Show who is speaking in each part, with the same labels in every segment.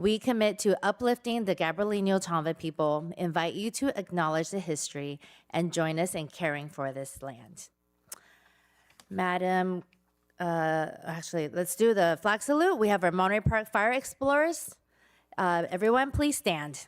Speaker 1: We commit to uplifting the Gabrielino Tonva people, invite you to acknowledge the history, and join us in caring for this land. Madam, actually, let's do the flag salute. We have our Monterey Park Fire Explorers. Everyone, please stand.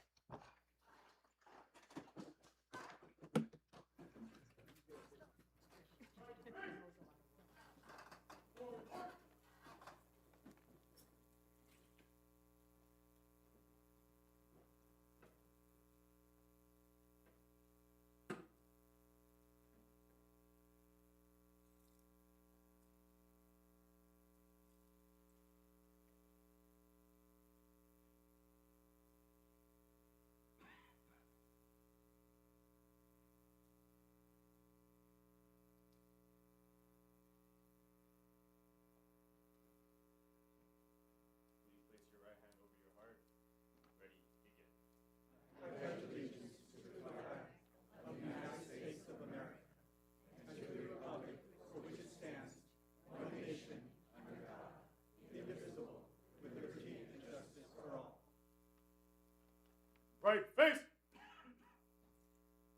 Speaker 2: Right face.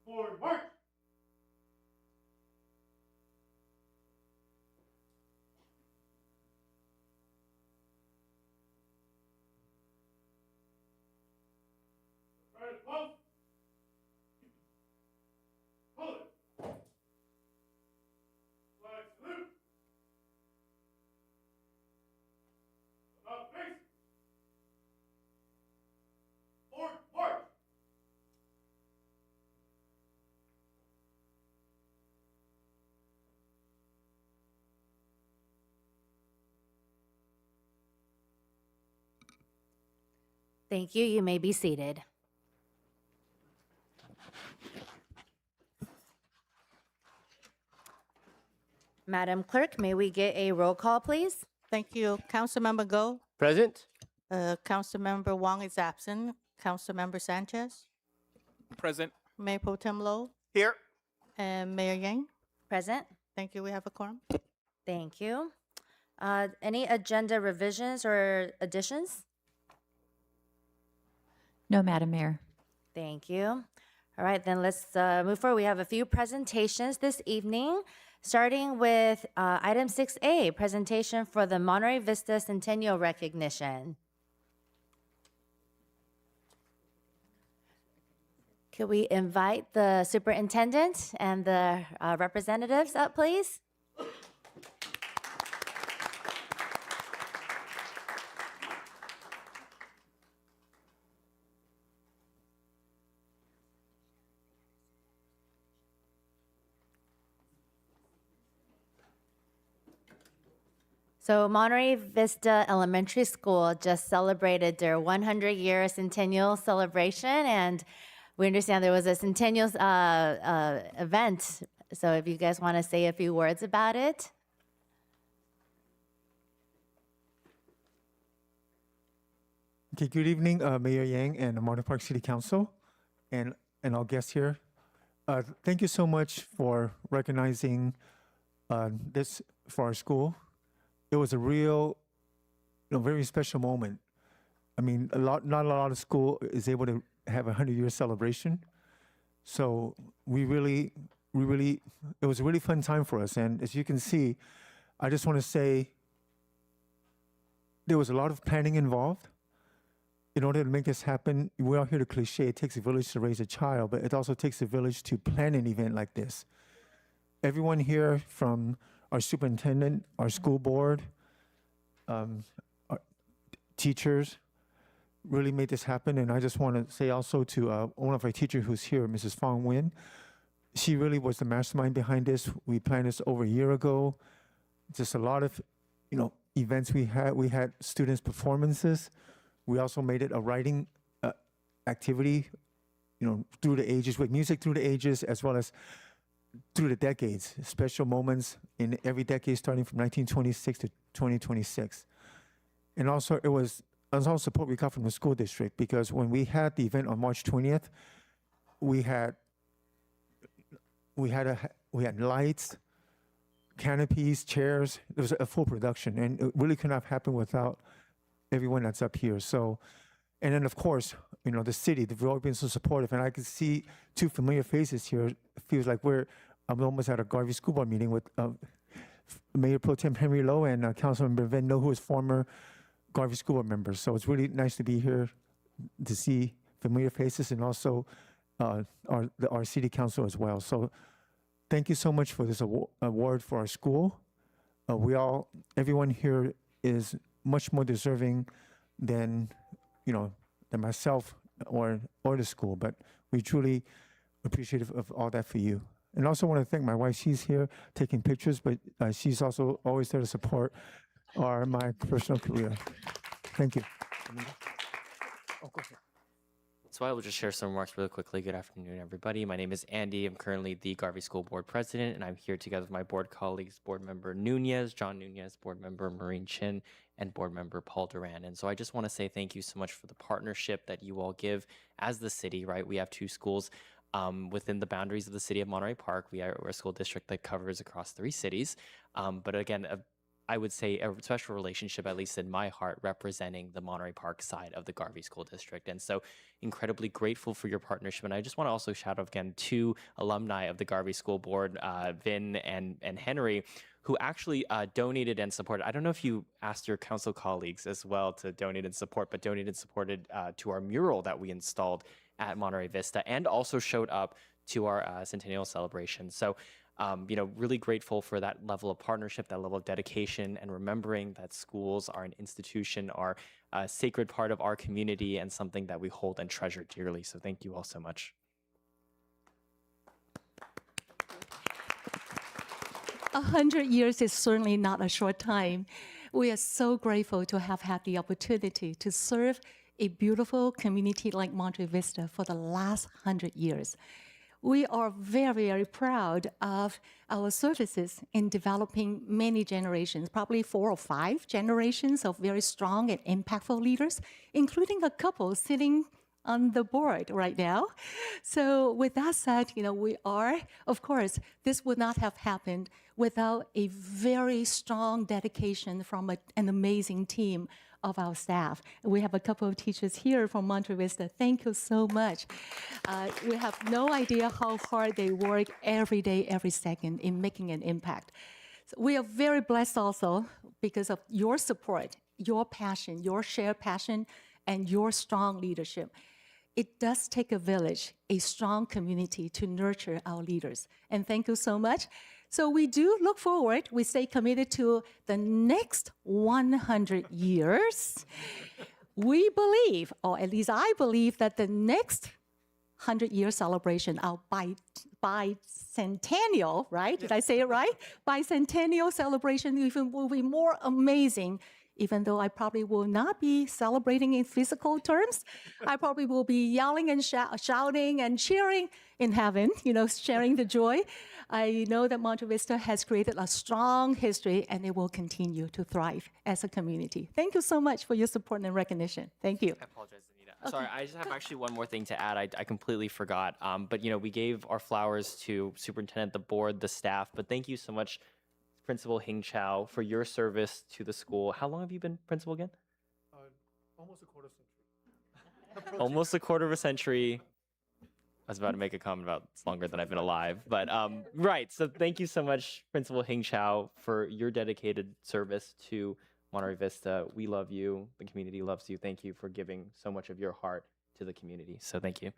Speaker 2: Forward march. Right close. Pull it. Flag salute. About face. Forward march.
Speaker 1: Thank you. You may be seated. Madam Clerk, may we get a roll call, please?
Speaker 3: Thank you. Councilmember Go.
Speaker 4: Present.
Speaker 3: Councilmember Wong is absent. Councilmember Sanchez.
Speaker 5: Present.
Speaker 3: Mayor Pro Tem Lo.
Speaker 4: Here.
Speaker 3: And Mayor Yang.
Speaker 1: Present.
Speaker 3: Thank you. We have a quorum.
Speaker 1: Thank you. Any agenda revisions or additions?
Speaker 6: No, Madam Mayor.
Speaker 1: Thank you. All right, then let's move forward. We have a few presentations this evening, starting with item 6A, presentation for the Monterey Vista Centennial Recognition. Could we invite the superintendent and the representatives up, please? So Monterey Vista Elementary School just celebrated their 100-year centennial celebration, and we understand there was a centennial event. So if you guys want to say a few words about it.
Speaker 7: Okay, good evening, Mayor Yang and the Monterey Park City Council and our guests here. Thank you so much for recognizing this for our school. It was a real, very special moment. I mean, not a lot of school is able to have a 100-year celebration. So it was a really fun time for us. And as you can see, I just want to say there was a lot of planning involved. In order to make this happen, we all hear the cliche, it takes a village to raise a child, but it also takes a village to plan an event like this. Everyone here, from our superintendent, our school board, our teachers, really made this happen. And I just want to say also to one of our teachers who's here, Mrs. Fong Win. She really was the mastermind behind this. We planned this over a year ago. Just a lot of, events we had. We had students' performances. We also made it a writing activity, through the ages, with music through the ages, as well as through the decades, special moments in every decade starting from 1926 to 2026. And also it was all support we got from the school district, because when we had the event on March 20th, we had lights, canopies, chairs. It was a full production, and it really could not have happened without everyone that's up here. So And then, of course, the city, they've always been so supportive. And I can see two familiar faces here. It feels like I'm almost at a Garvey School Board meeting with Mayor Pro Tem Henry Lowe and Councilmember Vin No, who is former Garvey School Board member. So it's really nice to be here to see familiar faces and also our city council as well. So thank you so much for this award for our school. Everyone here is much more deserving than myself or the school, but we truly appreciative of all that for you. And also want to thank my wife. She's here taking pictures, but she's also always there to support my personal career. Thank you. Oh, go ahead.
Speaker 4: So I will just share some remarks really quickly. Good afternoon, everybody. My name is Andy. I'm currently the Garvey School Board President, and I'm here together with my board colleagues, Board Member John Nunez, Board Member Maureen Chin, and Board Member Paul Duran. And so I just want to say thank you so much for the partnership that you all give as the city, right? We have two schools within the boundaries of the city of Monterey Park. We're a school district that covers across 3 cities. But again, I would say a special relationship, at least in my heart, representing the Monterey Park side of the Garvey School District. And so incredibly grateful for your partnership. And I just want to also shout out again two alumni of the Garvey School Board, Vin and Henry, who actually donated and supported. I don't know if you asked your council colleagues as well to donate and support, but donated and supported to our mural that we installed at Monterey Vista, and also showed up to our centennial celebration. So really grateful for that level of partnership, that level of dedication, and remembering that schools are an institution, are a sacred part of our community, and something that we hold and treasure dearly. So thank you all so much.
Speaker 5: 100 years is certainly not a short time. We are so grateful to have had the opportunity to serve a beautiful community like Monterey Vista for the last 100 years. We are very, very proud of our services in developing many generations, probably 4 or 5 generations of very strong and impactful leaders, including a couple sitting on the board right now. So with that said, we are, of course, this would not have happened without a very strong dedication from an amazing team of our staff. We have a couple of teachers here from Monterey Vista. Thank you so much. We have no idea how hard they work every day, every second in making an impact. So we are very blessed also because of your support, your passion, your shared passion, and your strong leadership. It does take a village, a strong community to nurture our leaders. And thank you so much. So we do look forward, we stay committed to the next 100 years. We believe, or at least I believe, that the next 100-year celebration, our bicentennial, right? Did I say it right? Bicentennial celebration even will be more amazing. Even though I probably will not be celebrating in physical terms, I probably will be yelling and shouting and cheering in heaven, sharing the joy. I know that Monterey Vista has created a strong history, and it will continue to thrive as a community. Thank you so much for your support and recognition. Thank you.
Speaker 4: I apologize, Anita. Okay. Sorry, I just have actually one more thing to add. I completely forgot. But we gave our flowers to superintendent, the board, the staff. But thank you so much, Principal Hing Chow, for your service to the school. How long have you been principal again?
Speaker 7: Almost a quarter century.
Speaker 4: Almost a quarter of a century. I was about to make a comment about it's longer than I've been alive, but right. So thank you so much, Principal Hing Chow, for your dedicated service to Monterey Vista. We love you. The community loves you. Thank you for giving so much of your heart to the community. So thank you.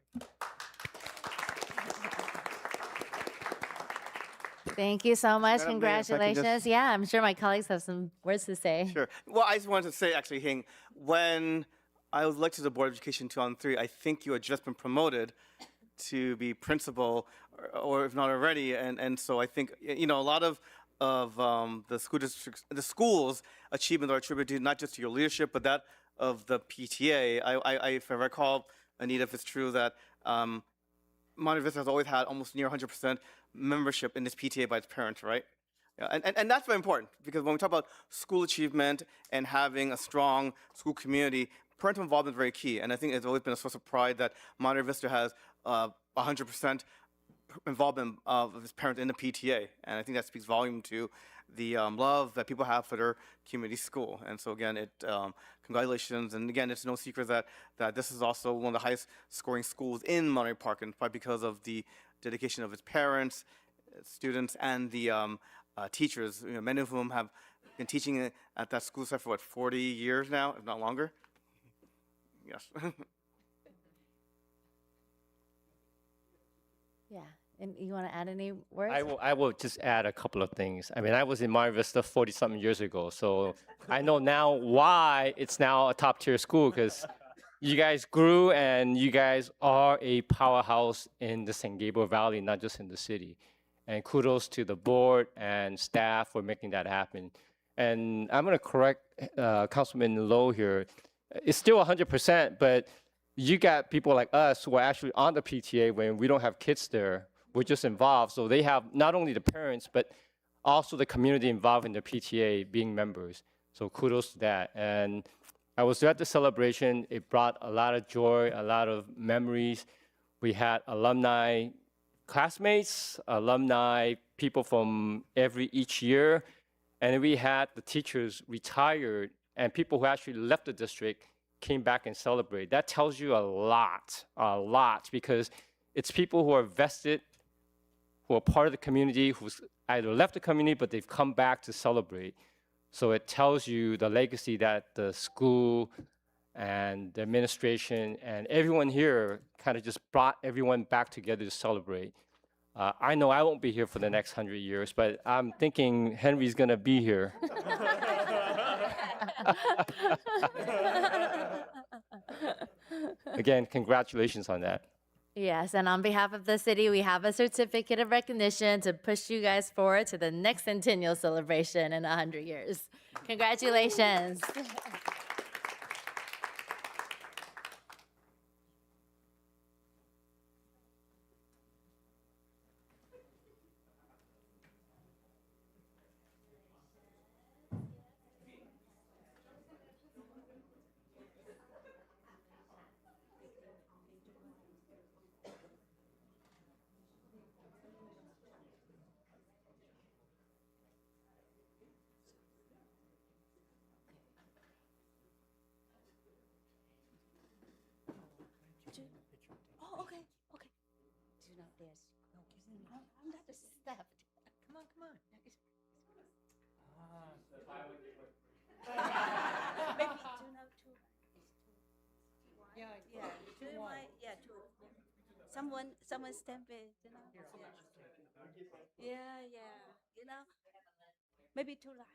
Speaker 1: Thank you so much.
Speaker 6: Madam Mayor, if I can
Speaker 1: Congratulations. Yeah, I'm sure my colleagues have some words to say.
Speaker 6: Sure. Well, I just wanted to say, actually, Hing, when I was elected to the Board of Education 2003, I think you had just been promoted to be principal, or if not already. And so I think, a lot of the school districts, the schools' achievements are attributed not just to your leadership, but that of the PTA. If I recall, Anita, if it's true that Monterey Vista has always had almost near 100% membership in this PTA by its parents, right? Yeah, and that's very important, because when we talk about school achievement and having a strong school community, parental involvement is very key. And I think it's always been a source of pride that Monterey Vista has 100% involvement of its parents in the PTA. And I think that speaks volume to the love that people have for their community school. And so again, congratulations. And again, it's no secret that this is also one of the highest scoring schools in Monterey Park, and probably because of the dedication of its parents, students, and the teachers. Many of whom have been teaching at that school site for what, 40 years now, if not longer. Yes.
Speaker 1: Yeah. And you want to add any words?
Speaker 8: I will just add a couple of things. I mean, I was in Monterey Vista 40-something years ago, so I know now why it's now a top-tier school, because you guys grew and you guys are a powerhouse in the San Gabriel Valley, not just in the city. And kudos to the board and staff for making that happen. And I'm going to correct Councilman Lowe here. It's still 100%, but you got people like us who are actually on the PTA when we don't have kids there. We're just involved. So they have not only the parents, but also the community involved in the PTA being members. So kudos to that. And I was there at the celebration. It brought a lot of joy, a lot of memories. We had alumni classmates, alumni people from each year. And we had the teachers retired and people who actually left the district came back and celebrated. That tells you a lot, because it's people who are vested, who are part of the community, who's either left the community, but they've come back to celebrate. So it tells you the legacy that the school and the administration and everyone here kind of just brought everyone back together to celebrate. I know I won't be here for the next 100 years, but I'm thinking Henry's gonna be here. Again, congratulations on that.
Speaker 1: Yes, and on behalf of the city, we have a certificate of recognition to push you guys forward to the next centennial celebration in 100 years. Congratulations. Oh, okay, okay. Do not dare. I'm not stepped. Come on, come on. Maybe do not too.
Speaker 9: Yeah, too wide. Yeah, too. Someone stamp it. Yeah. Maybe too light.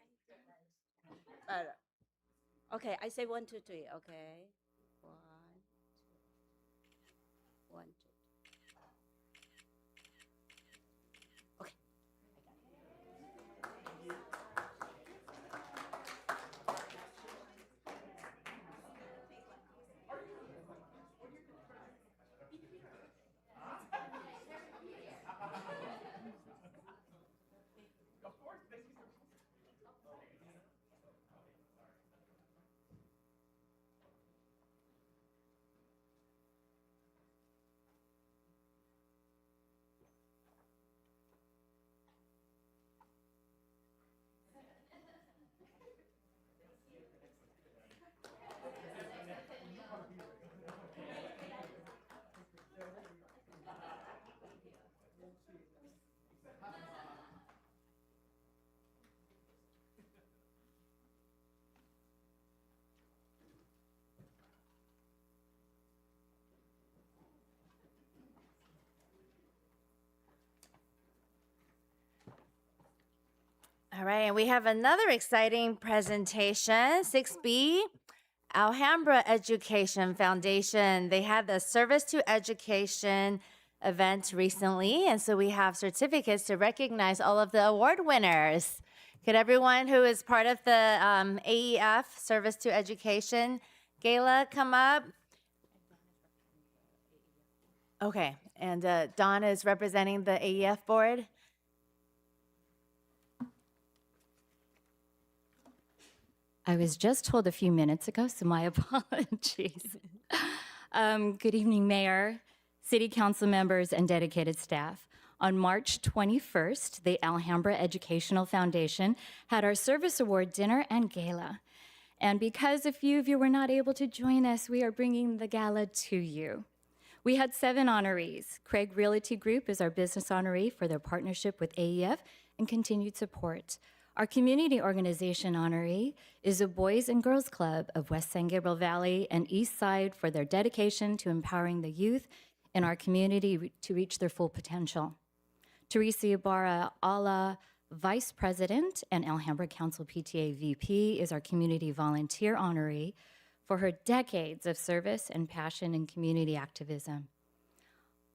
Speaker 9: Okay, I say 1, 2, 3. Okay, 1, 2, 1, 2. Okay. All right, and we have another exciting presentation, 6B, Alhambra Education Foundation. They had the Service to Education event recently, and so we have certificates to recognize all of the award winners. Could everyone who is part of the AEF, Service to Education Gala, come up? Okay, and Dawn is representing the AEF board.
Speaker 10: I was just told a few minutes ago, so my apologies. Good evening, Mayor, City Council members, and dedicated staff. On March 21st, the Alhambra Educational Foundation had our service award dinner and gala. And because a few of you were not able to join us, we are bringing the gala to you. We had 7 honorees. Craig Realty Group is our business honoree for their partnership with AEF and continued support. Our community organization honoree is the Boys and Girls Club of West San Gabriel Valley and East Side for their dedication to empowering the youth in our community to reach their full potential. Teresa Ibarra Ala, Vice President and Alhambra Council PTA VP, is our community volunteer honoree for her decades of service and passion in community activism.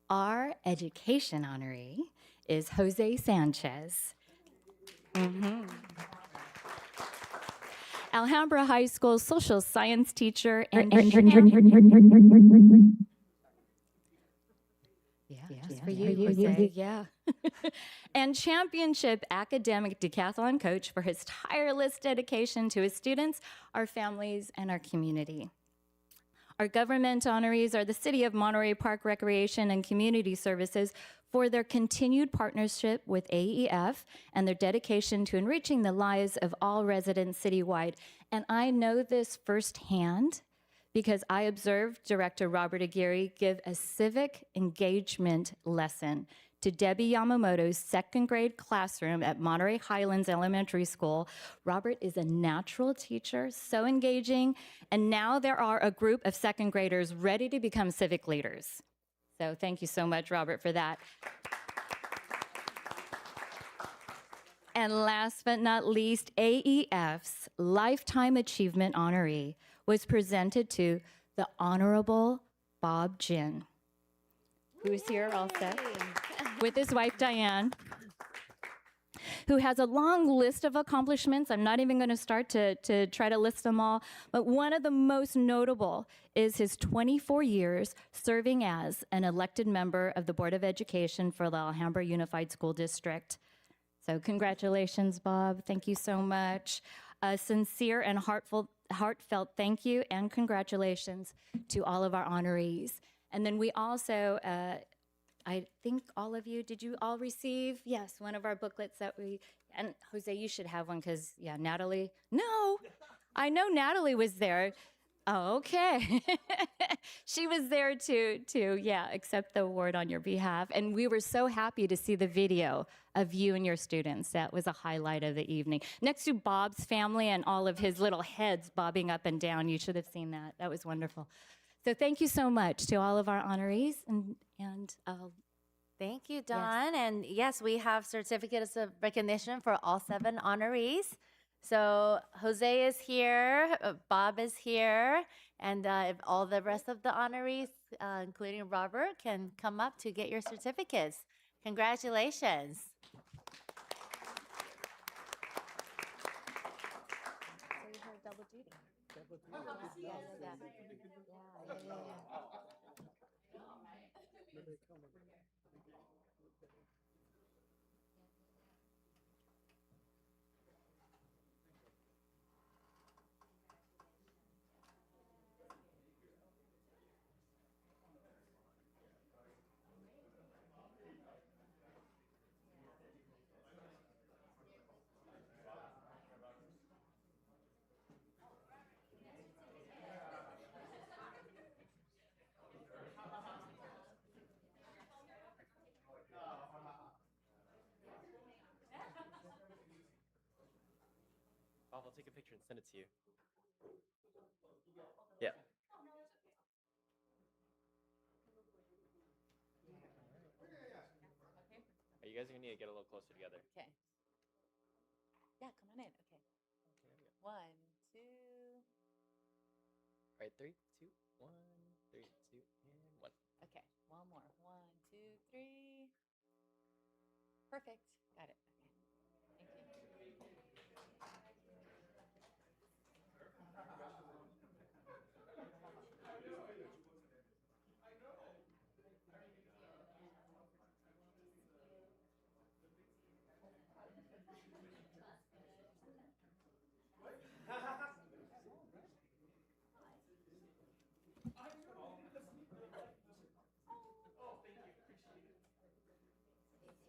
Speaker 10: Our education honoree is Jose Sanchez. Alhambra High School social science teacher and just for you, Jose. Yeah. And championship academic decathlon coach for his tireless dedication to his students, our families, and our community. Our government honorees are the City of Monterey Park Recreation and Community Services for their continued partnership with AEF and their dedication to enriching the lives of all residents citywide. And I know this firsthand because I observed Director Robert Aguirre give a civic engagement lesson to Debbie Yamamoto's 2nd grade classroom at Monterey Highlands Elementary School. Robert is a natural teacher, so engaging, and now there are a group of 2nd graders ready to become civic leaders. So thank you so much, Robert, for that. And last but not least, AEF's Lifetime Achievement honoree was presented to the Honorable Bob Jin, who is here also with his wife, Diane, who has a long list of accomplishments. I'm not even going to start to try to list them all, but one of the most notable is his 24 years serving as an elected member of the Board of Education for the Alhambra Unified School District. So congratulations, Bob. Thank you so much. A sincere and heartfelt thank you and congratulations to all of our honorees. And then we also, I think all of you, did you all receive? Yes, one of our booklets that and Jose, you should have one because, yeah, Natalie, no, I know Natalie was there. Oh, okay. She was there to accept the award on your behalf. And we were so happy to see the video of you and your students. That was a highlight of the evening. Next to Bob's family and all of his little heads bobbing up and down. You should have seen that. That was wonderful. So thank you so much to all of our honorees. And
Speaker 9: Thank you, Dawn. And yes, we have certificates of recognition for all 7 honorees. So Jose is here, Bob is here, and if all the rest of the honorees, including Robert, can come up to get your certificates. Congratulations.
Speaker 4: Bob, I'll take a picture and send it to you. Yeah. Are you guys gonna need to get a little closer together?
Speaker 9: Okay. Yeah, come on in. Okay. 1, 2.
Speaker 4: All right, 3, 2, 1, 3, 2, and 1.
Speaker 9: Okay, one more. 1, 2, 3. Perfect. Got it. Okay. Thank you.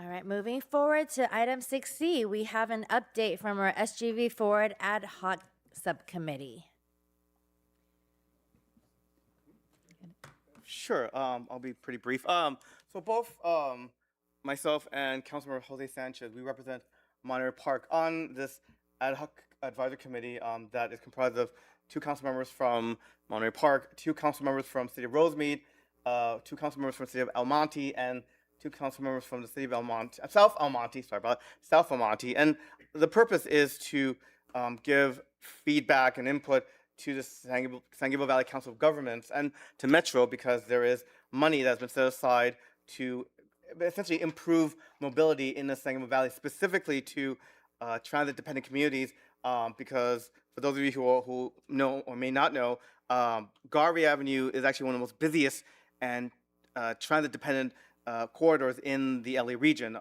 Speaker 9: All right, moving forward to item 6C, we have an update from our SGV Forward Ad Hoc Subcommittee.
Speaker 6: Sure. I'll be pretty brief. So both myself and Councilmember Jose Sanchez, we represent Monterey Park on this ad hoc advisory committee that is comprised of 2 council members from Monterey Park, 2 council members from City of Rosemead, 2 council members from the City of El Monte, and 2 council members from the City of South El Monte. Sorry about that, South El Monte. And the purpose is to give feedback and input to the San Gabriel Valley Council of Governments and to Metro, because there is money that's been set aside to essentially improve mobility in the San Gabriel Valley, specifically to transit-dependent communities. Because for those of you who know or may not know, Garvey Avenue is actually one of the most busiest and transit-dependent corridors in the LA region.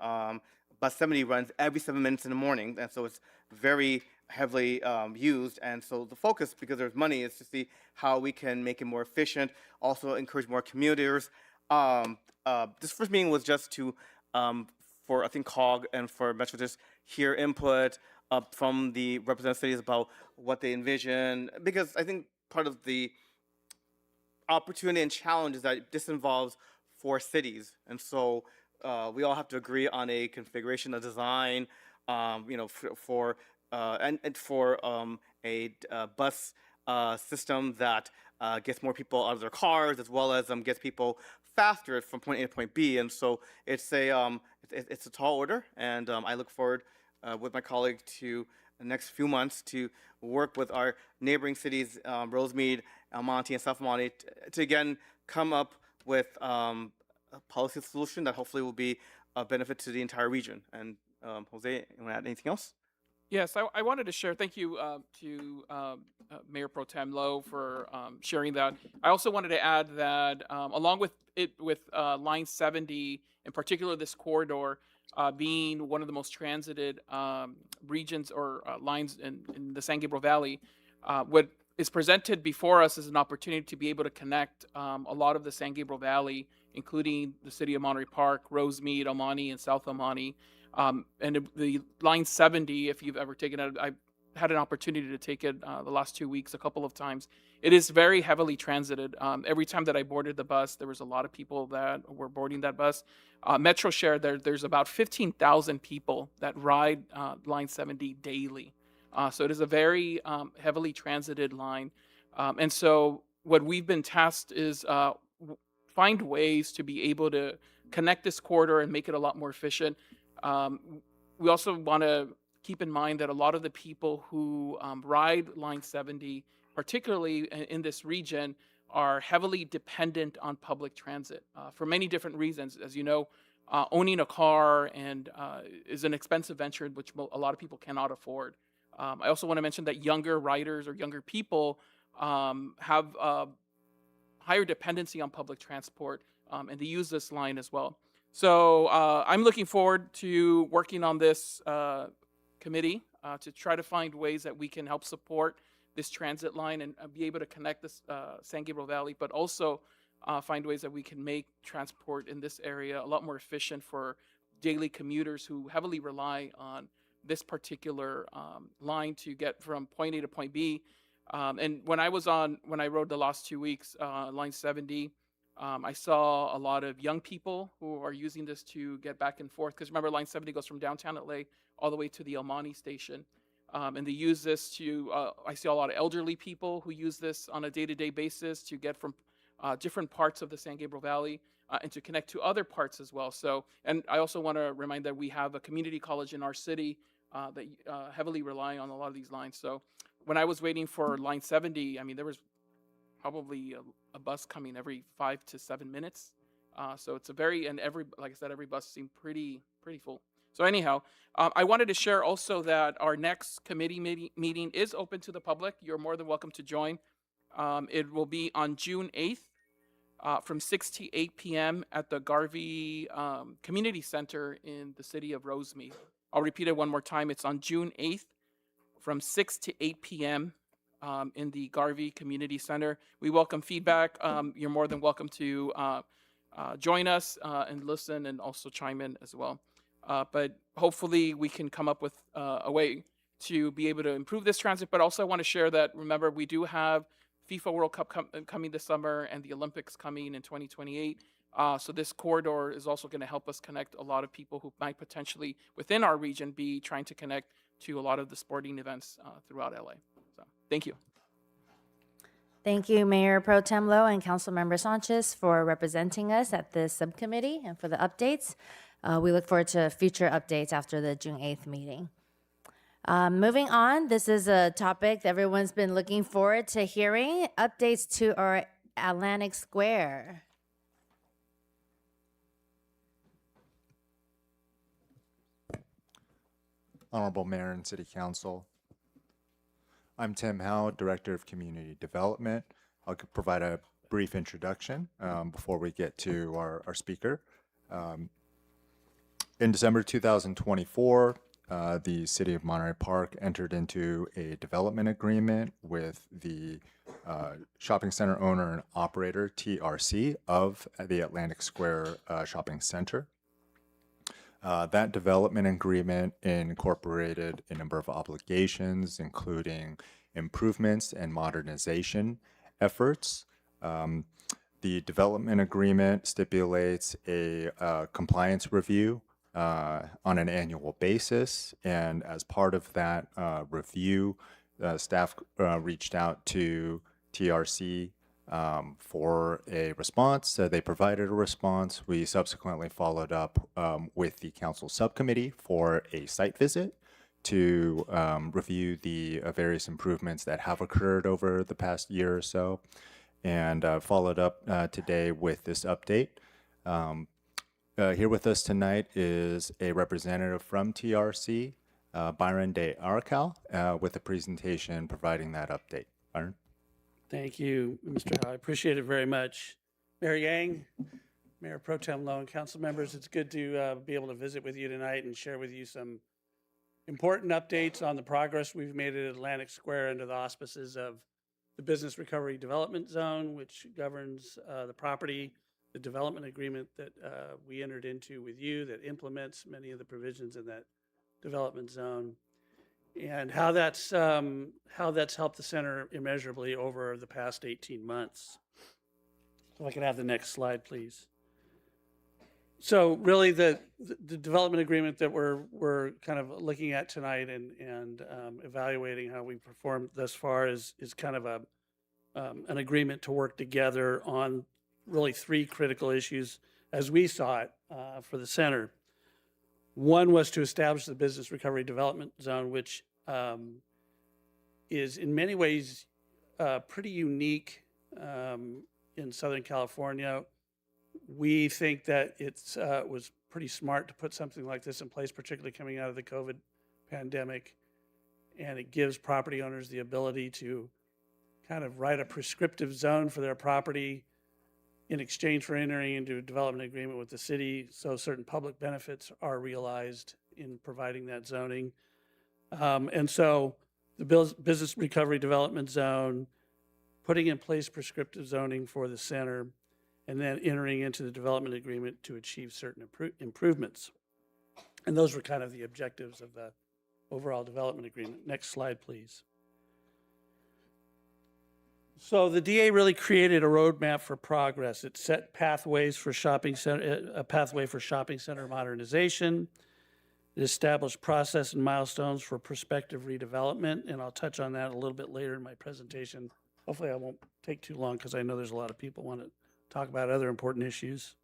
Speaker 6: Bus 70 runs every 7 minutes in the morning, and so it's very heavily used. And so the focus, because there's money, is to see how we can make it more efficient, also encourage more commuters. This first meeting was just to, for I think COG and for Metro, just hear input from the representative cities about what they envision, because I think part of the opportunity and challenge is that this involves 4 cities, and so we all have to agree on a configuration, a design, for a bus system that gets more people out of their cars, as well as gets people faster from point A to point B. And so it's a tall order, and I look forward with my colleague to the next few months to work with our neighboring cities, Rosemead, El Monte, and South Monte, to again come up with a policy solution that hopefully will be a benefit to the entire region. And Jose, you want to add anything else?
Speaker 11: Yes, I wanted to share. Thank you to Mayor Pro Tem Lowe for sharing that. I also wanted to add that along with Line 70, in particular this corridor, being one of the most transited regions or lines in the San Gabriel Valley, what is presented before us is an opportunity to be able to connect a lot of the San Gabriel Valley, including the city of Monterey Park, Rosemead, El Monte, and South El Monte. And the Line 70, if you've ever taken it, I had an opportunity to take it the last 2 weeks a couple of times. It is very heavily transited. Every time that I boarded the bus, there was a lot of people that were boarding that bus. Metro shared there's about 15,000 people that ride Line 70 daily. So it is a very heavily transited line. And so what we've been tasked is find ways to be able to connect this corridor and make it a lot more efficient. We also want to keep in mind that a lot of the people who ride Line 70, particularly in this region, are heavily dependent on public transit for many different reasons. As you know, owning a car is an expensive venture which a lot of people cannot afford. I also want to mention that younger riders or younger people have higher dependency on public transport, and they use this line as well. So I'm looking forward to working on this committee to try to find ways that we can help support this transit line and be able to connect this San Gabriel Valley, but also find ways that we can make transport in this area a lot more efficient for daily commuters who heavily rely on this particular line to get from point A to point B. And when I rode the last 2 weeks, Line 70, I saw a lot of young people who are using this to get back and forth. Because remember, Line 70 goes from downtown LA all the way to the El Monte station. And they use this to, I see a lot of elderly people who use this on a day-to-day basis to get from different parts of the San Gabriel Valley and to connect to other parts as well. So, and I also want to remind that we have a community college in our city that heavily rely on a lot of these lines. So when I was waiting for Line 70, I mean, there was probably a bus coming every 5 to 7 minutes. So it's like I said, every bus seemed pretty full. So anyhow, I wanted to share also that our next committee meeting is open to the public. You're more than welcome to join. It will be on June 8th from 6 to 8 p.m. at the Garvey Community Center in the city of Rosemead. I'll repeat it one more time. It's on June 8th from 6 to 8 p.m. In the Garvey Community Center. We welcome feedback. You're more than welcome to join us and listen and also chime in as well. But hopefully we can come up with a way to be able to improve this transit. But also I want to share that, remember, we do have FIFA World Cup coming this summer and the Olympics coming in 2028. So this corridor is also going to help us connect a lot of people who might potentially within our region be trying to connect to a lot of the sporting events throughout LA. So thank you.
Speaker 1: Thank you, Mayor Pro Tem Lowe and Councilmember Sanchez, for representing us at this subcommittee and for the updates. We look forward to future updates after the June 8th meeting. Moving on, this is a topic that everyone's been looking forward to hearing, updates to our Atlantic Square.
Speaker 12: Honorable Mayor and City Council. I'm Tim Howe, Director of Community Development. I'll provide a brief introduction before we get to our speaker. In December 2024, the City of Monterey Park entered into a development agreement with the shopping center owner and operator, TRC, of the Atlantic Square Shopping Center. That development agreement incorporated a number of obligations, including improvements and modernization efforts. The development agreement stipulates a compliance review on an annual basis, and as part of that review, staff reached out to TRC for a response. They provided a response. We subsequently followed up with the council subcommittee for a site visit to review the various improvements that have occurred over the past year or so, and followed up today with this update. Here with us tonight is a representative from TRC, Byron De Aracal, with a presentation providing that update. Byron?
Speaker 13: Thank you, Mr. Howe. I appreciate it very much. Mayor Yang, Mayor Pro Tem Lowe, and council members, it's good to be able to visit with you tonight and share with you some important updates on the progress we've made at Atlantic Square under the auspices of the Business Recovery Development Zone, which governs the property, the development agreement that we entered into with you that implements many of the provisions in that development zone, and how that's helped the center immeasurably over the past 18 months. So if I could have the next slide, please. So really the development agreement that we're kind of looking at tonight and evaluating how we performed thus far is kind of an agreement to work together on really three critical issues as we saw it for the center. One was to establish the Business Recovery Development Zone, which is in many ways pretty unique in Southern California. We think that it was pretty smart to put something like this in place, particularly coming out of the COVID pandemic. And it gives property owners the ability to kind of write a prescriptive zone for their property in exchange for entering into a development agreement with the city, so certain public benefits are realized in providing that zoning. And so the Business Recovery Development Zone, putting in place prescriptive zoning for the center, and then entering into the development agreement to achieve certain improvements. And those were kind of the objectives of the overall development agreement. Next slide, please. So the DA really created a roadmap for progress. It set pathways for a pathway for shopping center modernization. It established process and milestones for prospective redevelopment, and I'll touch on that a little bit later in my presentation. Hopefully I won't take too long because I know there's a lot of people want to talk about other important issues.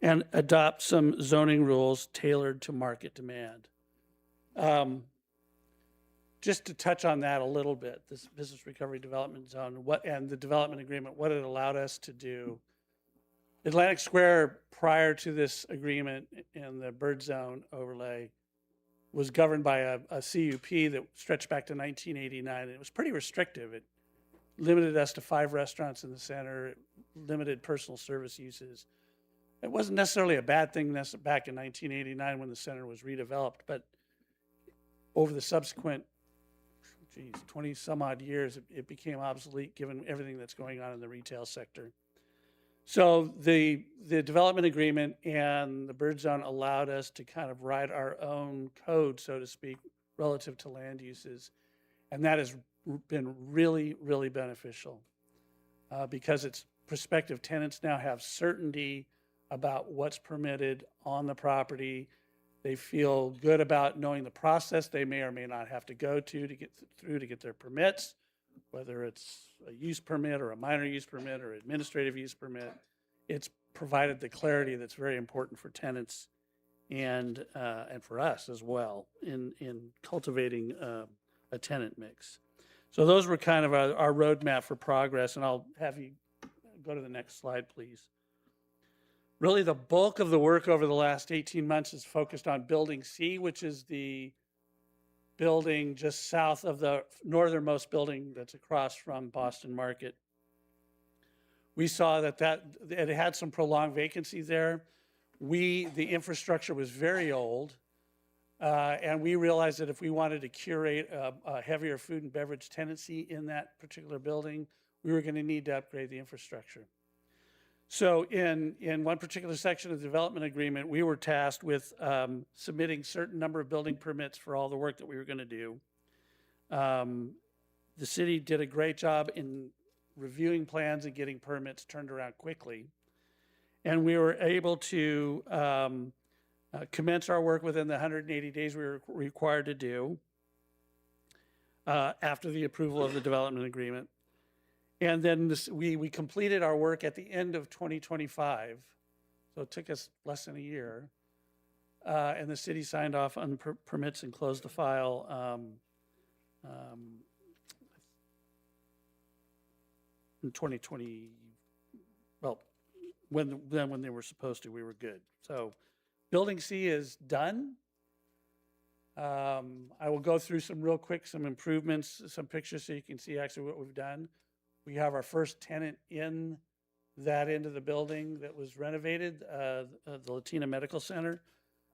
Speaker 13: And adopt some zoning rules tailored to market demand. Just to touch on that a little bit, this Business Recovery Development Zone and the development agreement, what it allowed us to do. Atlantic Square, prior to this agreement and the bird zone overlay, was governed by a CUP that stretched back to 1989. And it was pretty restrictive. It limited us to 5 restaurants in the center. It limited personal service uses. It wasn't necessarily a bad thing back in 1989 when the center was redeveloped, but over the subsequent 20 some odd years, it became obsolete given everything that's going on in the retail sector. So the development agreement and the bird zone allowed us to kind of write our own code, so to speak, relative to land uses. And that has been really, really beneficial because it's prospective tenants now have certainty about what's permitted on the property. They feel good about knowing the process they may or may not have to go to get through to get their permits, whether it's a use permit or a minor use permit or administrative use permit. It's provided the clarity that's very important for tenants and for us as well in cultivating a tenant mix. So those were kind of our roadmap for progress, and I'll have you go to the next slide, please. Really, the bulk of the work over the last 18 months is focused on Building C, which is the building just south of the northernmost building that's across from Boston Market. We saw that it had some prolonged vacancy there. The infrastructure was very old, and we realized that if we wanted to curate a heavier food and beverage tenancy in that particular building, we were going to need to upgrade the infrastructure. So in one particular section of the development agreement, we were tasked with submitting certain number of building permits for all the work that we were going to do. The city did a great job in reviewing plans and getting permits turned around quickly. And we were able to commence our work within the 180 days we were required to do after the approval of the development agreement. And then we completed our work at the end of 2025. So it took us less than a year. And the city signed off on permits and closed the file in 2020. Well, when they were supposed to, we were good. So Building C is done. I will go through some improvements, some pictures so you can see actually what we've done. We have our first tenant in that end of the building that was renovated, the Latina Medical Center.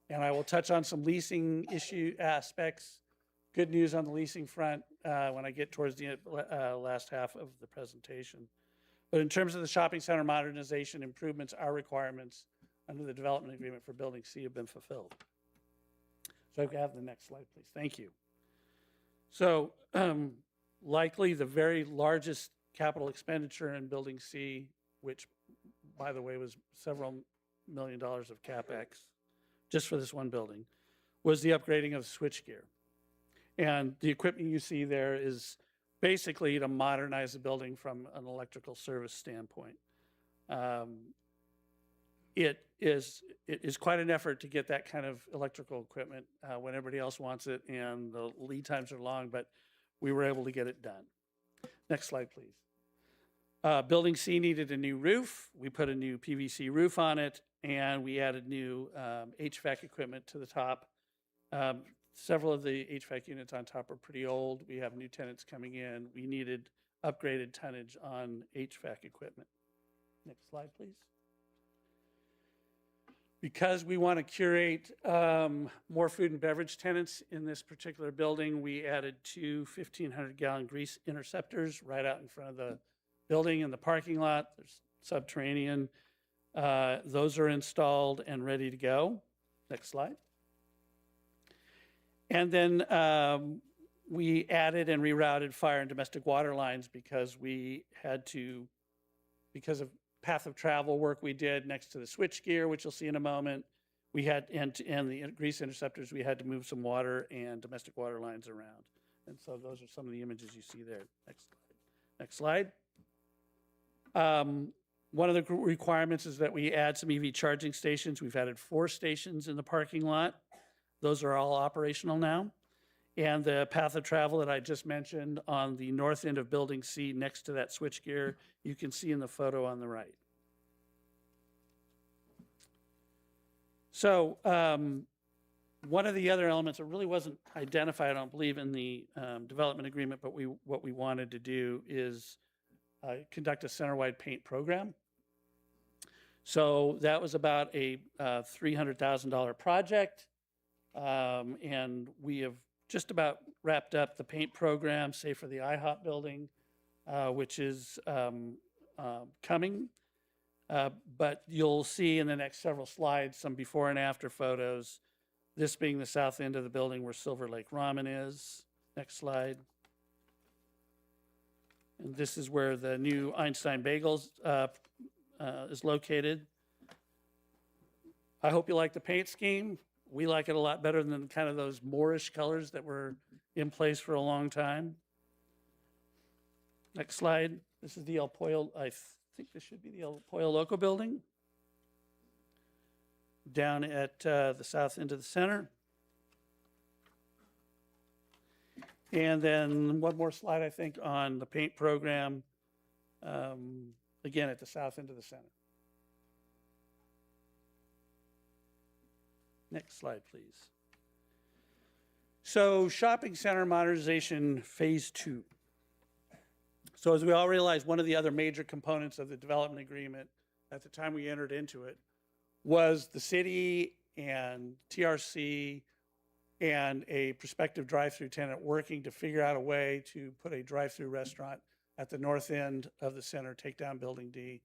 Speaker 13: And I will touch on some leasing issue aspects. Good news on the leasing front when I get towards the last half of the presentation. But in terms of the shopping center modernization improvements, our requirements under the development agreement for Building C have been fulfilled. So I can have the next slide, please. Thank you. So likely the very largest capital expenditure in Building C, which, by the way, was several $1 million of CapEx just for this one building, was the upgrading of switchgear. And the equipment you see there is basically to modernize the building from an electrical service standpoint. It is quite an effort to get that kind of electrical equipment when everybody else wants it, and the lead times are long, but we were able to get it done. Next slide, please. Building C needed a new roof. We put a new PVC roof on it, and we added new HVAC equipment to the top. Several of the HVAC units on top are pretty old. We have new tenants coming in. We needed upgraded tonnage on HVAC equipment. Next slide, please. Because we want to curate more food and beverage tenants in this particular building, we added two 1,500-gallon grease interceptors right out in front of the building in the parking lot. There's subterranean. Those are installed and ready to go. Next slide. And then we added and rerouted fire and domestic water lines because we had to, because of path of travel work we did next to the switchgear, which you'll see in a moment. We had, and the grease interceptors, we had to move some water and domestic water lines around. And so those are some of the images you see there. Next slide. One of the requirements is that we add some EV charging stations. We've added 4 stations in the parking lot. Those are all operational now. And the path of travel that I just mentioned on the north end of Building C next to that switchgear, you can see in the photo on the right. So one of the other elements that really wasn't identified, I don't believe, in the development agreement, but what we wanted to do is conduct a center-wide paint program. So that was about a $300,000 project. And we have just about wrapped up the paint program, save for the IHOP building, which is coming. But you'll see in the next several slides some before and after photos. This being the south end of the building where Silver Lake Ramen is. Next slide. And this is where the new Einstein Bagels is located. I hope you like the paint scheme. We like it a lot better than kind of those Moorish colors that were in place for a long time. Next slide. This is the El Pollo, I think this should be the El Pollo Loco building down at the south end of the center. And then one more slide, I think, on the paint program, again, at the south end of the center. Next slide, please. So shopping center modernization phase 2. So as we all realize, one of the other major components of the development agreement at the time we entered into it was the city and TRC and a prospective drive-through tenant working to figure out a way to put a drive-through restaurant at the north end of the center, take down Building D.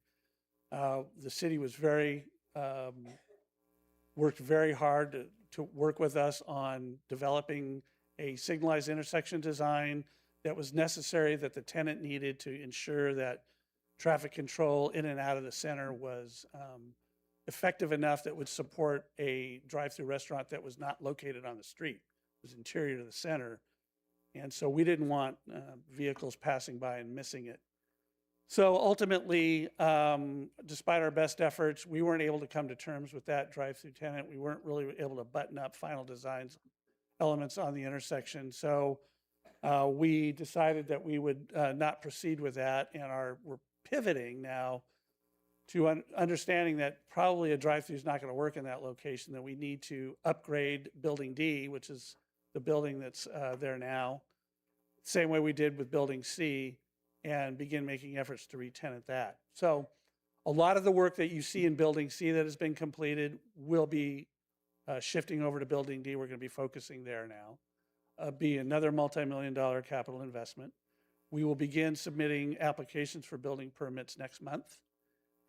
Speaker 13: The city was worked very hard to work with us on developing a signalized intersection design that was necessary, that the tenant needed to ensure that traffic control in and out of the center was effective enough that would support a drive-through restaurant that was not located on the street. It was interior to the center. And so we didn't want vehicles passing by and missing it. So ultimately, despite our best efforts, we weren't able to come to terms with that drive-through tenant. We weren't really able to button up final designs elements on the intersection. So we decided that we would not proceed with that, and we're pivoting now to understanding that probably a drive-through is not going to work in that location, that we need to upgrade Building D, which is the building that's there now, same way we did with Building C, and begin making efforts to re-tenant that. So a lot of the work that you see in Building C that has been completed will be shifting over to Building D. We're going to be focusing there now. Be another multi-million-dollar capital investment. We will begin submitting applications for building permits next month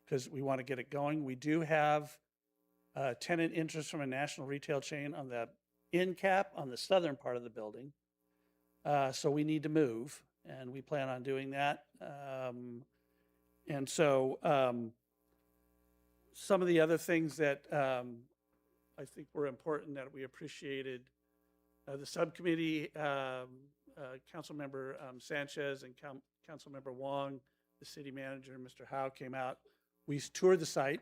Speaker 13: because we want to get it going. We do have tenant interest from a national retail chain on the end cap on the southern part of the building. So we need to move, and we plan on doing that. And so some of the other things that I think were important that we appreciated, the subcommittee, Councilmember Sanchez and Councilmember Wong, the city manager, Mr. Howe, came out. We toured the site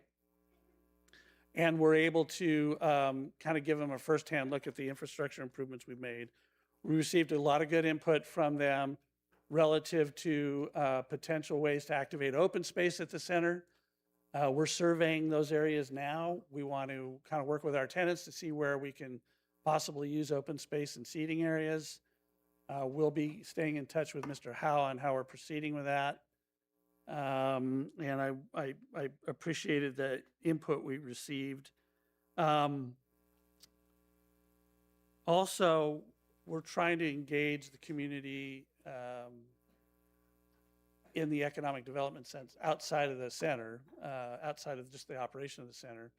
Speaker 13: and were able to kind of give them a firsthand look at the infrastructure improvements we've made. We received a lot of good input from them relative to potential ways to activate open space at the center. We're surveying those areas now. We want to kind of work with our tenants to see where we can possibly use open space and seating areas. We'll be staying in touch with Mr. Howe on how we're proceeding with that. And I appreciated the input we received. Also, we're trying to engage the community in the economic development sense outside of the center, outside of just the operation of the center.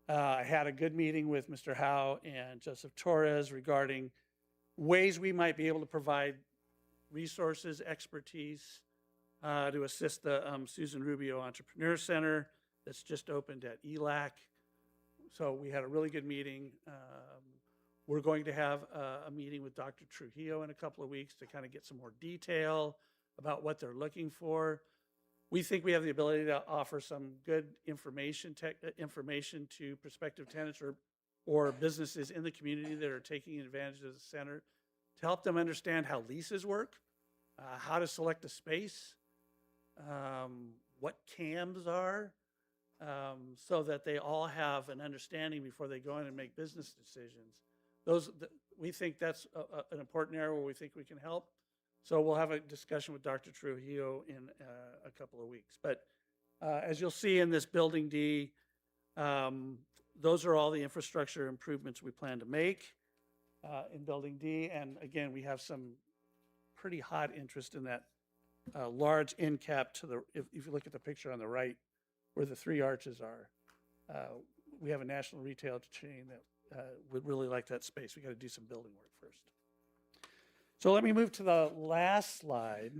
Speaker 13: I had a good meeting with Mr. Howe and Joseph Torres regarding ways we might be able to provide resources, expertise to assist the Susan Rubio Entrepreneur Center that's just opened at ELAC. So we had a really good meeting. We're going to have a meeting with Dr. Trujillo in a couple of weeks to kind of get some more detail about what they're looking for. We think we have the ability to offer some good information to prospective tenants or businesses in the community that are taking advantage of the center to help them understand how leases work, how to select a space, what CAMs are, so that they all have an understanding before they go in and make business decisions. We think that's an important area where we think we can help. So we'll have a discussion with Dr. Trujillo in a couple of weeks. But as you'll see in this Building D, those are all the infrastructure improvements we plan to make in Building D. And again, we have some pretty hot interest in that large end cap to the, if you look at the picture on the right, where the three arches are. We have a national retail chain that would really like that space. We got to do some building work first. So let me move to the last slide.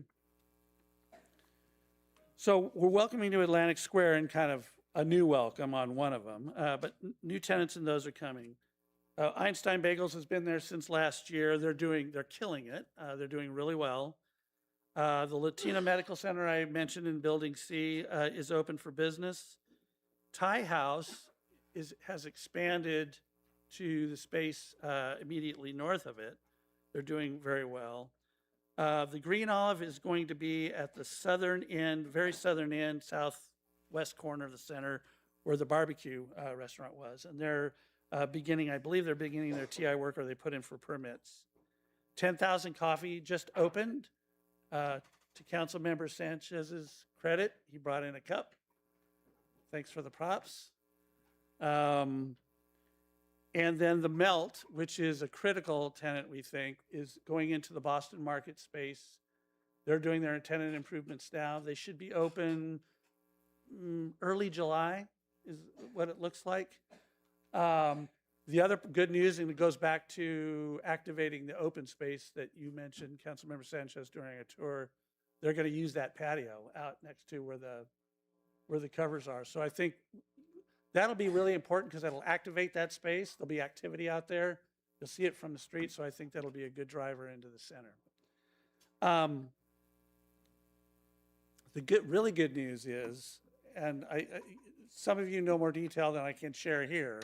Speaker 13: So we're welcoming to Atlantic Square and kind of a new welcome on one of them, but new tenants in those are coming. Einstein Bagels has been there since last year. They're killing it. They're doing really well. The Latino Medical Center I mentioned in Building C is open for business. Thai House has expanded to the space immediately north of it. They're doing very well. The Green Olive is going to be at the southern end, very southern end, southwest corner of the center, where the barbecue restaurant was. And they're I believe they're beginning their TI work, or they put in for permits. 10,000 Coffee just opened. To Councilmember Sanchez's credit, he brought in a cup. Thanks for the props. And then the Melt, which is a critical tenant, we think, is going into the Boston market space. They're doing their tenant improvements now. They should be open early July, is what it looks like. The other good news, and it goes back to activating the open space that you mentioned, Councilmember Sanchez, during a tour. They're going to use that patio out next to where the covers are. So I think that'll be really important because that'll activate that space. There'll be activity out there. You'll see it from the street, so I think that'll be a good driver into the center. The really good news is, and some of you know more detail than I can share here.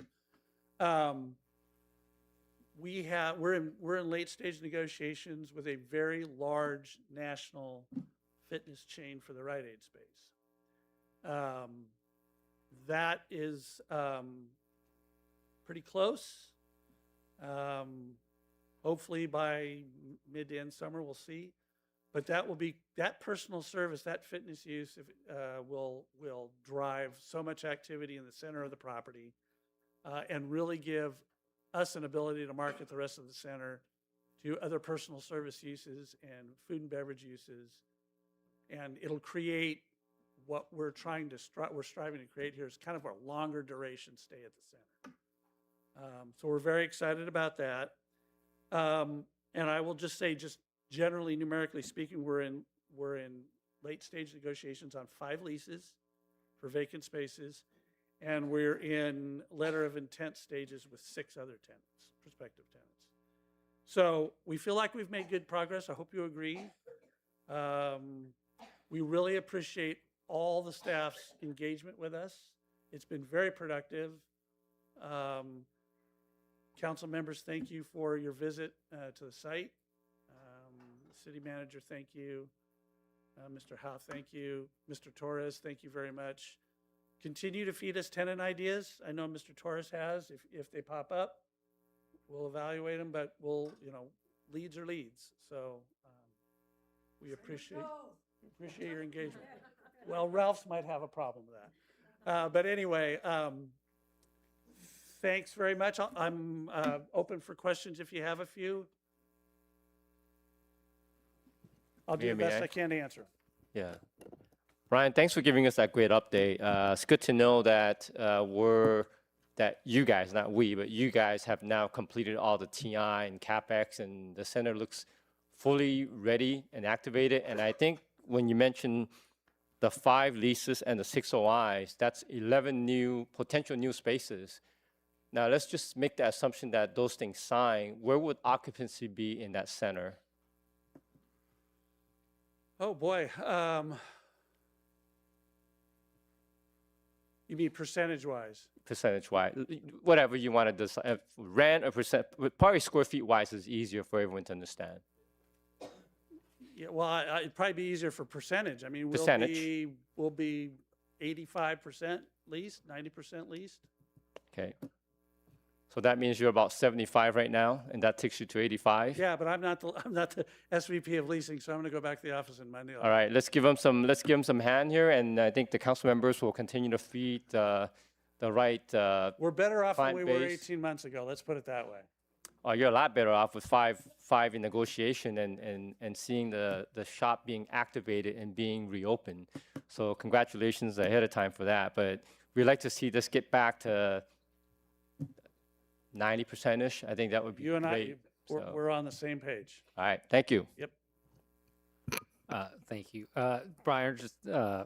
Speaker 13: We're in late stage negotiations with a very large national fitness chain for the Rite Aid space. That is pretty close. Hopefully by mid to end summer, we'll see. But that personal service, that fitness use will drive so much activity in the center of the property and really give us an ability to market the rest of the center to other personal service uses and food and beverage uses. And it'll create what we're striving to create here is kind of a longer duration stay at the center. So we're very excited about that. And I will just say, just generally, numerically speaking, we're in late stage negotiations on 5 leases for vacant spaces, and we're in letter of intent stages with 6 other tenants, prospective tenants. So we feel like we've made good progress. I hope you agree. We really appreciate all the staff's engagement with us. It's been very productive. Council members, thank you for your visit to the site. City manager, thank you. Mr. Howe, thank you. Mr. Torres, thank you very much. Continue to feed us tenant ideas. I know Mr. Torres has. If they pop up, we'll evaluate them, but leads are leads. So we appreciate your engagement. Well, Ralph's might have a problem with that. But anyway, thanks very much. I'm open for questions if you have a few. I'll do the best I can to answer.
Speaker 8: Yeah. Brian, thanks for giving us that great update. It's good to know that that you guys, not we, but you guys have now completed all the TI and CapEx, and the center looks fully ready and activated. And I think when you mentioned the 5 leases and the 6 OIs, that's 11 potential new spaces. Now let's just make the assumption that those things sign. Where would occupancy be in that center?
Speaker 13: Oh boy. You mean percentage-wise?
Speaker 8: Percentage-wise, whatever you want to decide. Rent or percent, probably square feet-wise is easier for everyone to understand.
Speaker 13: Yeah, well, it'd probably be easier for percentage. I mean, we'll be 85% leased, 90% leased.
Speaker 8: Okay. So that means you're about 75 right now, and that takes you to 85.
Speaker 13: Yeah, but I'm not the SVP of leasing, so I'm going to go back to the office in Manila.
Speaker 8: All right, let's give them some hand here, and I think the council members will continue to feed the right.
Speaker 13: We're better off than we were
Speaker 8: base.
Speaker 13: 18 months ago. Let's put it that way.
Speaker 8: you're a lot better off with five in negotiation and seeing the shop being activated and being reopened. So congratulations ahead of time for that. But we'd like to see this get back to 90%-ish. I think that would be
Speaker 13: You and
Speaker 8: great.
Speaker 13: we're on the same page.
Speaker 8: All right, thank you.
Speaker 13: Yep.
Speaker 14: Thank you. Brian, just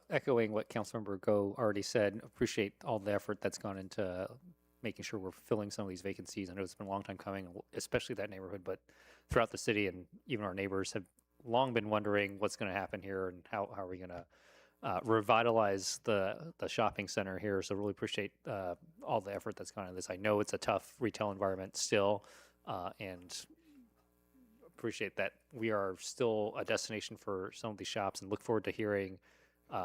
Speaker 14: echoing what Councilmember Go already said, appreciate all the effort that's gone into making sure we're filling some of these vacancies. I know it's been a long time coming, especially that neighborhood, but throughout the city and even our neighbors have long been wondering what's going to happen here and how are we going to revitalize the shopping center here. So really appreciate all the effort that's gone into this. I know it's a tough retail environment still, and appreciate that we are still a destination for some of these shops, and look forward to hearing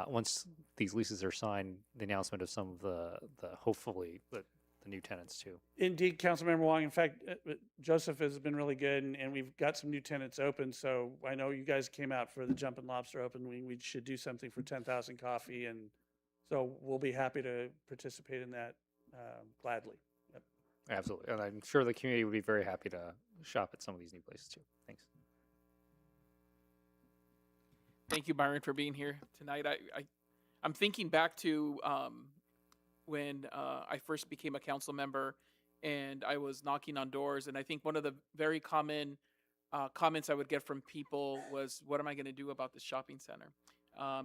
Speaker 14: once these leases are signed, the announcement of some of the hopefully the new tenants too.
Speaker 13: Indeed, Councilmember Wong. In fact, Joseph has been really good, and we've got some new tenants open. So I know you guys came out for the Jumpin' Lobster open. We should do something for 10,000 Coffee, and so we'll be happy to participate in that gladly. Yep.
Speaker 14: Absolutely, and I'm sure the community would be very happy to shop at some of these new places too. Thanks.
Speaker 11: Thank you, Byron, for being here tonight. I'm thinking back to when I first became a council member and I was knocking on doors. And I think one of the very common comments I would get from people was, what am I going to do about this shopping center?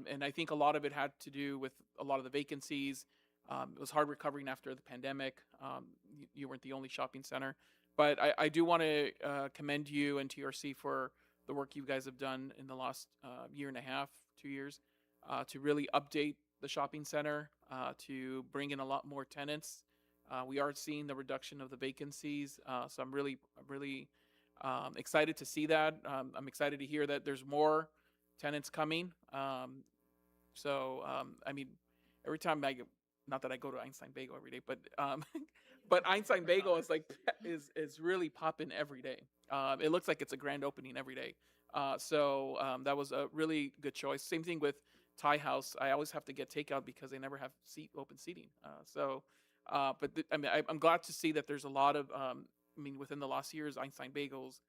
Speaker 11: And I think a lot of it had to do with a lot of the vacancies. It was hard recovering after the pandemic. You weren't the only shopping center. But I do want to commend you and TRC for the work you guys have done in the last year and a half, 2 years, to really update the shopping center, to bring in a lot more tenants. We are seeing the reduction of the vacancies, so I'm really excited to see that. I'm excited to hear that there's more tenants coming. I mean, every time not that I go to Einstein Bagel every day, but but Einstein Bagel is really popping every day. It looks like it's a grand opening every day. So that was a really good choice. Same thing with Thai House. I always have to get takeout because they never have open seating. I'm glad to see that there's a lot of, within the last years, Einstein Bagels,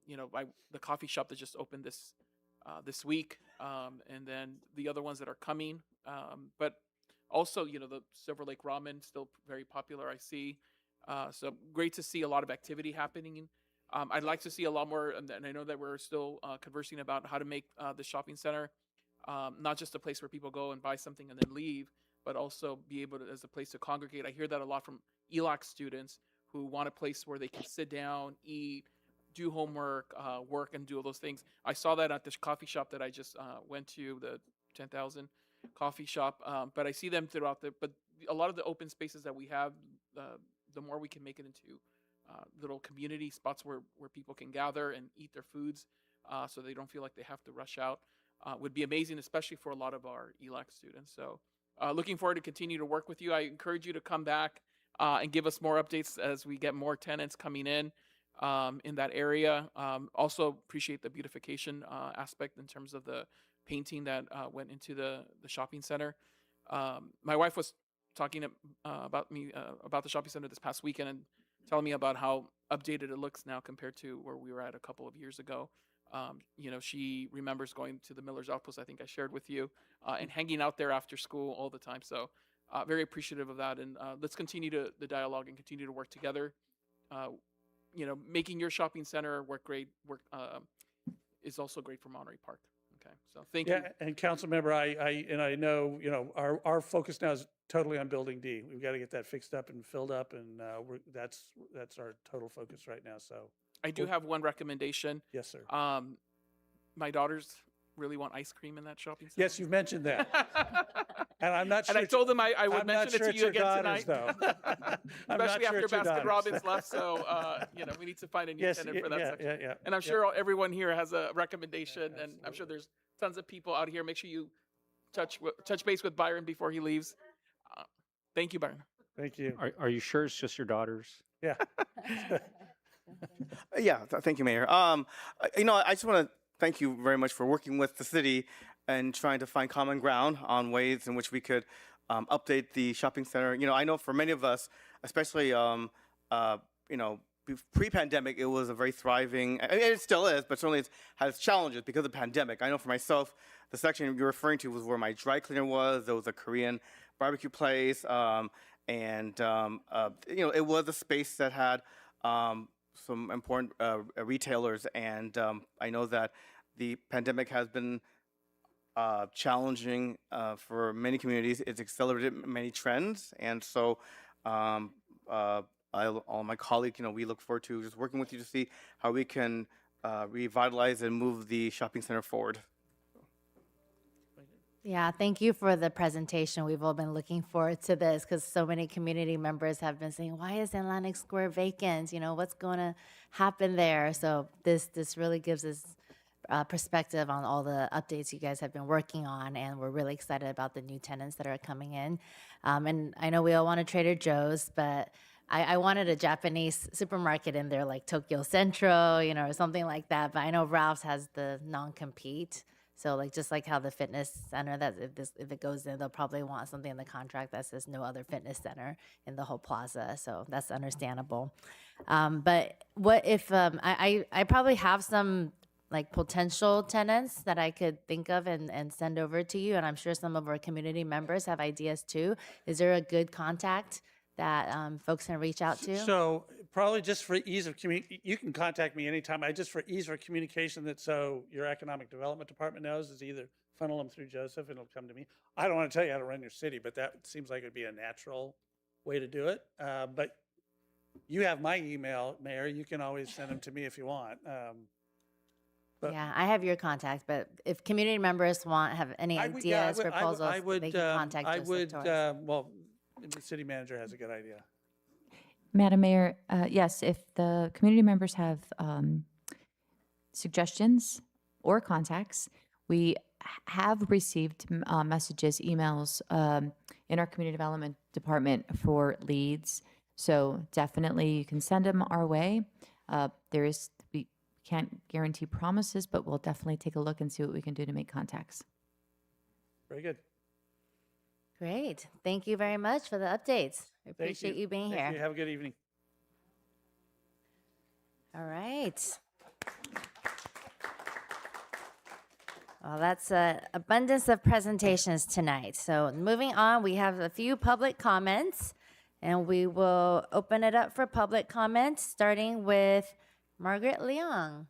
Speaker 11: the coffee shop that just opened this week, and then the other ones that are coming. But also, the Silver Lake Ramen, still very popular, I see. So great to see a lot of activity happening. I'd like to see a lot more, and I know that we're still conversing about how to make the shopping center not just a place where people go and buy something and then leave, but also be able to, as a place to congregate. I hear that a lot from ELAC students who want a place where they can sit down, eat, do homework, work, and do all those things. I saw that at this coffee shop that I just went to, the 10,000 coffee shop. But I see them throughout but a lot of the open spaces that we have, the more we can make it into little community spots where people can gather and eat their foods, so they don't feel like they have to rush out, would be amazing, especially for a lot of our ELAC students. So looking forward to continue to work with you. I encourage you to come back and give us more updates as we get more tenants coming in that area. Also appreciate the beautification aspect in terms of the painting that went into the shopping center. My wife was talking about the shopping center this past weekend and telling me about how updated it looks now compared to where we were at a couple of years ago. She remembers going to the Miller's Outpost, I think I shared with you, and hanging out there after school all the time. So very appreciative of that. And let's continue the dialogue and continue to work together. Making your shopping center work great is also great for Monterey Park. Okay, so thank you.
Speaker 13: Yeah, and council member, I know, our focus now is totally on Building D. We've got to get that fixed up and filled up, and that's our total focus right now. So
Speaker 11: I do have one recommendation.
Speaker 13: Yes, sir.
Speaker 11: My daughters really want ice cream in that shopping center.
Speaker 13: Yes, you've mentioned that. And I'm not sure.
Speaker 11: And I told them I would mention it to you again
Speaker 13: daughters,
Speaker 11: tonight. Especially after Baskin Robbins left. So, we need to find a new tenant for that section.
Speaker 13: Yeah.
Speaker 11: And I'm sure everyone here has a recommendation, and I'm sure there's tons of people out here. Make sure you touch base with Byron before he leaves. Thank you, Byron.
Speaker 13: Thank you.
Speaker 14: Are you sure it's just your daughters?
Speaker 13: Yeah.
Speaker 6: Thank you, Mayor. I just want to thank you very much for working with the city and trying to find common ground on ways in which we could update the shopping center. I know for many of us, especially, pre-pandemic, it was a very thriving, and it still is, but certainly it has challenges because of the pandemic. I know for myself, the section you're referring to was where my dry cleaner was. There was a Korean barbecue place, and it was a space that had some important retailers. And I know that the pandemic has been challenging for many communities. It's accelerated many trends, and so all my colleagues, we look forward to just working with you to see how we can revitalize and move the shopping center forward.
Speaker 1: Yeah, thank you for the presentation. We've all been looking forward to this because so many community members have been saying, why is Atlantic Square vacant? What's going to happen there? So this really gives us perspective on all the updates you guys have been working on, and we're really excited about the new tenants that are coming in. And I know we all want a Trader Joe's, but I wanted a Japanese supermarket in there, like Tokyo Central, or something like that. But I know Ralph's has the non-compete. So just like how the fitness center, that if it goes in, they'll probably want something in the contract that says no other fitness center in the whole plaza. So that's understandable. But what if I probably have some potential tenants that I could think of and send over to you, and I'm sure some of our community members have ideas too. Is there a good contact that folks can reach out to?
Speaker 13: So probably just for ease of you can contact me anytime. Just for ease of communication, that so your economic development department knows, is either funnel them through Joseph and it'll come to me. I don't want to tell you how to run your city, but that seems like it'd be a natural way to do it. But you have my email, Mayor. You can always send them to me if you want.
Speaker 1: Yeah, I have your contact, but if community members have any ideas, proposals, they can contact Joseph Torres.
Speaker 13: Well, the city manager has a good idea.
Speaker 15: Madam Mayor, yes, if the community members have suggestions or contacts, we have received messages, emails in our community development department for leads. So definitely you can send them our way. We can't guarantee promises, but we'll definitely take a look and see what we can do to make contacts.
Speaker 13: Very good.
Speaker 1: Great. Thank you very much for the updates. I appreciate you being
Speaker 13: Thank
Speaker 1: here.
Speaker 13: you. Have a good evening.
Speaker 1: All right. Well, that's abundance of presentations tonight. So moving on, we have a few public comments, and we will open it up for public comments, starting with Margaret Leong.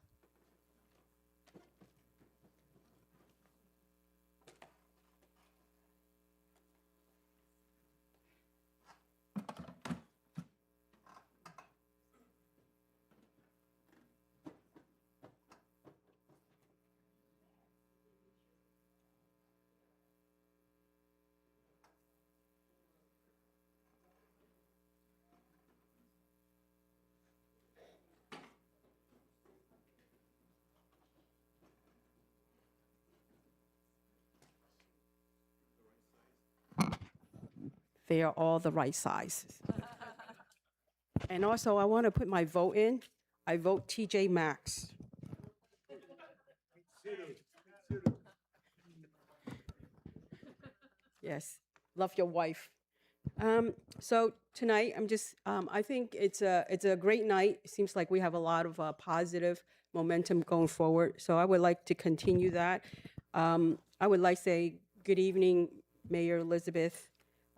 Speaker 16: They are all the right sizes. And also, I want to put my vote in. I vote TJ Maxx. Yes, love your wife. So tonight, I think it's a great night. It seems like we have a lot of positive momentum going forward. So I would like to continue that. I would like to say good evening, Mayor Elizabeth,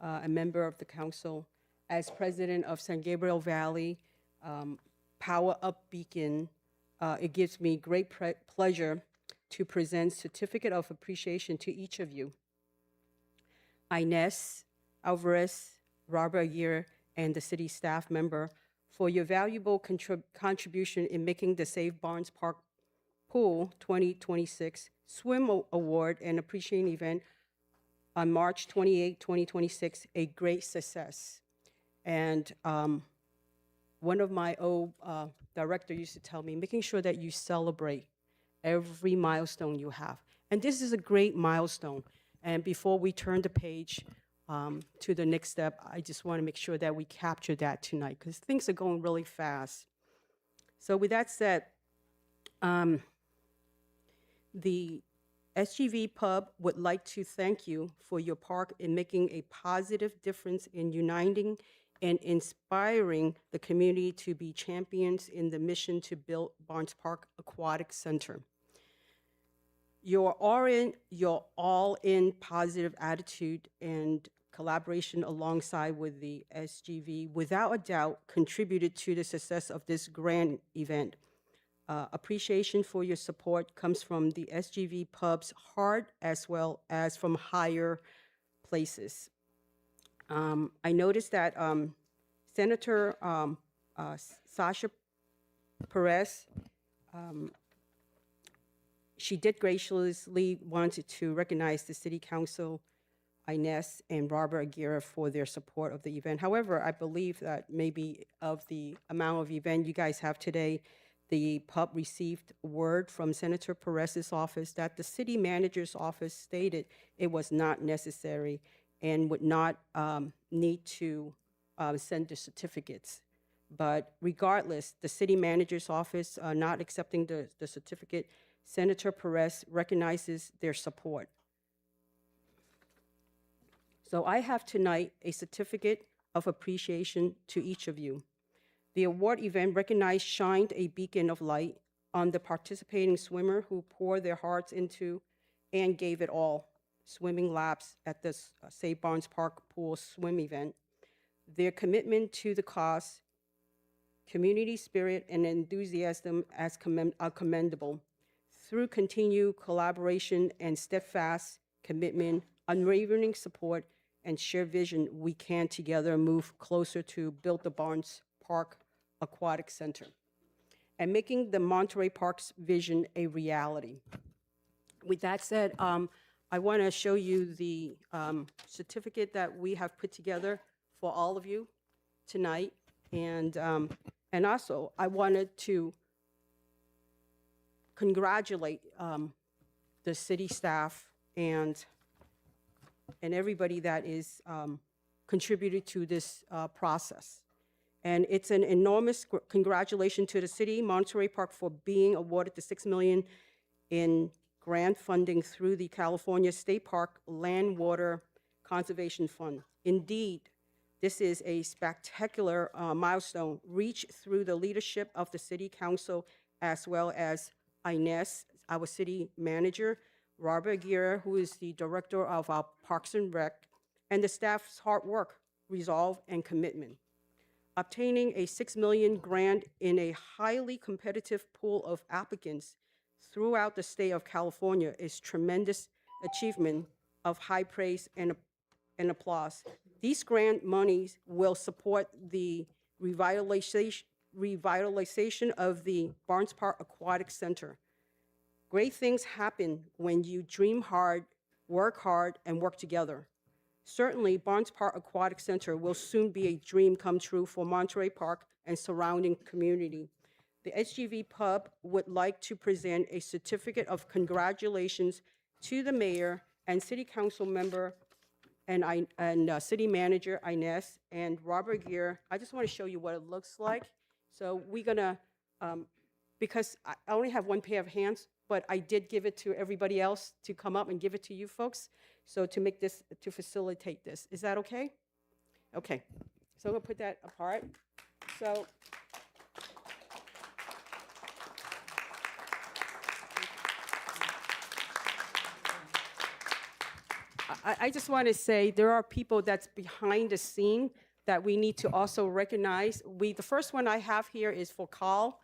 Speaker 16: a member of the council. As president of San Gabriel Valley Power Up Beacon, it gives me great pleasure to present Certificate of Appreciation to each of you. Inez Alvarez, Robert Aguirre, and the city staff member for your valuable contribution in making the Save Barnes Park Pool 2026 Swim Award and Appreciation event on March 28, 2026, a great success. And one of my old directors used to tell me, making sure that you celebrate every milestone you have. And this is a great milestone. And before we turn the page to the next step, I just want to make sure that we capture that tonight because things are going really fast. So with that said, the SGV Pub would like to thank you for your park in making a positive difference in uniting and inspiring the community to be champions in the mission to build Barnes Park Aquatic Center. Your all-in positive attitude and collaboration alongside with the SGV, without a doubt, contributed to the success of this grand event. Appreciation for your support comes from the SGV pub's heart as well as from higher places. I noticed that Senator Sasha Perez, she did graciously wanted to recognize the City Council, Inez and Robert Aguirre for their support of the event. However, I believe that maybe of the amount of event you guys have today, the pub received word from Senator Perez's office that the city manager's office stated it was not necessary and would not need to send the certificates. But regardless, the city manager's office not accepting the certificate, Senator Perez recognizes their support. So I have tonight a certificate of appreciation to each of you. The award event recognized shined a beacon of light on the participating swimmer who poured their hearts into and gave it all, swimming laps at the Save Barnes Park Pool swim event. Their commitment to the cause, community spirit, and enthusiasm are commendable. Through continued collaboration and steadfast commitment, unwavering support, and shared vision, we can together move closer to build the Barnes Park Aquatic Center and making the Monterey Park's vision a reality. With that said, I want to show you the certificate that we have put together for all of you tonight. And also, I wanted to congratulate the city staff and everybody that is contributed to this process. And it's an enormous congratulations to the city, Monterey Park, for being awarded the $6 million in grant funding through the California State Park Land Water Conservation Fund. Indeed, this is a spectacular milestone reached through the leadership of the City Council as well as Inez, our city manager, Robert Aguirre, who is the director of our Parks and Rec, and the staff's hard work, resolve, and commitment. Obtaining a $6 million grant in a highly competitive pool of applicants throughout the state of California is tremendous achievement of high praise and applause. These grant monies will support the revitalization of the Barnes Park Aquatic Center. Great things happen when you dream hard, work hard, and work together. Certainly, Barnes Park Aquatic Center will soon be a dream come true for Monterey Park and surrounding community. The SGV Pub would like to present a certificate of congratulations to the mayor and city council member and city manager Inez and Robert Gear. I just want to show you what it looks like. So we're gonna, because I only have one pair of hands, but I did give it to everybody else to come up and give it to you folks. So to make this, to facilitate this, is that okay? Okay, so I'm gonna put that apart. So. I just want to say there are people that's behind the scene that we need to also recognize. The first one I have here is for Carl.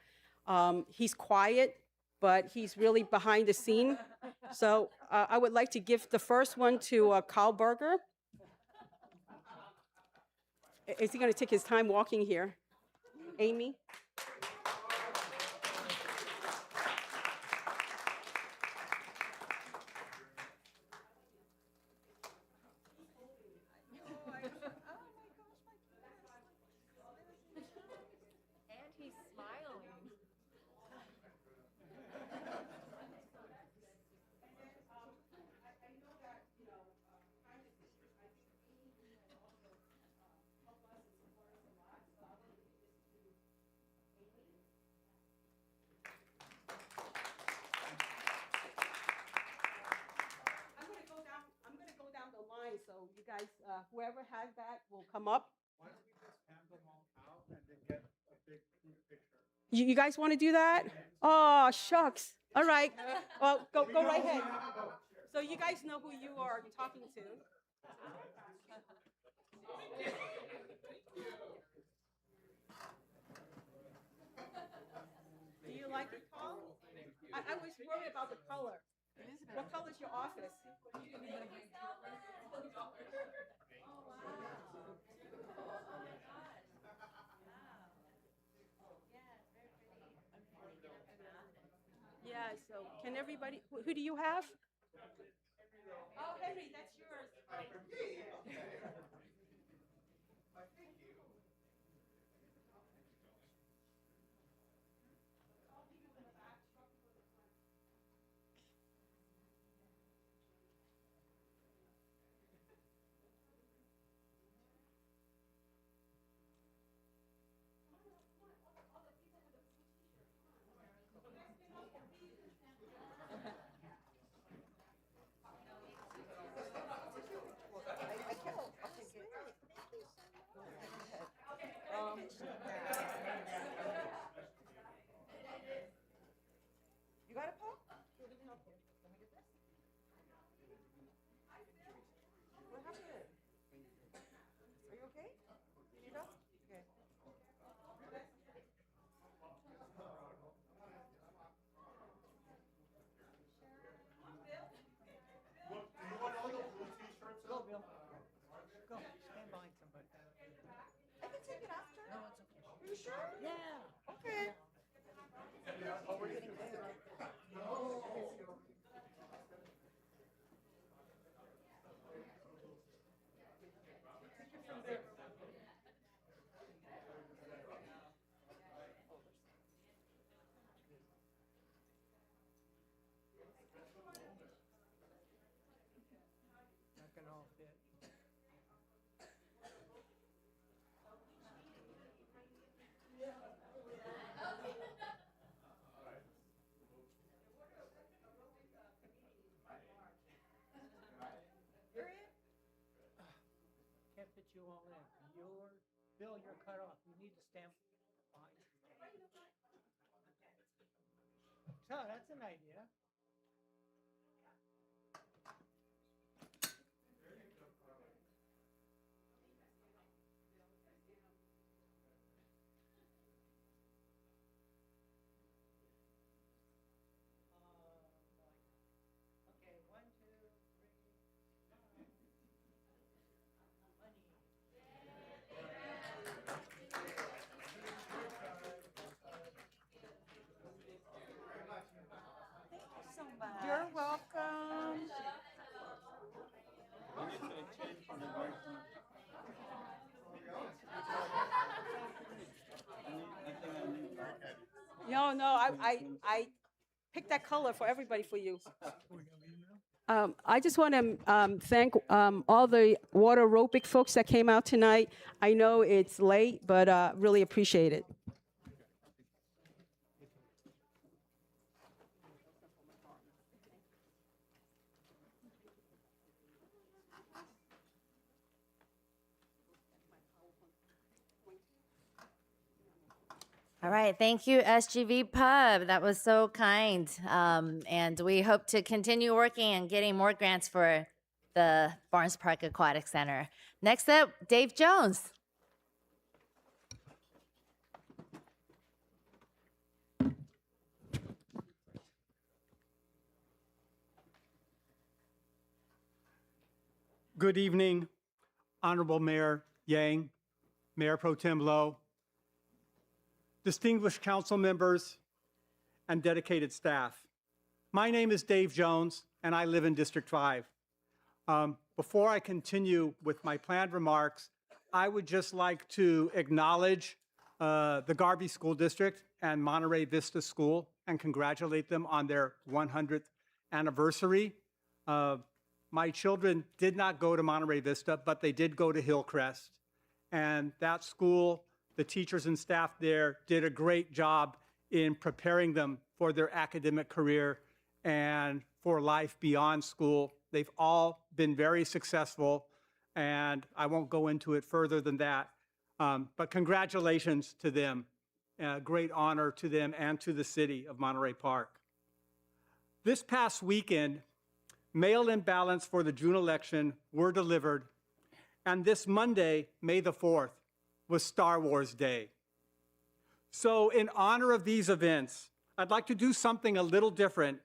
Speaker 16: He's quiet, but he's really behind the scene. So I would like to give the first one to Carl Berger. Is he going to take his time walking here? Amy? So you guys, whoever has that will come up. You guys want to do that? Oh, shucks. All right. Well, go right ahead. So you guys know who you are talking to. Do you like it, Paul? I was worried about the color. What color is your office? Yeah, so can everybody, who do you have? Oh, Henry, that's yours. You got it, Paul? What happened? Are you okay? You know? Okay.
Speaker 2: Go, Bill. Go. Stand behind somebody.
Speaker 16: I can take it after. No, it's okay. Are you sure? Yeah. Okay. Oh, we're getting there.
Speaker 2: Not gonna all fit. Can't fit you all in. Bill, you're cut off. You need to stand behind. So that's an idea. Okay, 1, 2, 3.
Speaker 16: You're welcome. No, I picked that color for everybody for you. I just want to thank all the water aerobic folks that came out tonight. I know it's late, but really appreciate it.
Speaker 9: All right, thank you, SGV Pub. That was so kind. And we hope to continue working and getting more grants for the Barnes Park Aquatic Center. Next up, Dave Jones.
Speaker 17: Good evening, Honorable Mayor Yang, Mayor Pro Tem Lowe, distinguished council members, and dedicated staff. My name is Dave Jones, and I live in District 5. Before I continue with my planned remarks, I would just like to acknowledge the Garvey School District and Monterey Vista School and congratulate them on their 100th anniversary. My children did not go to Monterey Vista, but they did go to Hillcrest. And that school, the teachers and staff there did a great job in preparing them for their academic career and for life beyond school. They've all been very successful, and I won't go into it further than that. But congratulations to them. a great honor to them and to the city of Monterey Park. This past weekend, mail-in ballots for the June election were delivered, and this Monday, May the 4th, was Star Wars Day. So in honor of these events, I'd like to do something a little different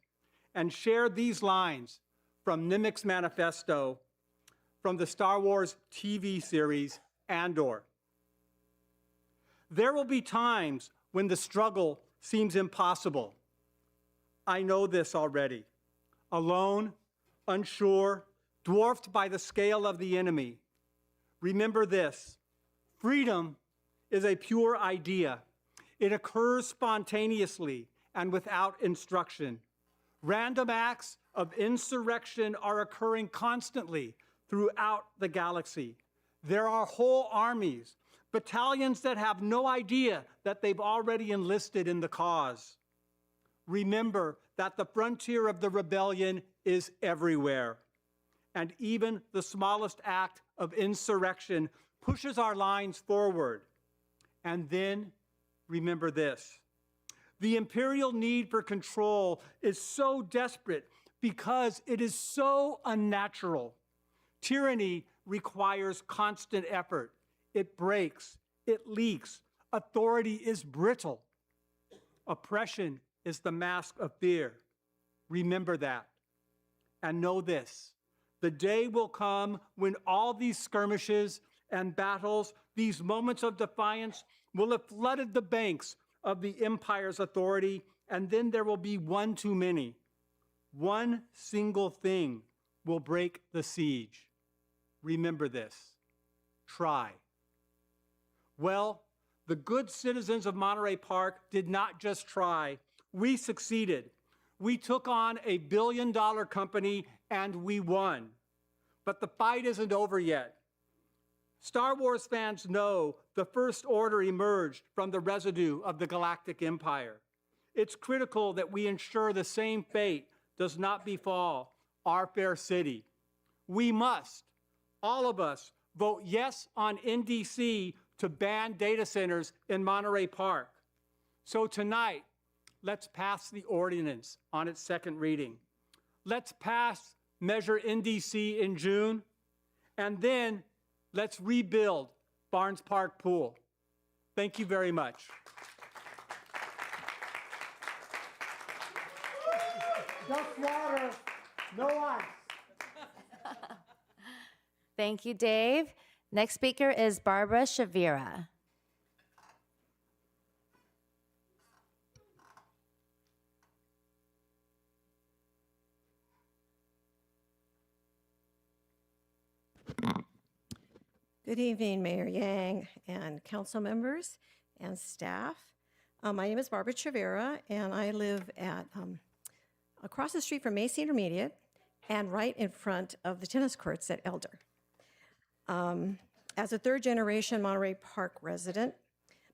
Speaker 17: and share these lines from Nimic's manifesto from the Star Wars TV series Andor. There will be times when the struggle seems impossible. I know this already. Alone, unsure, dwarfed by the scale of the enemy. Remember this: freedom is a pure idea. It occurs spontaneously and without instruction. Random acts of insurrection are occurring constantly throughout the galaxy. There are whole armies, battalions that have no idea that they've already enlisted in the cause. Remember that the frontier of the rebellion is everywhere, and even the smallest act of insurrection pushes our lines forward. And then remember this: the imperial need for control is so desperate because it is so unnatural. Tyranny requires constant effort. It breaks, it leaks. Authority is brittle. Oppression is the mask of fear. Remember that. And know this: the day will come when all these skirmishes and battles, these moments of defiance, will have flooded the banks of the empire's authority, and then there will be one too many. One single thing will break the siege. Remember this: try. Well, the good citizens of Monterey Park did not just try. We succeeded. We took on a billion-dollar company and we won. But the fight isn't over yet. Star Wars fans know the First Order emerged from the residue of the Galactic Empire. It's critical that we ensure the same fate does not befall our fair city. We must, all of us, vote yes on NDC to ban data centers in Monterey Park. So tonight, let's pass the ordinance on its second reading. Let's pass Measure NDC in June, and then let's rebuild Barnes Park Pool. Thank you very much.
Speaker 2: Just water, no ice.
Speaker 9: Thank you, Dave. Next speaker is Barbara Shavira.
Speaker 18: Good evening, Mayor Yang and council members and staff. My name is Barbara Chavera, and I live at across the street from Macy Intermediate and right in front of the tennis courts at Elder. As a third-generation Monterey Park resident,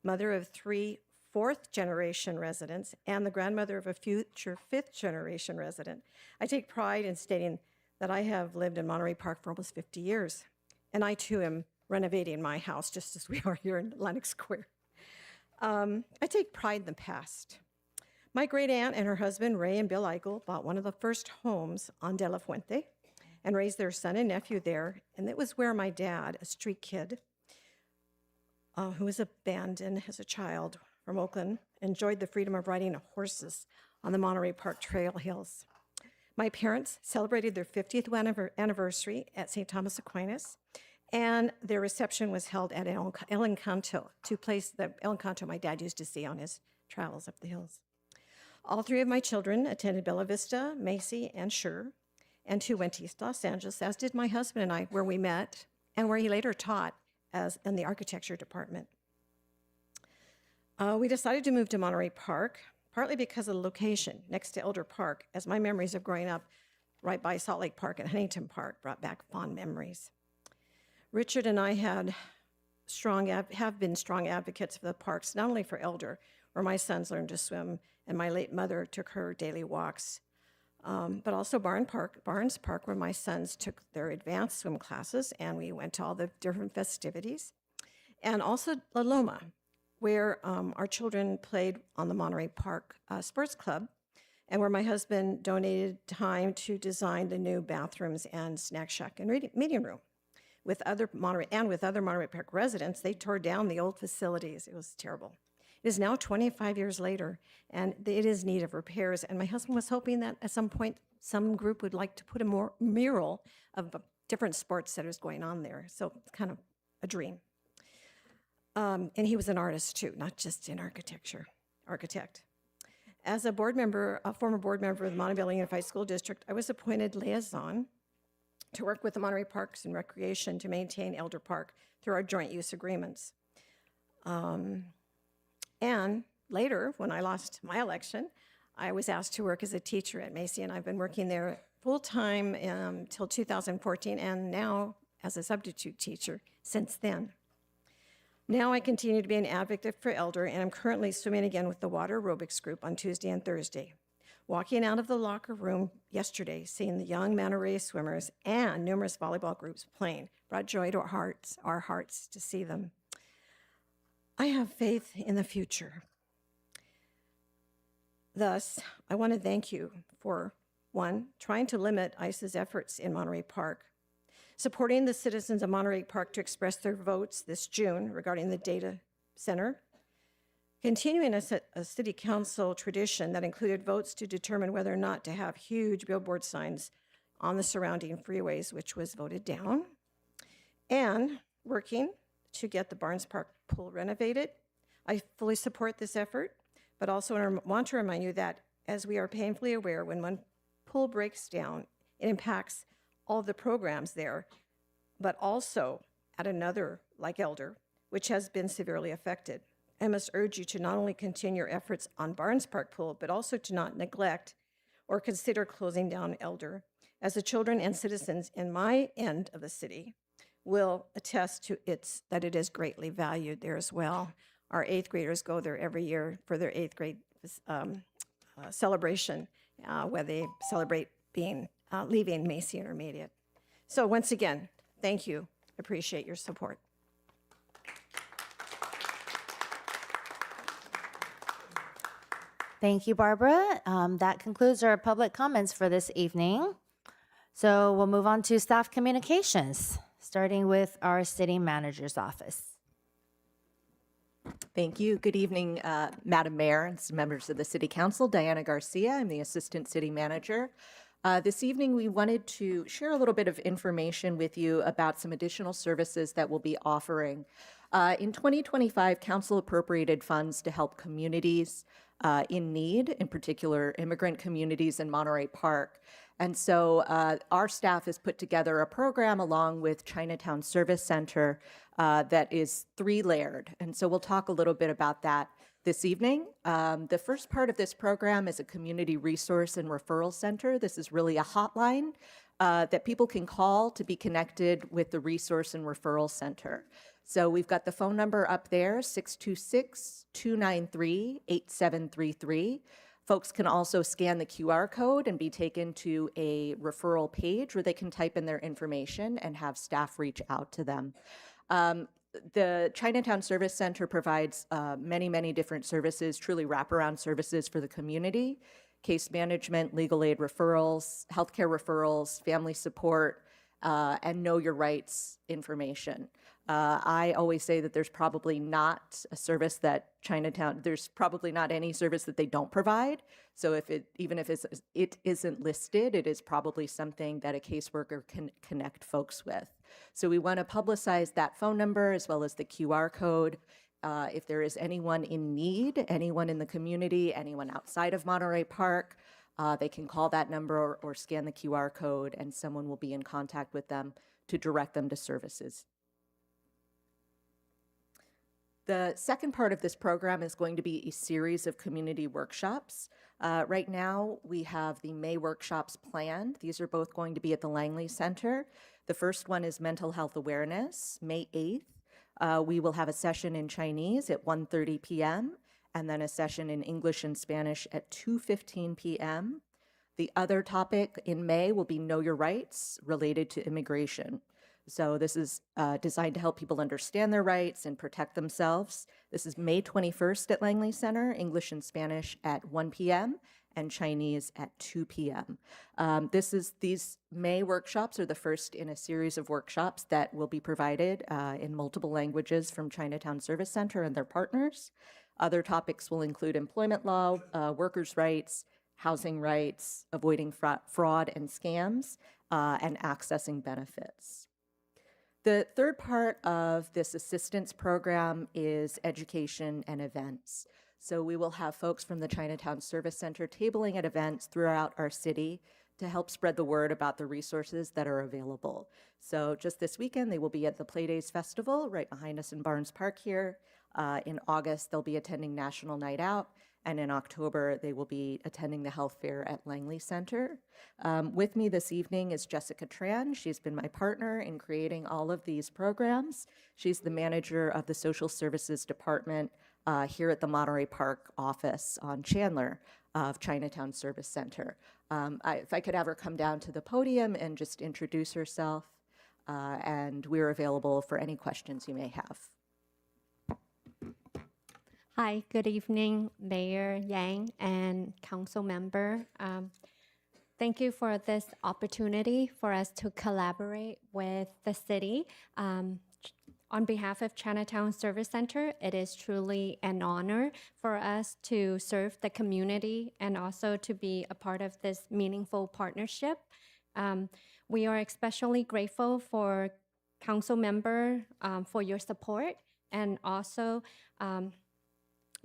Speaker 18: mother of 3 fourth-generation residents, and the grandmother of a future fifth-generation resident, I take pride in stating that I have lived in Monterey Park for almost 50 years, and I too am renovating my house just as we are here in Lenox Square. I take pride in the past. My great aunt and her husband, Ray and Bill Eichel, bought one of the first homes on De La Fuente and raised their son and nephew there, and it was where my dad, a street kid who was abandoned as a child from Oakland, enjoyed the freedom of riding horses on the Monterey Park trail hills. My parents celebrated their 50th anniversary at St. Thomas Aquinas, and their reception was held at El Encanto, to place that El Encanto my dad used to see on his travels up the hills. All 3 of my children attended Bella Vista, Macy, and Schur, and 2 went to East Los Angeles, as did my husband and I, where we met, and where he later taught as in the architecture department. We decided to move to Monterey Park, partly because of the location next to Elder Park, as my memories of growing up right by Salt Lake Park and Huntington Park brought back fond memories. Richard and I have been strong advocates for the parks, not only for Elder, where my sons learned to swim and my late mother took her daily walks, but also Barnes Park, where my sons took their advanced swim classes and we went to all the different festivities, and also La Loma, where our children played on the Monterey Park Sports Club, and where my husband donated time to design the new bathrooms and snack shack and meeting room. With other Monterey Park residents, they tore down the old facilities. It was terrible. It is now 25 years later, and it is in need of repairs. And my husband was hoping that at some point, some group would like to put a mural of different sports that is going on there. So it's kind of a dream. And he was an artist too, not just an architect. As a former board member of the Montebello Unified School District, I was appointed liaison to work with the Monterey Parks and Recreation to maintain Elder Park through our joint use agreements. And later, when I lost my election, I was asked to work as a teacher at Macy, and I've been working there full-time until 2014, and now as a substitute teacher since then. Now I continue to be an advocate for Elder, and I'm currently swimming again with the water aerobics group on Tuesday and Thursday. Walking out of the locker room yesterday, seeing the young Manta Ray swimmers and numerous volleyball groups playing brought joy to our hearts to see them. I have faith in the future. Thus, I want to thank you for, one, trying to limit ICE's efforts in Monterey Park, supporting the citizens of Monterey Park to express their votes this June regarding the data center, continuing a city council tradition that included votes to determine whether or not to have huge billboard signs on the surrounding freeways, which was voted down, and working to get the Barnes Park pool renovated. I fully support this effort, but also want to remind you that, as we are painfully aware, when one pool breaks down, it impacts all the programs there, but also at another, like Elder, which has been severely affected. I must urge you to not only continue your efforts on Barnes Park Pool, but also to not neglect or consider closing down Elder, as the children and citizens in my end of the city will attest to that it is greatly valued there as well. Our 8th graders go there every year for their 8th grade celebration, where they celebrate leaving Macy Intermediate. So once again, thank you. Appreciate your support.
Speaker 9: Thank you, Barbara. That concludes our public comments for this evening. So we'll move on to staff communications, starting with our city manager's office.
Speaker 19: Thank you. Good evening, Madam Mayor and members of the City Council. Diana Garcia, I'm the Assistant City Manager. This evening, we wanted to share a little bit of information with you about some additional services that we'll be offering. In 2025, Council appropriated funds to help communities in need, in particular immigrant communities in Monterey Park. And so our staff has put together a program along with Chinatown Service Center that is 3-layered. And so we'll talk a little bit about that this evening. The first part of this program is a community resource and referral center. This is really a hotline that people can call to be connected with the resource and referral center. So we've got the phone number up there, 626-293-8733. Folks can also scan the QR code and be taken to a referral page where they can type in their information and have staff reach out to them. The Chinatown Service Center provides many, many different services, truly wraparound services for the community: case management, legal aid referrals, healthcare referrals, family support, and know your rights information. I always say that there's probably not a service that there's probably not any service that they don't provide. So even if it isn't listed, it is probably something that a caseworker can connect folks with. So we want to publicize that phone number as well as the QR code. If there is anyone in need, anyone in the community, anyone outside of Monterey Park, they can call that number or scan the QR code, and someone will be in contact with them to direct them to services. The second part of this program is going to be a series of community workshops. Right now, we have the May workshops planned. These are both going to be at the Langley Center. The first one is mental health awareness, May 8th. We will have a session in Chinese at 1:30 p.m. and then a session in English and Spanish at 2:15 p.m. The other topic in May will be Know Your Rights related to immigration. So this is designed to help people understand their rights and protect themselves. This is May 21st at Langley Center, English and Spanish at 1 p.m. and Chinese at 2 p.m. These May workshops are the first in a series of workshops that will be provided in multiple languages from Chinatown Service Center and their partners. Other topics will include employment law, workers' rights, housing rights, avoiding fraud and scams, and accessing benefits. The third part of this assistance program is education and events. So we will have folks from the Chinatown Service Center tabling at events throughout our city to help spread the word about the resources that are available. So just this weekend, they will be at the Playdays Festival right behind us in Barnes Park here. In August, they'll be attending National Night Out. And in October, they will be attending the health fair at Langley Center. With me this evening is Jessica Tran. She's been my partner in creating all of these programs. She's the manager of the Social Services Department here at the Monterey Park office on Chandler of Chinatown Service Center. If I could have her come down to the podium and just introduce herself, and we're available for any questions you may have.
Speaker 20: Hi, good evening, Mayor Yang and council member. Thank you for this opportunity for us to collaborate with the city. On behalf of Chinatown Service Center, it is truly an honor for us to serve the community and also to be a part of this meaningful partnership. We are especially grateful for council member for your support and also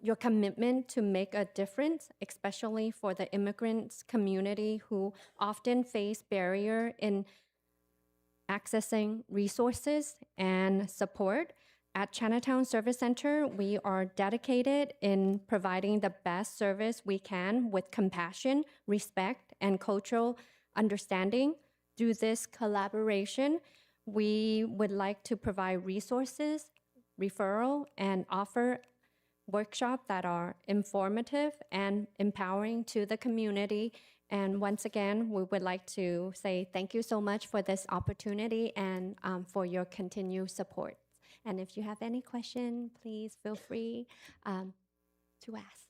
Speaker 20: your commitment to make a difference, especially for the immigrants community who often face barrier in accessing resources and support. At Chinatown Service Center, we are dedicated in providing the best service we can with compassion, respect, and cultural understanding. Through this collaboration, we would like to provide resources, referral, and offer workshops that are informative and empowering to the community. And once again, we would like to say thank you so much for this opportunity and for your continued support. And if you have any question, please feel free to ask.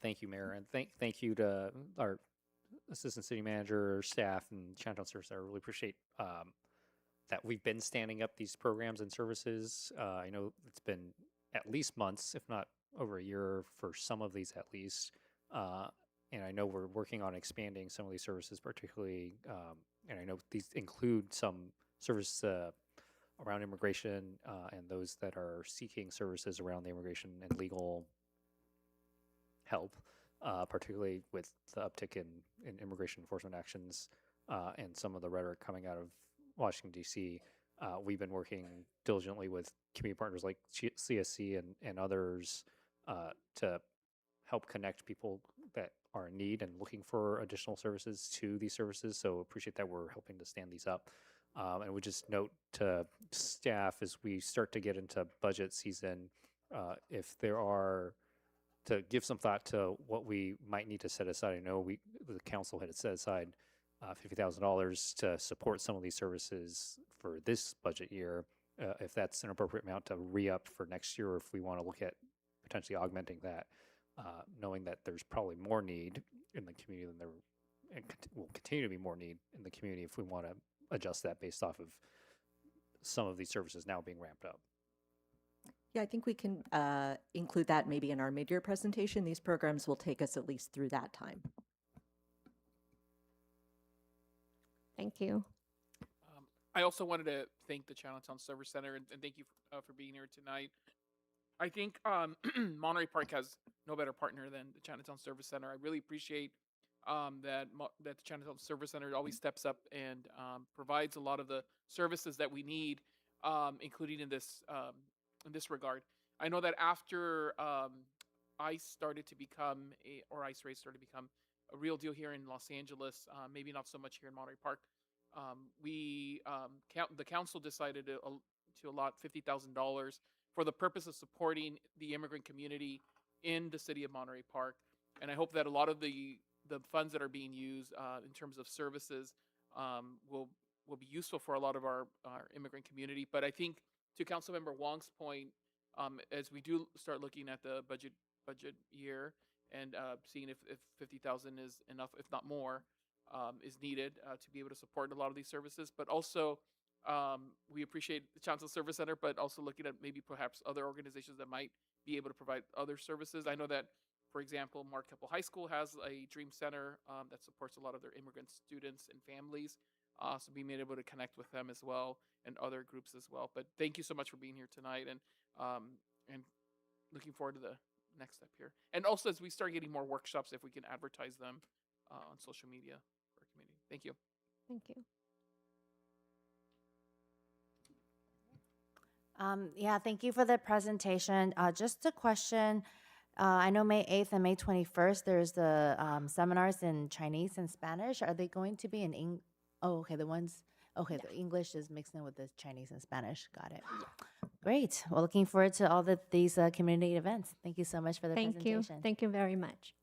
Speaker 14: Thank you, Mayor, and thank you to our assistant city manager, staff, and Chinatown Service. I really appreciate that we've been standing up these programs and services. I know it's been at least months, if not over a year, for some of these at least. And I know we're working on expanding some of these services, particularly, and I know these include some service around immigration and those that are seeking services around the immigration and legal help, particularly with the uptick in immigration enforcement actions and some of the rhetoric coming out of Washington, D.C. We've been working diligently with community partners like CSC and others to help connect people that are in need and looking for additional services to these services. So appreciate that we're helping to stand these up. And we just note to staff as we start to get into budget season, if there are, to give some thought to what we might need to set aside. I know the council had set aside $50,000 to support some of these services for this budget year. If that's an appropriate amount to re-up for next year, or if we want to look at potentially augmenting that, knowing that there's probably more need in the community than there and will continue to be more need in the community if we want to adjust that based off of some of these services now being ramped up.
Speaker 19: Yeah, I think we can include that maybe in our mid-year presentation. These programs will take us at least through that time.
Speaker 20: Thank you.
Speaker 11: I also wanted to thank the Chinatown Service Center and thank you for being here tonight. I think Monterey Park has no better partner than the Chinatown Service Center. I really appreciate that the Chinatown Service Center always steps up and provides a lot of the services that we need, including in this regard. I know that after ICE started to become ICE race started to become a real deal here in Los Angeles, maybe not so much here in Monterey Park. The council decided to allot $50,000 for the purpose of supporting the immigrant community in the city of Monterey Park, and I hope that a lot of the the funds that are being used in terms of services will be useful for a lot of our immigrant community. But I think to Councilmember Wong's point, as we do start looking at the budget year and seeing if 50,000 is enough, if not more, is needed to be able to support a lot of these services. But also, we appreciate the Chancellor Service Center, but also looking at maybe perhaps other organizations that might be able to provide other services. I know that, for example, Mark Keppel High School has a Dream Center that supports a lot of their immigrant students and families. So being able to connect with them as well and other groups as well. But thank you so much for being here tonight, and looking forward to the next step here. And also, as we start getting more workshops, if we can advertise them on social media for our community. Thank you.
Speaker 20: Thank you.
Speaker 9: Yeah, thank you for the presentation. Just a question. I know May 8th and May 21st, there's the seminars in Chinese and Spanish. Are they going to be in English? Oh, okay, the English is mixed in with the Chinese and Spanish. Got it. Great. Well, looking forward to all these community events. Thank you so much for the presentation.
Speaker 20: Thank you very much.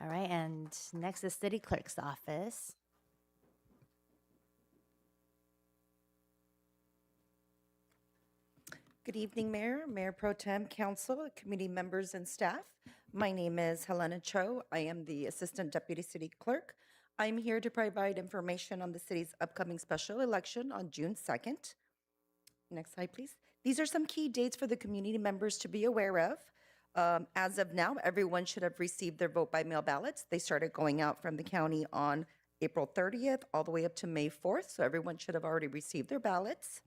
Speaker 9: All right, and next is City Clerk's office.
Speaker 21: Good evening, Mayor, Mayor Pro Tem, Council, committee members, and staff. My name is Helena Cho. I am the Assistant Deputy City Clerk. I'm here to provide information on the city's upcoming special election on June 2nd. Next slide, please. These are some key dates for the community members to be aware of. As of now, everyone should have received their vote by mail ballots. They started going out from the county on April 30th all the way up to May 4th, so everyone should have already received their ballots.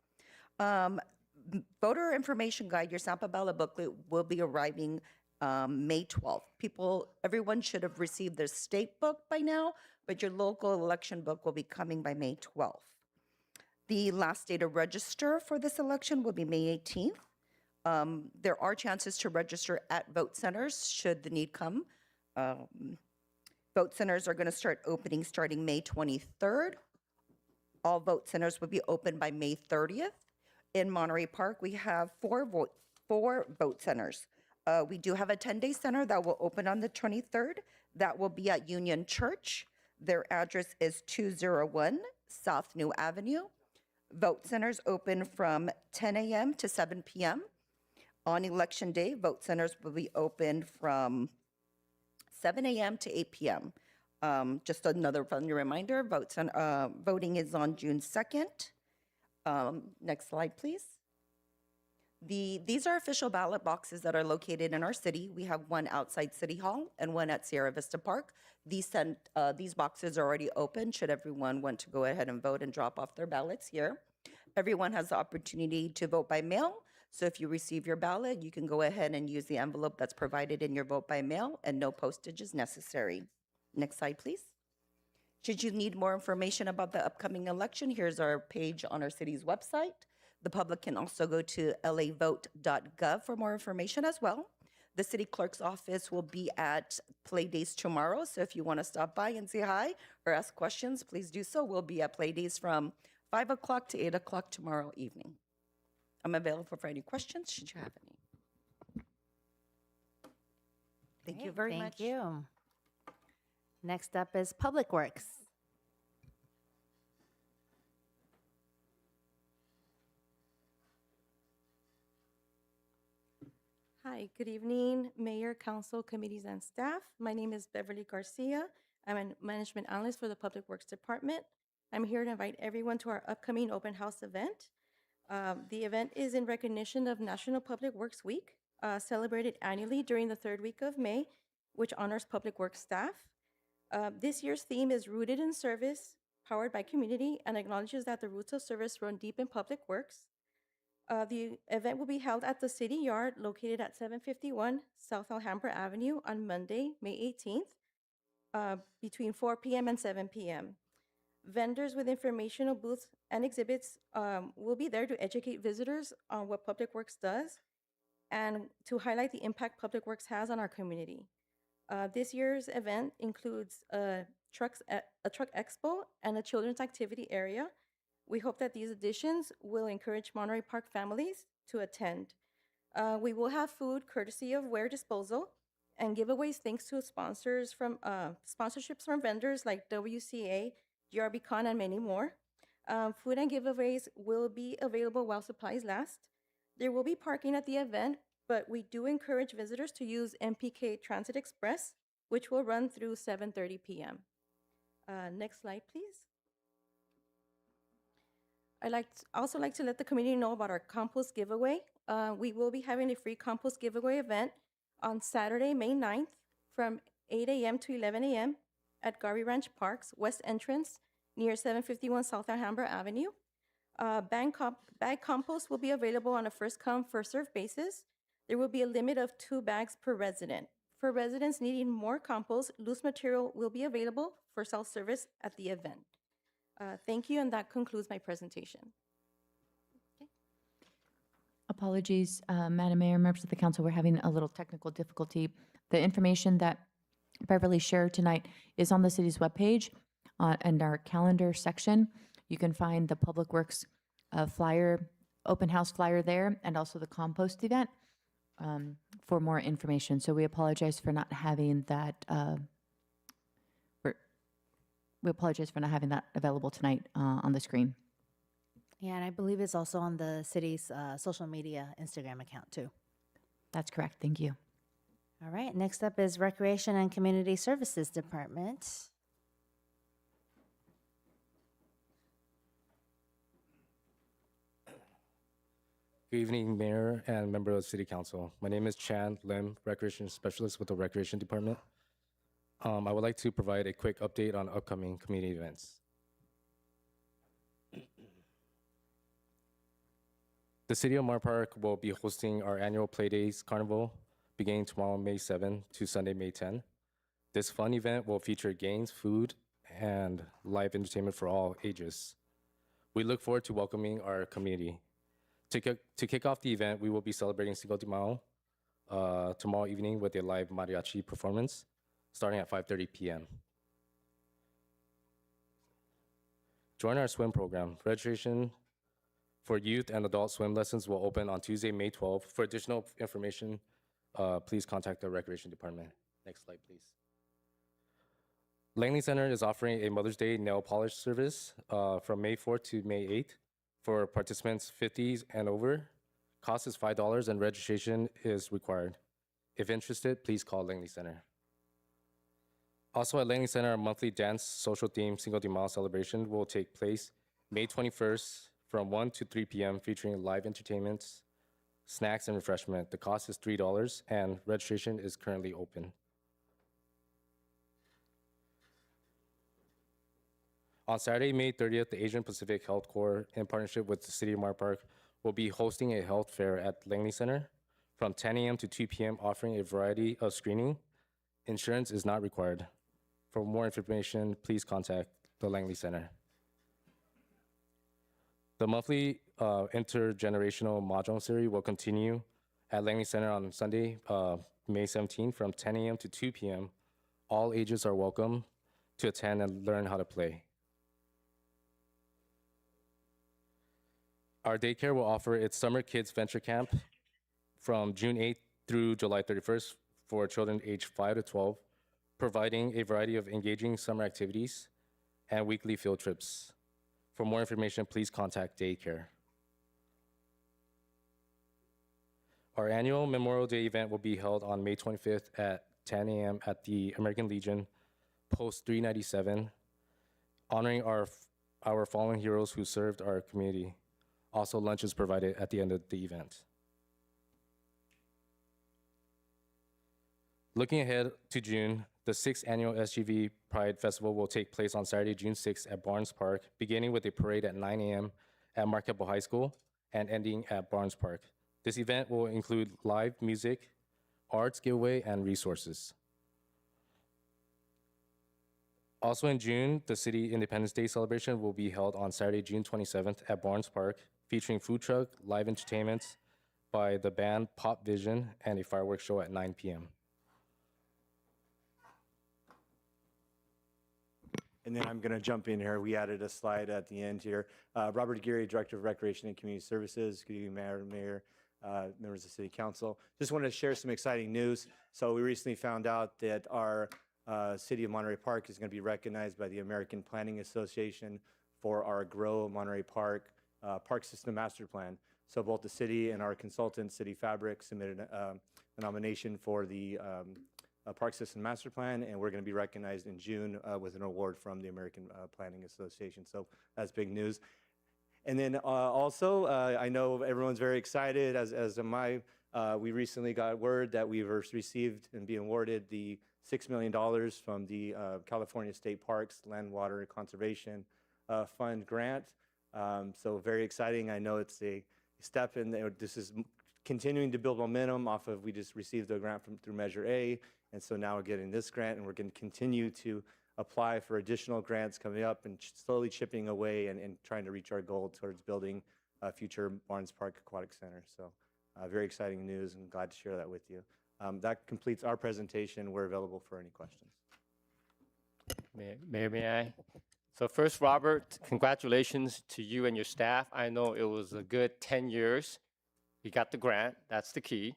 Speaker 21: Voter information guide, your sample ballot booklet, will be arriving May 12th. Everyone should have received their state book by now, but your local election book will be coming by May 12th. The last day to register for this election will be May 18th. There are chances to register at vote centers should the need come. Vote centers are going to start opening starting May 23rd. All vote centers will be open by May 30th. In Monterey Park, we have four vote centers. We do have a 10-day center that will open on the 23rd. That will be at Union Church. Their address is 201 South New Avenue. Vote centers open from 10 a.m. to 7 p.m. On election day, vote centers will be open from 7 a.m. to 8 p.m. Just another friendly reminder, voting is on June 2nd. Next slide, please. These are official ballot boxes that are located in our city. We have one outside City Hall and one at Sierra Vista Park. These boxes are already open should everyone want to go ahead and vote and drop off their ballots here. Everyone has the opportunity to vote by mail. So if you receive your ballot, you can go ahead and use the envelope that's provided in your vote by mail, and no postage is necessary. Next slide, please. Should you need more information about the upcoming election, here's our page on our city's website. The public can also go to lavote.gov for more information as well. The city clerk's office will be at Play Days tomorrow, so if you want to stop by and say hi or ask questions, please do so. We'll be at Play Days from 5 o'clock to 8 o'clock tomorrow evening. I'm available for any questions, should you have any. Thank you very much.
Speaker 9: Thank you. Next up is Public Works.
Speaker 22: Hi, good evening, Mayor, Council, committees, and staff. My name is Beverly Garcia. I'm a management analyst for the Public Works Department. I'm here to invite everyone to our upcoming open house event. The event is in recognition of National Public Works Week, celebrated annually during the third week of May, which honors public works staff. This year's theme is Rooted in Service, Powered by Community, and acknowledges that the roots of service run deep in public works. The event will be held at the City Yard located at 751 South Alhambra Avenue on Monday, May 18th, between 4 p.m. and 7 p.m. Vendors with informational booths and exhibits will be there to educate visitors on what Public Works does and to highlight the impact Public Works has on our community. This year's event includes a truck expo and a children's activity area. We hope that these additions will encourage Monterey Park families to attend. We will have food courtesy of Ware Disposal, and giveaways thanks to sponsors from sponsorships from vendors like WCA, GRBCon, and many more. Food and giveaways will be available while supplies last. There will be parking at the event, but we do encourage visitors to use MPK Transit Express, which will run through 7:30 p.m. Next slide, please. Also like to let the community know about our compost giveaway. We will be having a free compost giveaway event on Saturday, May 9th from 8 a.m. to 11 a.m. at Garvey Ranch Park's west entrance near 751 South Alhambra Avenue. Bag compost will be available on a first-come, first-served basis. There will be a limit of 2 bags per resident. For residents needing more compost, loose material will be available for self-service at the event. Thank you, and that concludes my presentation.
Speaker 15: Apologies, Madam Mayor, members of the council, we're having a little technical difficulty. The information that Beverly shared tonight is on the city's webpage and our calendar section. You can find the Public Works flyer, open house flyer there, and also the compost event for more information. So we apologize for not having that. We apologize for not having that available tonight on the screen.
Speaker 1: Yeah, and I believe it's also on the city's social media Instagram account too.
Speaker 15: That's correct. Thank you.
Speaker 1: All right, next up is Recreation and Community Services Department.
Speaker 3: Good evening, Mayor and member of the City Council. My name is Chan Lim, Recreation Specialist with the Recreation Department. I would like to provide a quick update on upcoming community events. The City of Mar Park will be hosting our annual Playdays Carnival beginning tomorrow, May 7 to Sunday, May 10. This fun event will feature games, food, and live entertainment for all ages. We look forward to welcoming our community. To kick off the event, we will be celebrating Cinco de Mayo tomorrow evening with a live mariachi performance starting at 5:30 p.m. Join our swim program. Registration for youth and adult swim lessons will open on Tuesday, May 12th. For additional information, please contact the Recreation Department. Next slide, please. Langley Center is offering a Mother's Day nail polish service from May 4th to May 8th for participants 50s and over. Cost is $5 and registration is required. If interested, please call Langley Center. Also at Langley Center, our monthly dance social theme Cinco de Mayo celebration will take place May 21st from 1 to 3 p.m. featuring live entertainments, snacks, and refreshment. The cost is $3 and registration is currently open. On Saturday, May 30th, the Asian Pacific Health Corps, in partnership with the City of Mar Park, will be hosting a health fair at Langley Center from 10 a.m. to 2 p.m., offering a variety of screening. Insurance is not required. For more information, please contact the Langley Center. The monthly intergenerational mahjong series will continue at Langley Center on Sunday, May 17th from 10 a.m. to 2 p.m. All ages are welcome to attend and learn how to play. Our daycare will offer its Summer Kids Venture Camp from June 8th through July 31st for children aged 5 to 12, providing a variety of engaging summer activities and weekly field trips. For more information, please contact daycare. Our annual Memorial Day event will be held on May 25th at 10 a.m. at the American Legion, Post 397, honoring our fallen heroes who served our community. Also, lunch is provided at the end of the event. Looking ahead to June, the 6th annual SGV Pride Festival will take place on Saturday, June 6th at Barnes Park, beginning with a parade at 9 a.m. at Marquette High School and ending at Barnes Park. This event will include live music, arts giveaway, and resources. Also in June, the City Independence Day celebration will be held on Saturday, June 27th at Barnes Park, featuring food truck, live entertainments by the band Pop Vision, and a fireworks show at 9 p.m.
Speaker 5: And then I'm going to jump in here. We added a slide at the end here. Robert Geary, Director of Recreation and Community Services. Good evening, Mayor, members of City Council. Just wanted to share some exciting news. So we recently found out that our City of Monterey Park is going to be recognized by the American Planning Association for our Grow Monterey Park Park System Master Plan. So both the city and our consultant, City Fabric, submitted a nomination for the Park System Master Plan, and we're going to be recognized in June with an award from the American Planning Association. So that's big news. And then also, I know everyone's very excited, as am I. We recently got word that we've received and be awarded the $6 million from the California State Parks Land Water Conservation Fund grant. So very exciting. I know it's a step in there. This is continuing to build momentum off of, we just received a grant through Measure A, and so now we're getting this grant, and we're going to continue to apply for additional grants coming up and slowly chipping away and trying to reach our goal towards building a future Barnes Park Aquatic Center. So very exciting news, and glad to share that with you. That completes our presentation. We're available for any questions.
Speaker 8: Mayor, may I? So first, Robert, congratulations to you and your staff. I know it was a good 10 years. You got the grant. That's the key.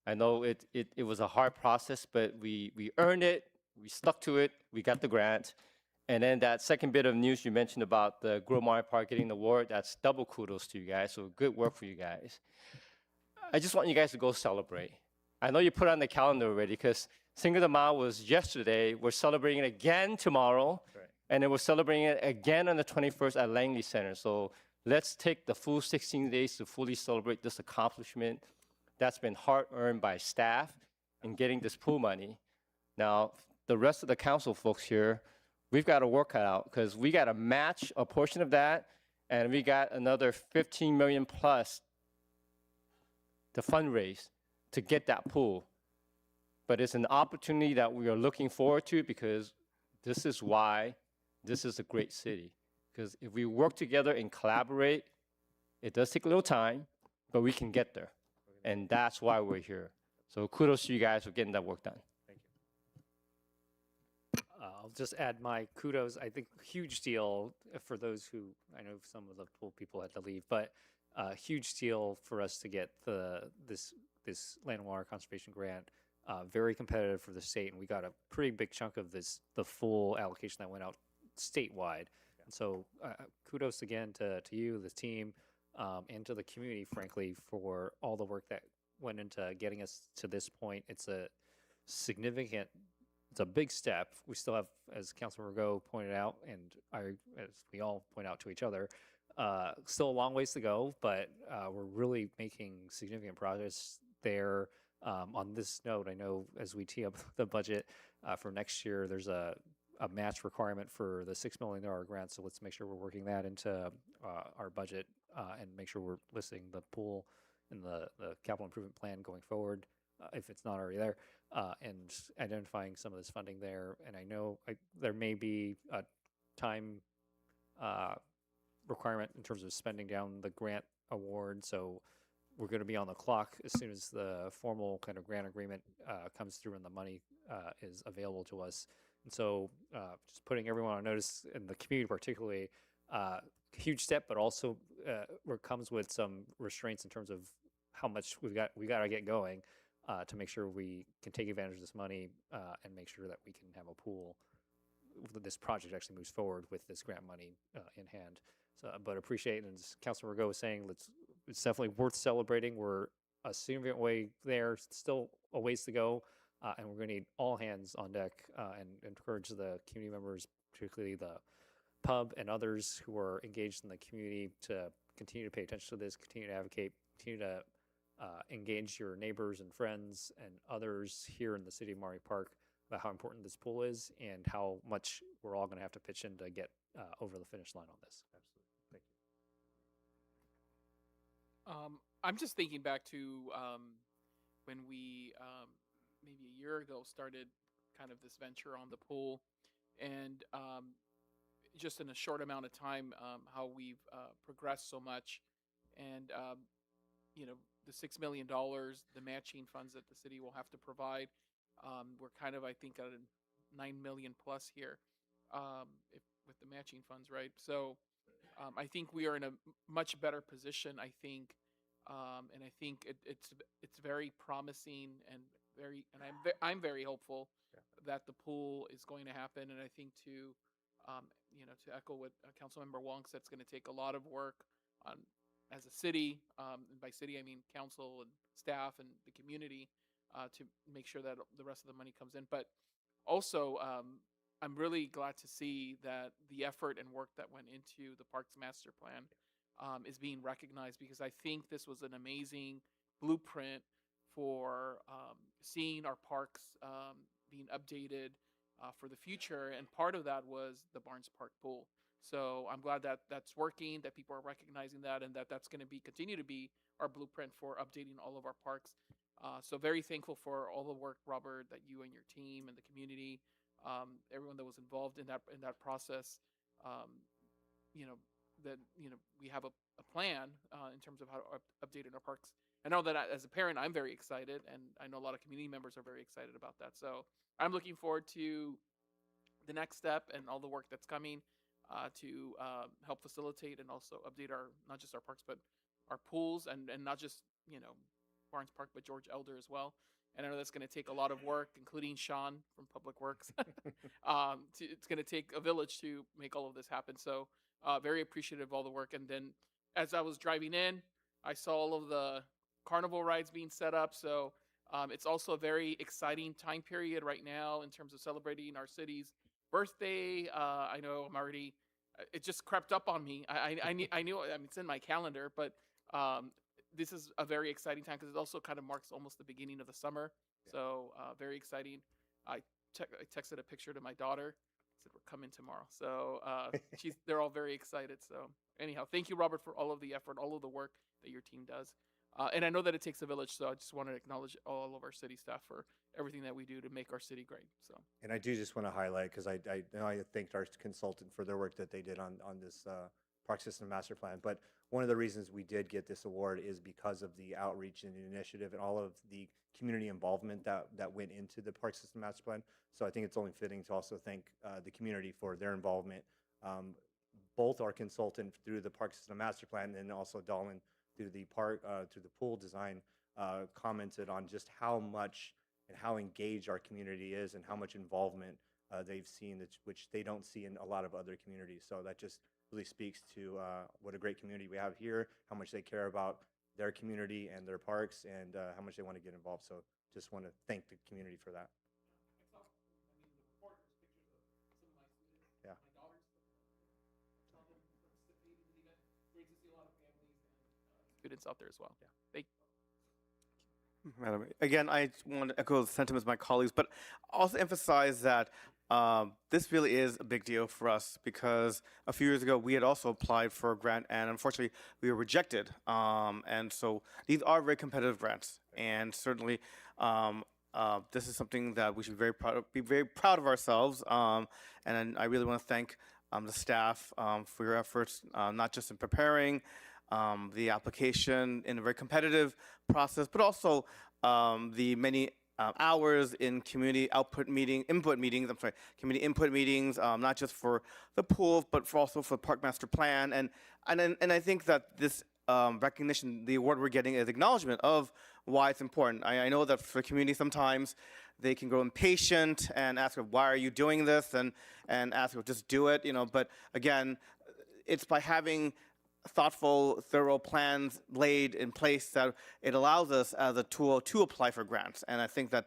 Speaker 8: I know it was a hard process, but we earned it. We stuck to it. We got the grant. And then that second bit of news you mentioned about the Grow Monterey Park getting the award, that's double kudos to you guys. So good work for you guys. I just want you guys to go celebrate. I know you put it on the calendar already because Cinco de Mayo was yesterday. We're celebrating it again tomorrow. Right. And then we're celebrating it again on the 21st at Langley Center. So let's take the full 16 days to fully celebrate this accomplishment that's been hard-earned by staff in getting this pool money. Now, the rest of the council folks here, we've got to work it out because we got to match a portion of that, and we got another 15 million plus to fundraise to get that pool. But it's an opportunity that we are looking forward to because this is why this is a great city. Because if we work together and collaborate, it does take a little time, but we can get there. And that's why we're here. So kudos to you guys for getting that work done.
Speaker 14: Thank you. I'll just add my kudos. I think huge deal for those who, I know some of the pool people had to leave, but huge deal for us to get this land and water conservation grant. Very competitive for the state, and we got a pretty big chunk of the full allocation that went out statewide. Yeah. And so kudos again to you, the team, and to the community, frankly, for all the work that went into getting us to this point. It's a significant, it's a big step. We still have, as Councilmember Go pointed out, and as we all point out to each other, still a long ways to go, but we're really making significant progress there. On this note, I know as we tee up the budget for next year, there's a match requirement for the $6 million grant, so let's make sure we're working that into our budget and make sure we're listing the pool in the capital improvement plan going forward, if it's not already there, and identifying some of this funding there. And I know there may be a time requirement in terms of spending down the grant award, so we're going to be on the clock as soon as the formal kind of grant agreement comes through and the money is available to us. And so just putting everyone on notice, in the community particularly, huge step, but also where it comes with some restraints in terms of how much we got to get going to make sure we can take advantage of this money and make sure that we can have a pool. This project actually moves forward with this grant money in hand. So, but appreciate, and as Councilor Rago was saying, it's definitely worth celebrating. We're a significant way there, still a ways to go, and we're going to need all hands on deck and encourage the community members, particularly the pub and others who are engaged in the community, to continue to pay attention to this, continue to advocate, continue to engage your neighbors and friends and others here in the city of Monterey Park about how important this pool is and how much we're all going to have to pitch in to get over the finish line on this. Absolutely. Thank you.
Speaker 11: I'm just thinking back to when we maybe a year ago started kind of this venture on the pool, and just in a short amount of time, how we've progressed so much, and you know, the $6 million, the matching funds that the city will have to provide, we're kind of, I think, at a 9 million plus here, with the matching funds, right? So I think we are in a much better position, I think, And I think it's very promising and I'm very hopeful that the pool is going to happen. And I think to echo what Councilmember Wong said, it's going to take a lot of work on as a city. And by city, I mean council and staff and the community to make sure that the rest of the money comes in. But also, I'm really glad to see that the effort and work that went into the Parks Master Plan is being recognized, because I think this was an amazing blueprint for seeing our parks being updated for the future. And part of that was the Barnes Park pool. So I'm glad that that's working, that people are recognizing that, and that that's going to continue to be our blueprint for updating all of our parks. So very thankful for all the work, Robert, that you and your team and the community, everyone that was involved in that process. You know that we have a plan in terms of how to update in our parks. I know that as a parent, I'm very excited, and I know a lot of community members are very excited about that. So I'm looking forward to the next step and all the work that's coming to help facilitate and also update not just our parks, but our pools, and not just Barnes Park, but George Elder as well. And I know that's going to take a lot of work, including Sean from Public Works. It's going to take a village to make all of this happen. So very appreciative of all the work. And then as I was driving in, I saw all of the carnival rides being set up. So it's also a very exciting time period right now in terms of celebrating our city's birthday. I know it just crept up on me. I knew, I mean, it's in my calendar, but this is a very exciting time because it also kind of marks almost the beginning of the summer. Yeah. So very exciting. I texted a picture to my daughter. Said we're coming tomorrow. So they're all very excited. So anyhow, thank you, Robert, for all of the effort, all of the work that your team does. And I know that it takes a village, so I just want to acknowledge all of our city staff for everything that we do to make our city great. So.
Speaker 5: And I do just want to highlight, because I know I thanked our consultant for their work that they did on this Park System Master Plan. But one of the reasons we did get this award is because of the outreach and the initiative and all of the community involvement that went into the Park System Master Plan. So I think it's only fitting to also thank the community for their involvement. Both our consultant through the Park System Master Plan and also Dahlin through the pool design commented on just how much and how engaged our community is and how much involvement they've seen, which they don't see in a lot of other communities. So that just really speaks to what a great community we have here, how much they care about their community and their parks, and how much they want to get involved. So just want to thank the community for that. Yeah.
Speaker 11: Students out there as well.
Speaker 5: Yeah.
Speaker 11: Thank you.
Speaker 6: Madam, again, I want to echo the sentiments of my colleagues, but also emphasize that this really is a big deal for us, because a few years ago we had also applied for a grant, and unfortunately we were rejected. And so these are very competitive grants, and certainly this is something that we should be very proud of ourselves. And I really want to thank the staff for your efforts, not just in preparing the application in a very competitive process, but also the many hours in community community input meetings, not just for the pool, but also for the Park Master Plan. And I think that this recognition, the award we're getting, is acknowledgement of why it's important. I know that for the community sometimes they can grow impatient and ask, why are you doing this? And ask, just do it, But again, it's by having thoughtful, thorough plans laid in place that it allows us as a tool to apply for grants. And I think that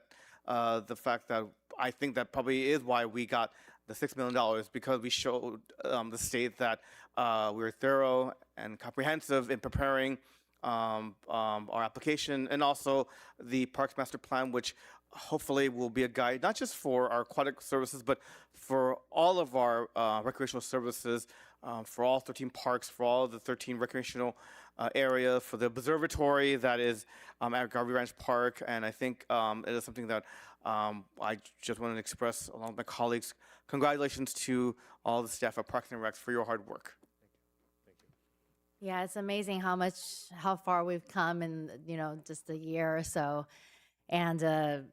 Speaker 6: I think that probably is why we got the $6 million, because we showed the state that we were thorough and comprehensive in preparing our application, and also the Parks Master Plan, which hopefully will be a guide not just for our aquatic services, but for all of our recreational services, for all 13 parks, for all the 13 recreational areas, for the observatory that is at Garvey Ranch Park. And I think it is something that I just want to express, along with my colleagues, congratulations to all the staff at Parks and Recs for your hard work.
Speaker 1: Yeah, it's amazing how far we've come in just a year or so, and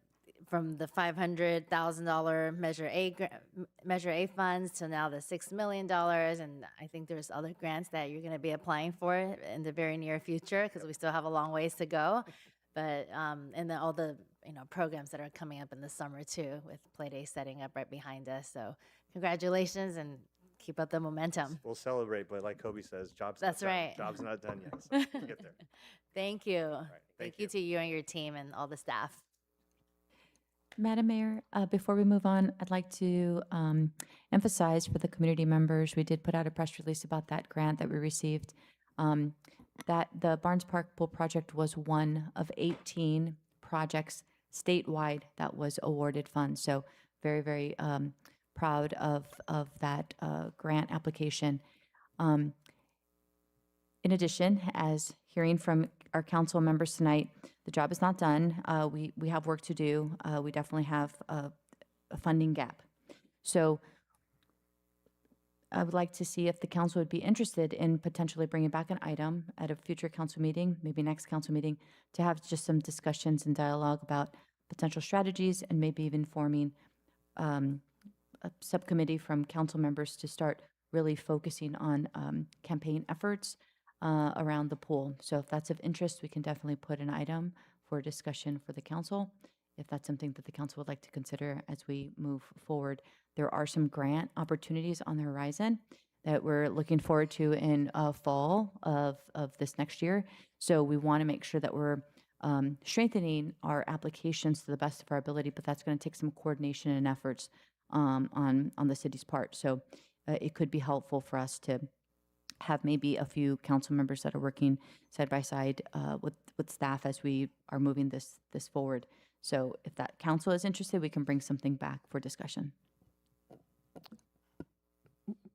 Speaker 1: from the $500,000 Measure A funds to now the $6 million, and I think there's other grants that you're going to be applying for in the very near future because we still have a long ways to go. But and then all the programs that are coming up in the summer too, with Play setting up right behind us. So congratulations and keep up the momentum.
Speaker 5: We'll celebrate, but like Kobe says,
Speaker 1: That's right.
Speaker 5: Job's not done yet. So we'll get there.
Speaker 1: Thank you.
Speaker 5: thank
Speaker 1: Thank you to you and your team and all the staff.
Speaker 15: Madam Mayor, before we move on, I'd like to emphasize for the community members, we did put out a press release about that grant that we received, that the Barnes Park Pool Project was one of 18 projects statewide that was awarded funds. So very, very proud of that grant application. In addition, as hearing from our council members tonight, the job is not done. We have work to do. We definitely have a funding gap. So I would like to see if the council would be interested in potentially bringing back an item at a future council meeting, maybe next council meeting, to have just some discussions and dialogue about potential strategies and maybe even forming a subcommittee from council members to start really focusing on campaign efforts around the pool. So if that's of interest, we can definitely put an item for discussion for the council, if that's something that the council would like to consider as we move forward. There are some grant opportunities on the horizon that we're looking forward to in fall of this next year. So we want to make sure that we're strengthening our applications to the best of our ability, but that's going to take some coordination and efforts on the city's part. So it could be helpful for us to have maybe a few council members that are working side by side with staff as we are moving this forward. So if that council is interested, we can bring something back for discussion.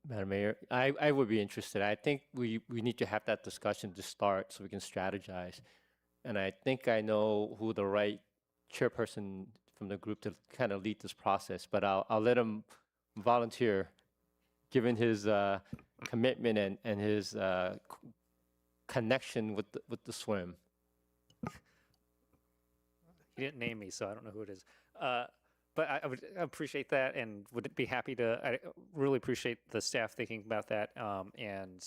Speaker 8: Madam Mayor, I would be interested. I think we need to have that discussion to start so we can strategize. And I think I know who the right chairperson from the group to kind of lead this process, but I'll let him volunteer, given his commitment and his connection with the swim.
Speaker 14: He didn't name me, so I don't know who it is. But I would appreciate that and would be happy to, I really appreciate the staff thinking about that. And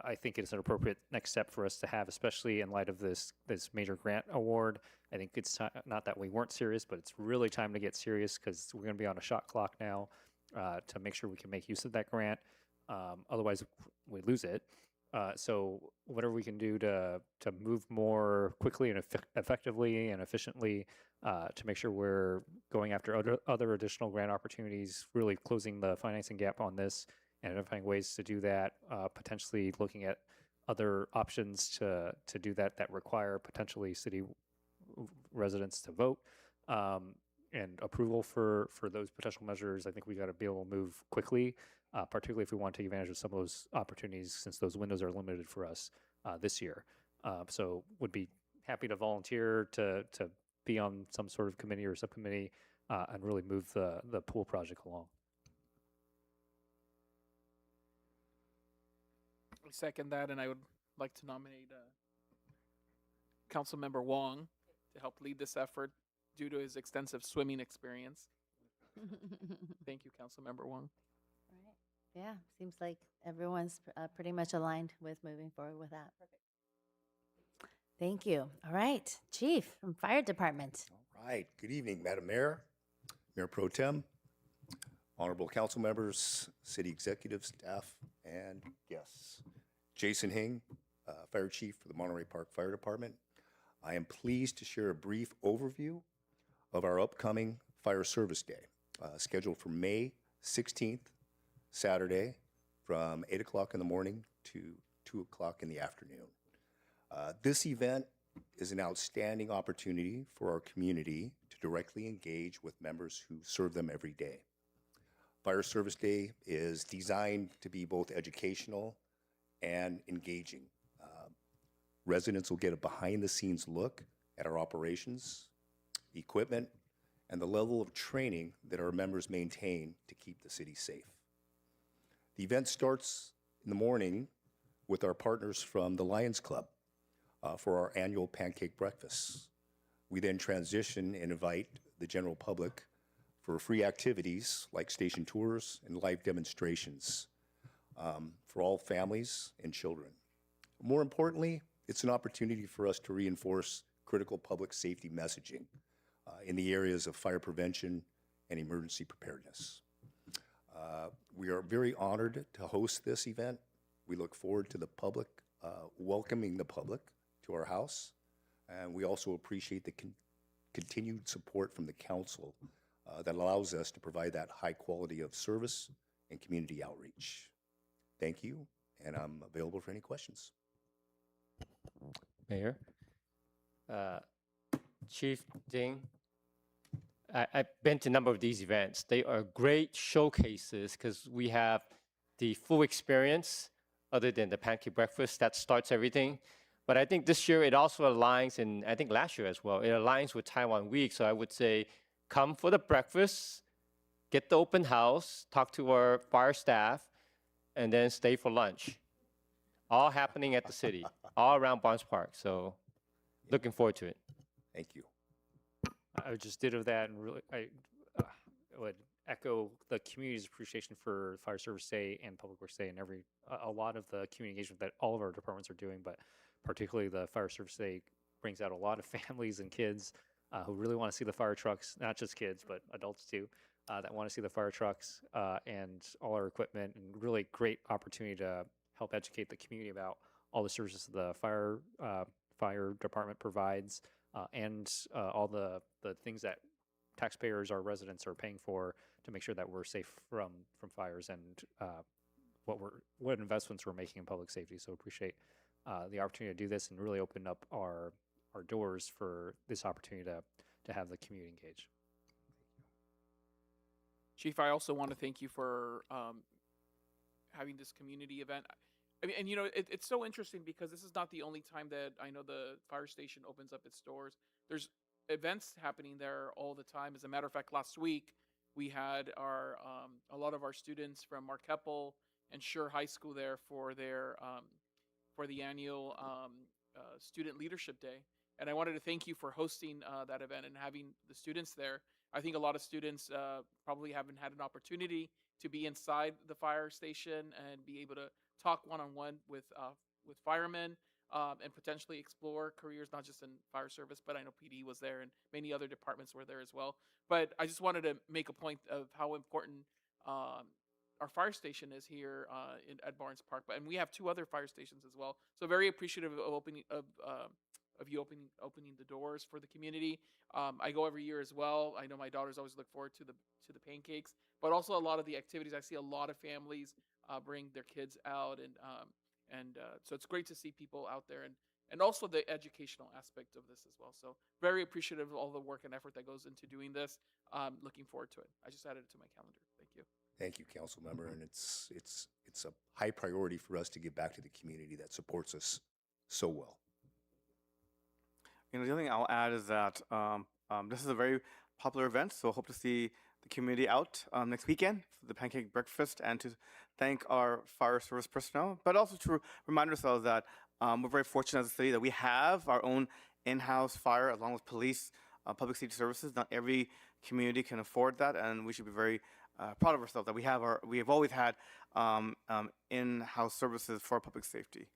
Speaker 14: I think it's an appropriate next step for us to have, especially in light of this major grant award. I think it's not that we weren't serious, but it's really time to get serious because we're going to be on a shot clock now to make sure we can make use of that grant. Otherwise, we lose it. So whatever we can do to move more quickly and effectively and efficiently to make sure we're going after other additional grant opportunities, really closing the financing gap on this and identifying ways to do that, potentially looking at other options to do that require potentially city residents to vote and approval for those potential measures. I think we got to be able to move quickly, particularly if we want to take advantage of some of those opportunities since those windows are limited for us this year. So would be happy to volunteer to be on some sort of committee or subcommittee and really move the pool project along.
Speaker 11: I second that, and I would like to nominate Councilmember Wong to help lead this effort due to his extensive swimming experience. Thank you, Councilmember Wong.
Speaker 1: Right. Yeah, seems like everyone's pretty much aligned with moving forward with that. Thank you. All right, Chief from Fire Department.
Speaker 7: All right. Good evening, Madam Mayor, Mayor Pro Tem, honorable council members, city executive staff, and guests. Jason Hing, Fire Chief for the Monterey Park Fire Department. I am pleased to share a brief overview of our upcoming Fire Service Day, scheduled for May 16th, Saturday, from 8 o'clock in the morning to 2 o'clock in the afternoon. This event is an outstanding opportunity for our community to directly engage with members who serve them every day. Fire Service Day is designed to be both educational and engaging. Residents will get a behind-the-scenes look at our operations, equipment, and the level of training that our members maintain to keep the city safe. The event starts in the morning with our partners from the Lions Club for our annual pancake breakfast. We then transition and invite the general public for free activities like station tours and live demonstrations for all families and children. More importantly, it's an opportunity for us to reinforce critical public safety messaging in the areas of fire prevention and emergency preparedness. We are very honored to host this event. We look forward to the public, welcoming the public to our house. And we also appreciate the continued support from the council that allows us to provide that high quality of service and community outreach. Thank you, and I'm available for any questions.
Speaker 8: Mayor, Chief Ding, I've been to a number of these events. They are great showcases because we have the full experience other than the pancake breakfast that starts everything. But I think this year it also aligns, and I think last year as well, it aligns with Taiwan Week. So I would say come for the breakfast, get the open house, talk to our fire staff, and then stay for lunch. All happening at the city, all around Barnes Park. So looking forward to it.
Speaker 7: Thank you.
Speaker 14: I just did of that, and really, I would echo the community's appreciation for Fire Service Day and Public Works Day, and a lot of the community engagement that all of our departments are doing, but particularly the Fire Service Day brings out a lot of families and kids who really want to see the fire trucks, not just kids, but adults too, that want to see the fire trucks and all our equipment, and really great opportunity to help educate the community about all the services the fire department provides and all the things that taxpayers, our residents, are paying for to make sure that we're safe from fires, and what investments we're making in public safety. So appreciate the opportunity to do this and really open up our doors for this opportunity to have the community engaged.
Speaker 11: Chief, I also want to thank you for having this community event. I mean, and you know, it's so interesting because this is not the only time that I know the fire station opens up its doors. There's events happening there all the time. As a matter of fact, last week we had a lot of our students from Mark Keppel and Schur High School there for the annual Student Leadership Day. And I wanted to thank you for hosting that event and having the students there. I think a lot of students probably haven't had an opportunity to be inside the fire station and be able to talk one-on-one with firemen and potentially explore careers, not just in fire service, but I know PD was there and many other departments were there as well. But I just wanted to make a point of how important our fire station is here at Barnes Park. And we have 2 other fire stations as well. So very appreciative of you opening the doors for the community. I go every year as well. I know my daughters always look forward to the pancakes, but also a lot of the activities. I see a lot of families bring their kids out, and so it's great to see people out there, and also the educational aspect of this as well. So very appreciative of all the work and effort that goes into doing this. Looking forward to it. I just added it to my calendar. Thank you.
Speaker 7: Thank you, Council Member, and it's a high priority for us to give back to the community that supports us so well.
Speaker 6: You know, the other thing I'll add is that this is a very popular event, so hope to see the community out next weekend for the pancake breakfast, and to thank our fire service personnel, but also to remind ourselves that we're very fortunate as a city that we have our own in-house fire along with police, public safety services. Not every community can afford that, and we should be very proud of ourselves that we have always had in-house services for public safety.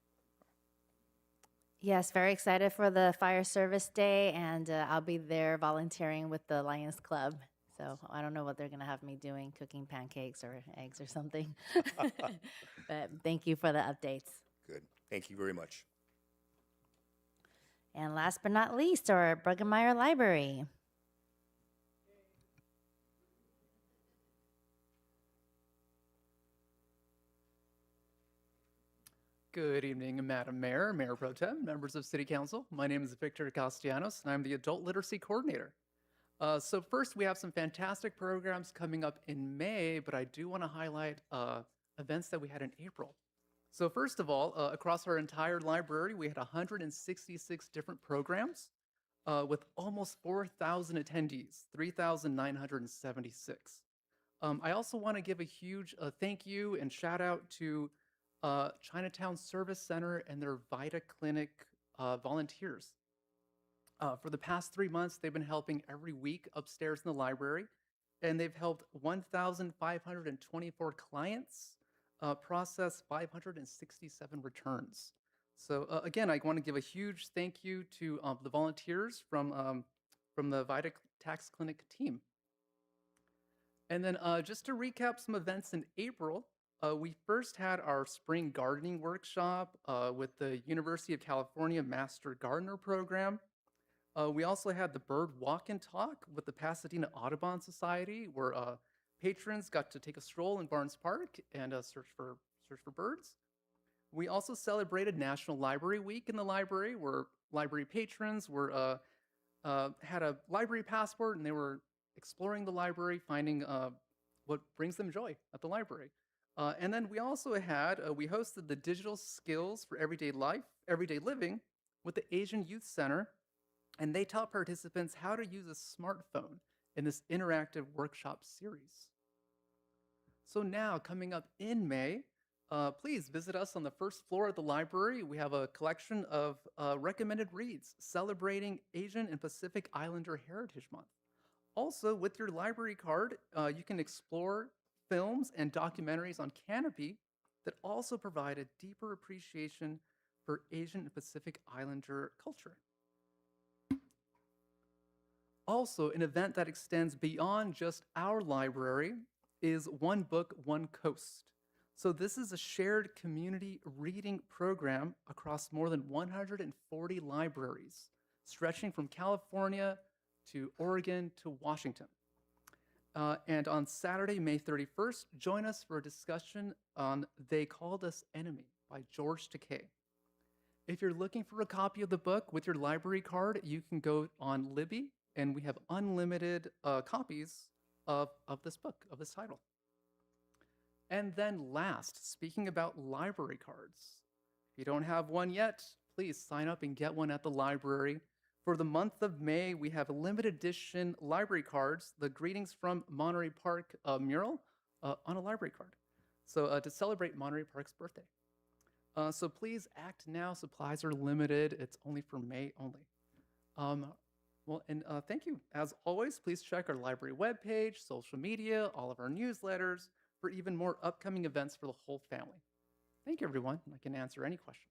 Speaker 1: Yes, very excited for the Fire Service Day, and I'll be there volunteering with the Lions Club. So I don't know what they're going to have me doing, cooking pancakes or eggs or something. But thank you for the updates.
Speaker 7: Good. Thank you very much.
Speaker 1: And last but not least, our Bruggemeyer Library.
Speaker 4: Good evening, Madam Mayor, Mayor Pro Tem, members of City Council. My name is Victor Castellanos, and I'm the Adult Literacy Coordinator. So first, we have some fantastic programs coming up in May, but I do want to highlight events that we had in April. So first of all, across our entire library, we had 166 different programs with almost 4,000 attendees, 3,976. I also want to give a huge thank you and shout out to Chinatown Service Center and their Vita Clinic volunteers. For the past 3 months, they've been helping every week upstairs in the library, and they've helped 1,524 clients process 567 returns. So again, I want to give a huge thank you to the volunteers from the Vita Tax Clinic team. And then just to recap some events in April, we first had our spring gardening workshop with the University of California Master Gardener Program. We also had the Bird Walk and Talk with the Pasadena Audubon Society, where patrons got to take a stroll in Barnes Park and search for birds. We also celebrated National Library Week in the library, where library patrons were had a library passport and they were exploring the library, finding what brings them joy at the library. And then we also had we hosted the Digital Skills for Everyday Living with the Asian Youth Center, and they taught participants how to use a smartphone in this interactive workshop series. So now, coming up in May, please visit us on the first floor of the library. We have a collection of recommended reads celebrating Asian and Pacific Islander Heritage Month. Also, with your library card, you can explore films and documentaries on Canopy that also provide a deeper appreciation for Asian and Pacific Islander culture. Also, an event that extends beyond just our library is One Book, One Coast. So this is a shared community reading program across more than 140 libraries, stretching from California to Oregon to Washington. And on Saturday, May 31st, join us for a discussion on They Called Us Enemy by George Takei. If you're looking for a copy of the book with your library card, you can go on Libby, and we have unlimited copies of this book, of this title. And then last, speaking about library cards, if you don't have one yet, please sign up and get one at the library. For the month of May, we have limited edition library cards, the Greetings from Monterey Park mural on a library card. So to celebrate Monterey Park's birthday. So please act now, supplies are limited. It's only for May only. Thank you. As always, please check our library webpage, social media, all of our newsletters for even more upcoming events for the whole family. Thank you, everyone. I can answer any questions.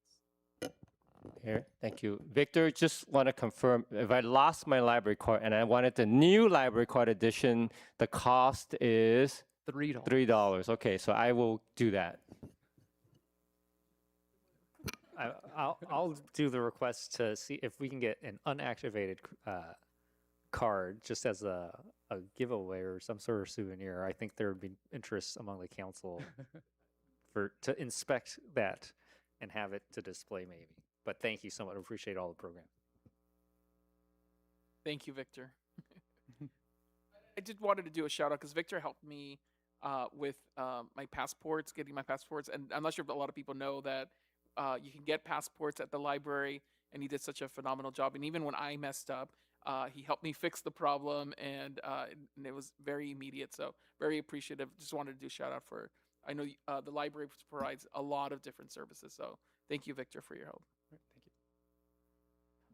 Speaker 8: Here, thank you. Victor, just want to confirm, if I lost my library card and I wanted the new library card edition, the cost is?
Speaker 4: $3.
Speaker 8: $3. Okay, so I will do that.
Speaker 14: I'll do the request to see if we can get an unactivated card just as a giveaway or some sort of souvenir. I think there would be interest among the council to inspect that and have it to display maybe. But thank you so much. I appreciate all the program.
Speaker 11: Thank you, Victor. I just wanted to do a shout out because Victor helped me with my passports, getting my passports. And I'm not sure if a lot of people know that you can get passports at the library, and he did such a phenomenal job. And even when I messed up, he helped me fix the problem, and it was very immediate. So very appreciative. Just wanted to do a shout out for, I know the library provides a lot of different services. So thank you, Victor, for your help.
Speaker 4: Thank you.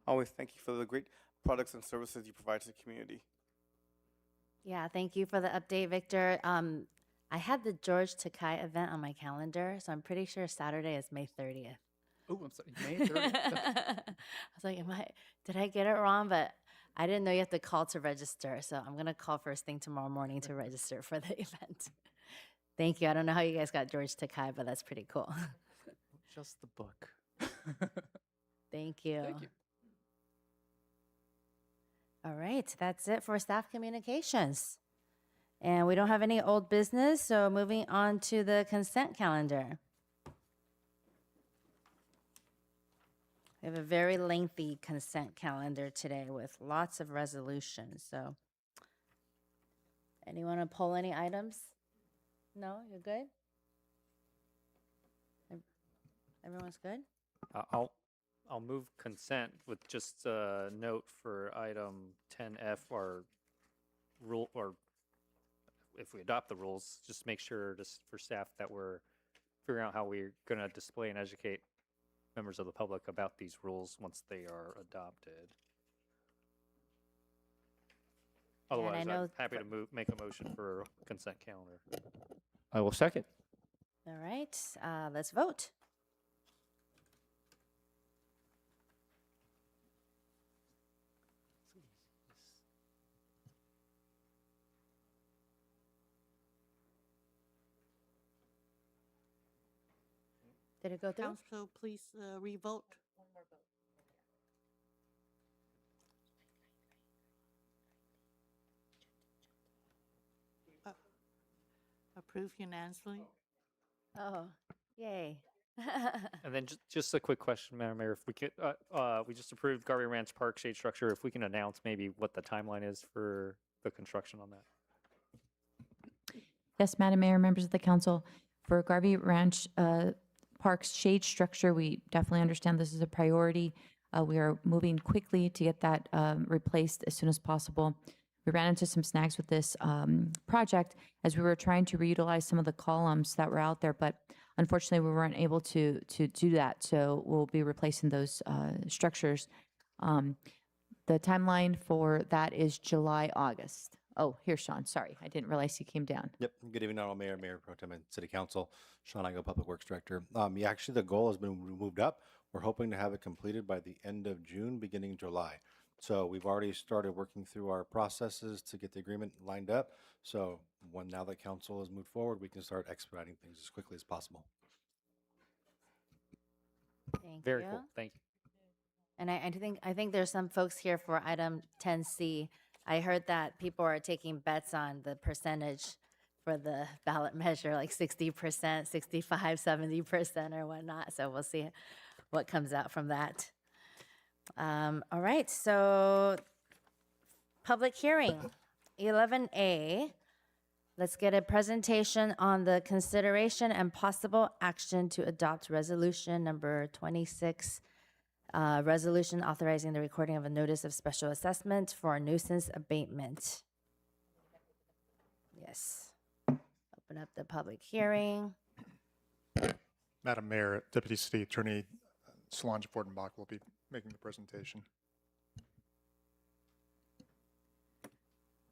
Speaker 6: Always thank you for the great products and services you provide to the community.
Speaker 1: Yeah, thank you for the update, Victor. I had the George Takei event on my calendar, so I'm pretty sure Saturday is May 30th.
Speaker 4: Oh, I'm sorry, May 30th.
Speaker 1: I was like, did I get it wrong? But I didn't know you have to call to register, so I'm going to call first thing tomorrow morning to register for the event. Thank you. I don't know how you guys got George Takei, but that's pretty cool.
Speaker 4: Just the book.
Speaker 1: Thank you.
Speaker 4: Thank you.
Speaker 1: All right, that's it for staff communications. And we don't have any old business, so moving on to the consent calendar. We have a very lengthy consent calendar today with lots of resolutions. So, anyone want to pull any items? No, you're good? Everyone's good?
Speaker 14: I'll move consent with just a note for item 10F or rule, or if we adopt the rules, just make sure just for staff that we're figuring out how we're going to display and educate members of the public about these rules once they are adopted. Otherwise,
Speaker 1: know
Speaker 14: I'm happy to make a motion for consent calendar.
Speaker 8: I will second.
Speaker 1: All right, let's vote. Did it go through?
Speaker 22: Council, please revote. Approved unanimously.
Speaker 1: Oh, yay.
Speaker 14: And then just a quick question, Madam Mayor, if we could, we just approved Garvey Ranch Park shade structure. If we can announce maybe what the timeline is for the construction on that.
Speaker 15: Yes, Madam Mayor, members of the council, for Garvey Ranch Park's shade structure, we definitely understand this is a priority. We are moving quickly to get that replaced as soon as possible. We ran into some snags with this project as we were trying to reutilize some of the columns that were out there, but unfortunately we weren't able to do that. So we'll be replacing those structures. The timeline for that is July, August. Oh, here's Sean. Sorry, I didn't realize he came down.
Speaker 10: Yep. Good evening, Honorable Mayor, Mayor Pro Tem, and City Council. Sean Igo, Public Works Director. Yeah, actually, the goal has been moved up. We're hoping to have it completed by the end of June, beginning July. So we've already started working through our processes to get the agreement lined up. So now that council has moved forward, we can start expediting things as quickly as possible.
Speaker 1: Thank
Speaker 14: Very
Speaker 1: you.
Speaker 14: cool. Thank you.
Speaker 1: And I think there's some folks here for item 10C. I heard that people are taking bets on the percentage for the ballot measure, like 60%, 65, 70% or whatnot. So we'll see what comes out from that. All right, so public hearing, 11A. Let's get a presentation on the consideration and possible action to adopt resolution number 26, resolution authorizing the recording of a notice of special assessment for a nuisance abatement. Yes. Open up the public hearing.
Speaker 12: Madam Mayor, Deputy City Attorney Solange Fordenbach will be making the presentation.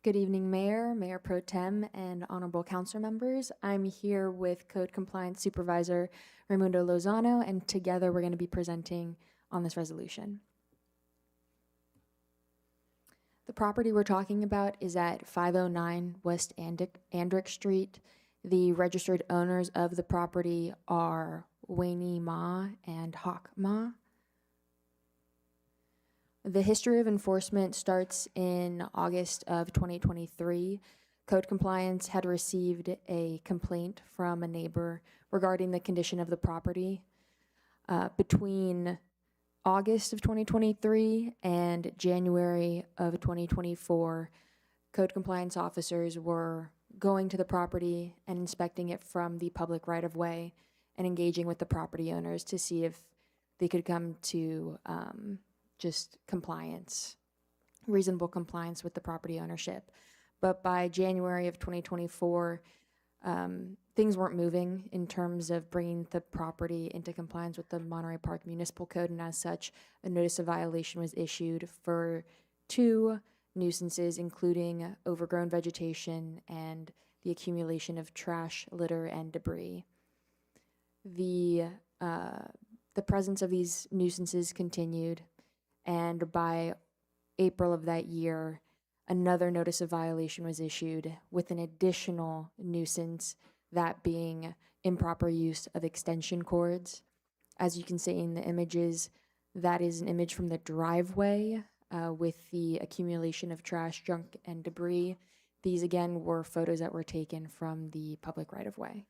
Speaker 23: Good evening, Mayor, Mayor Pro Tem, and honorable council members. I'm here with Code Compliance Supervisor Raimundo Lozano, and together we're going to be presenting on this resolution. The property we're talking about is at 509 West Andrick Street. The registered owners of the property are Wayne Ma and Hawk Ma. The history of enforcement starts in August of 2023. Code Compliance had received a complaint from a neighbor regarding the condition of the property. Between August of 2023 and January of 2024, Code Compliance officers were going to the property and inspecting it from the public right-of-way and engaging with the property owners to see if they could come to just compliance, reasonable compliance with the property ownership. But by January of 2024, things weren't moving in terms of bringing the property into compliance with the Monterey Park Municipal Code, and as such, a notice of violation was issued for 2 nuisances, including overgrown vegetation and the accumulation of trash, litter, and debris. The presence of these nuisances continued, and by April of that year, another notice of violation was issued with an additional nuisance, that being improper use of extension cords. As you can see in the images, that is an image from the driveway with the accumulation of trash, junk, and debris. These again were photos that were taken from the public right-of-way.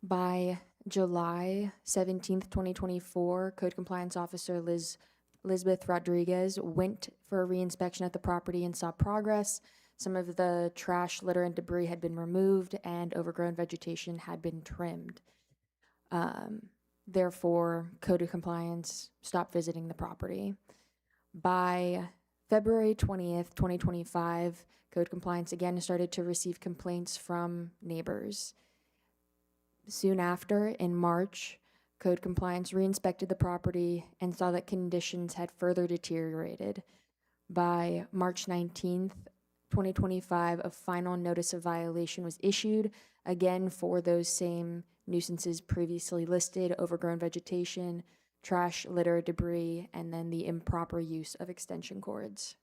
Speaker 23: By July 17th, 2024, Code Compliance Officer Elizabeth Rodriguez went for a reinspection at the property and saw progress. Some of the trash, litter, and debris had been removed, and overgrown vegetation had been trimmed. Therefore, Code of Compliance stopped visiting the property. By February 20th, 2025, Code Compliance again started to receive complaints from neighbors. Soon after, in March, Code compliance re-inspected the property and saw that conditions had further deteriorated. By March 19th, 2025, a final notice of violation was issued, again for those same nuisances previously listed: overgrown vegetation, trash, litter, debris, and then the improper use of extension cords.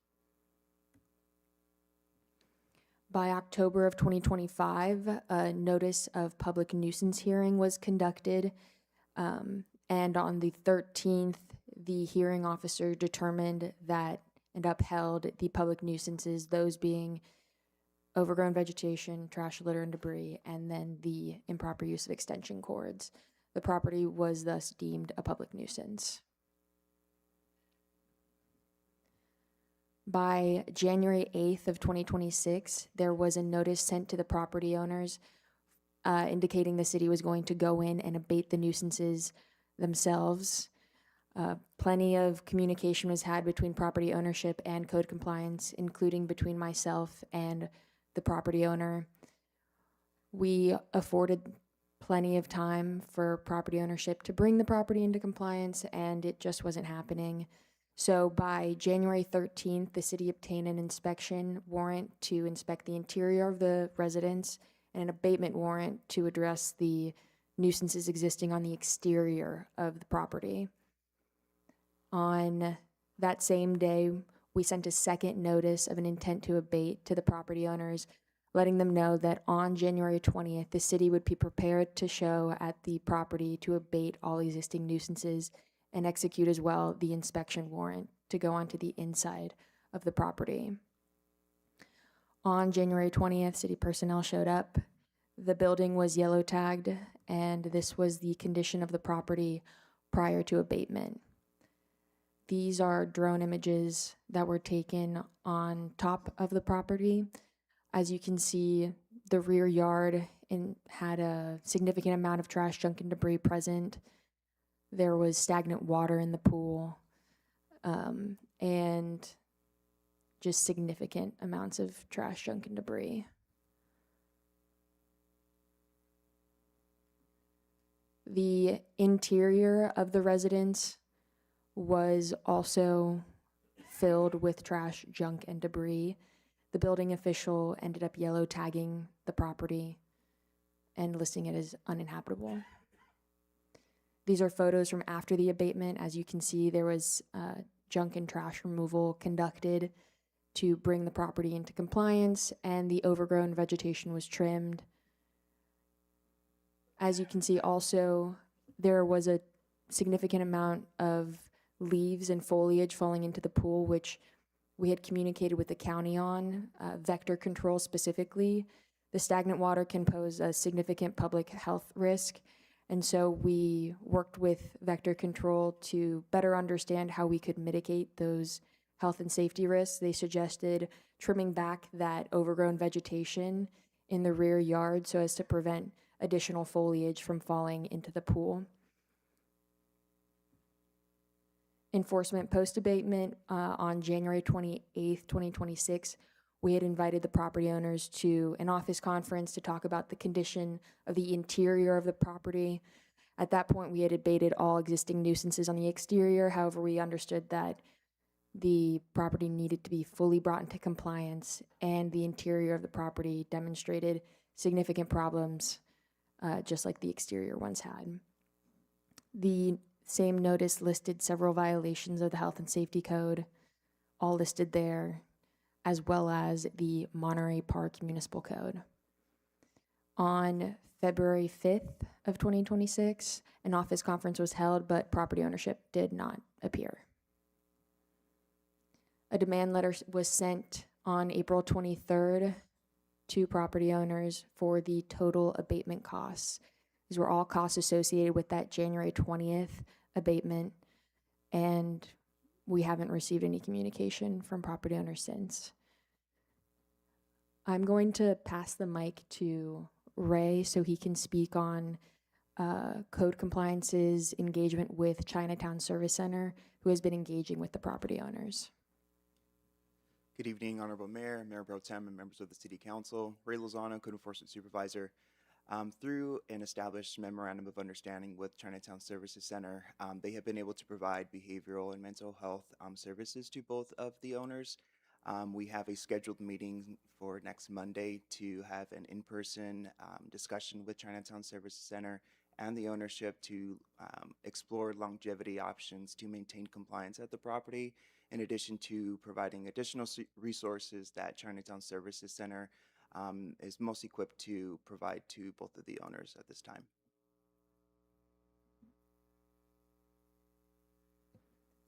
Speaker 23: By October of 2025, a notice of public nuisance hearing was conducted, and on the 13th, the hearing officer determined that and upheld the public nuisances, those being overgrown vegetation, trash, litter, and debris, and then the improper use of extension cords. The property was thus deemed a public nuisance. By January 8th of 2026, there was a notice sent to the property owners indicating the city was going to go in and abate the nuisances themselves. Plenty of communication was had between property ownership and code compliance, including between myself and the property owner. We afforded plenty of time for property ownership to bring the property into compliance, and it just wasn't happening. So by January 13th, the city obtained an inspection warrant to inspect the interior of the residence and an abatement warrant to address the nuisances existing on the exterior of the property. On that same day, we sent a second notice of an intent to abate to the property owners, letting them know that on January 20th, the city would be prepared to show at the property to abate all existing nuisances and execute as well the inspection warrant to go onto the inside of the property. On January 20th, city personnel showed up. The building was yellow tagged, and this was the condition of the property prior to abatement. These are drone images that were taken on top of the property. As you can see, the rear yard had a significant amount of trash, junk, and debris present. There was stagnant water in the pool, and just significant amounts of trash, junk, and debris. The interior of the residence was also filled with trash, junk, and debris. The building official ended up yellow tagging the property and listing it as uninhabitable. These are photos from after the abatement. As you can see, there was junk and trash removal conducted to bring the property into compliance, and the overgrown vegetation was trimmed. As you can see also, there was a significant amount of leaves and foliage falling into the pool, which we had communicated with the county on, vector control specifically. The stagnant water can pose a significant public health risk, and so we worked with vector control to better understand how we could mitigate those health and safety risks. They suggested trimming back that overgrown vegetation in the rear yard so as to prevent additional foliage from falling into the pool. Enforcement post-abatement on January 28th, 2026, we had invited the property owners to an office conference to talk about the condition of the interior of the property. At that point, we had abated all existing nuisances on the exterior. However, we understood that the property needed to be fully brought into compliance, and the interior of the property demonstrated significant problems, just like the exterior ones had. The same notice listed several violations of the health and safety code, all listed there, as well as the Monterey Park Municipal Code. On February 5th of 2026, an office conference was held, but property ownership did not appear. A demand letter was sent on April 23rd to property owners for the total abatement costs. These were all costs associated with that January 20th abatement, and we haven't received any communication from property owners since. I'm going to pass the mic to Ray so he can speak on code compliance's engagement with Chinatown Service Center, who has been engaging with the property owners.
Speaker 13: Good evening, Honorable Mayor, Mayor Pro Tem, and members of the City Council. Ray Lozano, Code Enforcement Supervisor.
Speaker 2: Through an established memorandum of understanding with Chinatown Services Center, they have been able to provide behavioral and mental health services to both of the owners. We have a scheduled meeting for next Monday to have an in-person discussion with Chinatown Services Center and the ownership to explore longevity options to maintain compliance at the property, in addition to providing additional resources that Chinatown Services Center is most equipped to provide to both of the owners at this time.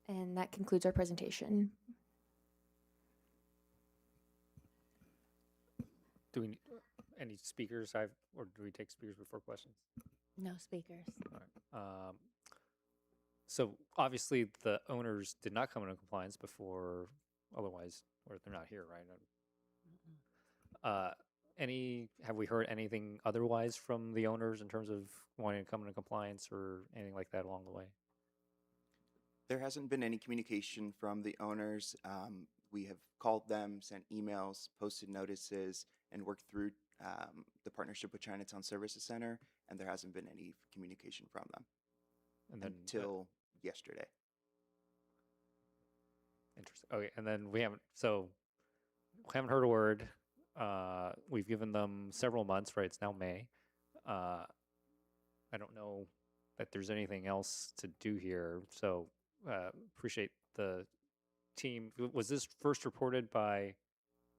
Speaker 23: And that concludes our presentation.
Speaker 14: Do we need any speakers? Or do we take speakers before questions?
Speaker 1: No speakers.
Speaker 14: All right. So obviously the owners did not come into compliance before, otherwise, or they're not here, right? Have we heard anything otherwise from the owners in terms of wanting to come into compliance or anything like that along the way?
Speaker 2: There hasn't been any communication from the owners. We have called them, sent emails, posted notices, and worked through the partnership with Chinatown Services Center, and there hasn't been any communication from them until yesterday.
Speaker 14: Interesting. Okay, and then we haven't heard a word. We've given them several months, right? It's now May. I don't know that there's anything else to do here, so appreciate the team. Was this first reported by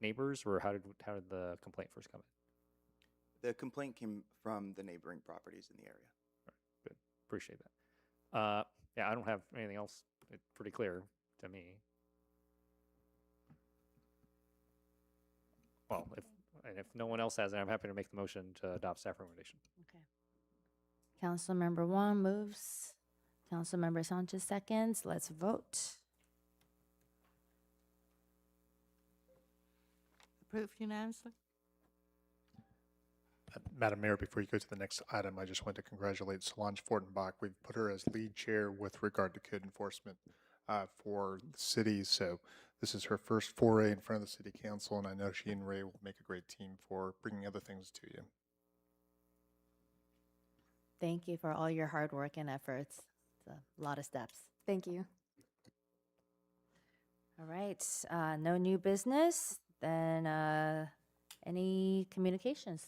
Speaker 14: neighbors, or how did the complaint first come in?
Speaker 2: The complaint came from the neighboring properties in the area.
Speaker 14: Right, good. Appreciate that. Yeah, I don't have anything else. It's pretty clear to me. Well, if no one else has it, I'm happy to make the motion to adopt staff recommendation.
Speaker 1: Okay. Councilmember Wong moves. Councilmember Sanchez seconds. Let's vote.
Speaker 16: Approved unanimously.
Speaker 12: Madam Mayor, before you go to the next item, I just want to congratulate Solange Fortenbach. We've put her as lead chair with regard to code enforcement for the city. So this is her first foray in front of the city council, and I know she and Ray will make a great team for bringing other things to you.
Speaker 1: Thank you for all your hard work and efforts. It's a lot of steps.
Speaker 23: Thank you.
Speaker 1: All right. No new business. Then any communications?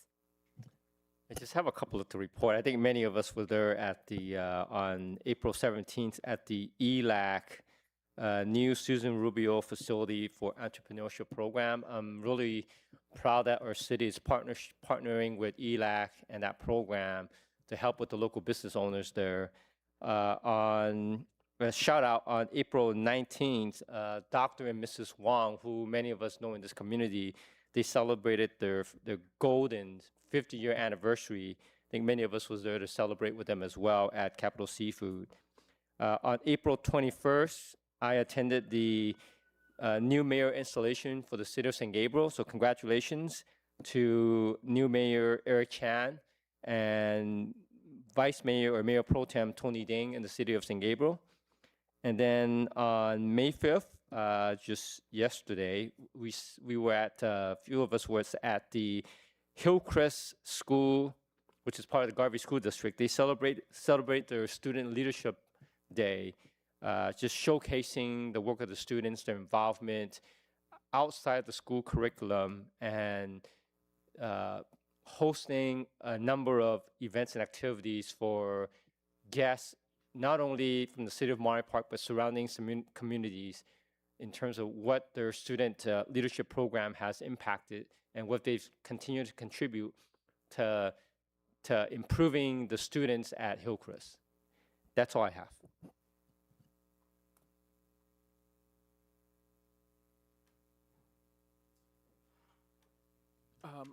Speaker 8: I just have a couple to report. I think many of us were there at the on April 17th at the ELAC new Susan Rubio facility for entrepreneurship program. I'm really proud that our city is partnering with ELAC and that program to help with the local business owners there. On a shout out on April 19th, Dr. and Mrs. Wong, who many of us know in this community, they celebrated their golden 50-year anniversary. I think many of us was there to celebrate with them as well at Capital Seafood. On April 21st, I attended the new mayor installation for the city of San Gabriel. So congratulations to new mayor Eric Chan and vice mayor or mayor pro tem Tony Ding in the city of San Gabriel. And then on May 5th, just yesterday, we were at, a few of us was at the Hillcrest School, which is part of the Garvey School District. They celebrate their Student Leadership Day, just showcasing the work of the students, their involvement outside the school curriculum, and hosting a number of events and activities for guests, not only from the city of Monterey Park, but surrounding communities in terms of what their student leadership program has impacted and what they've continued to contribute to improving the students at Hillcrest. That's all I have.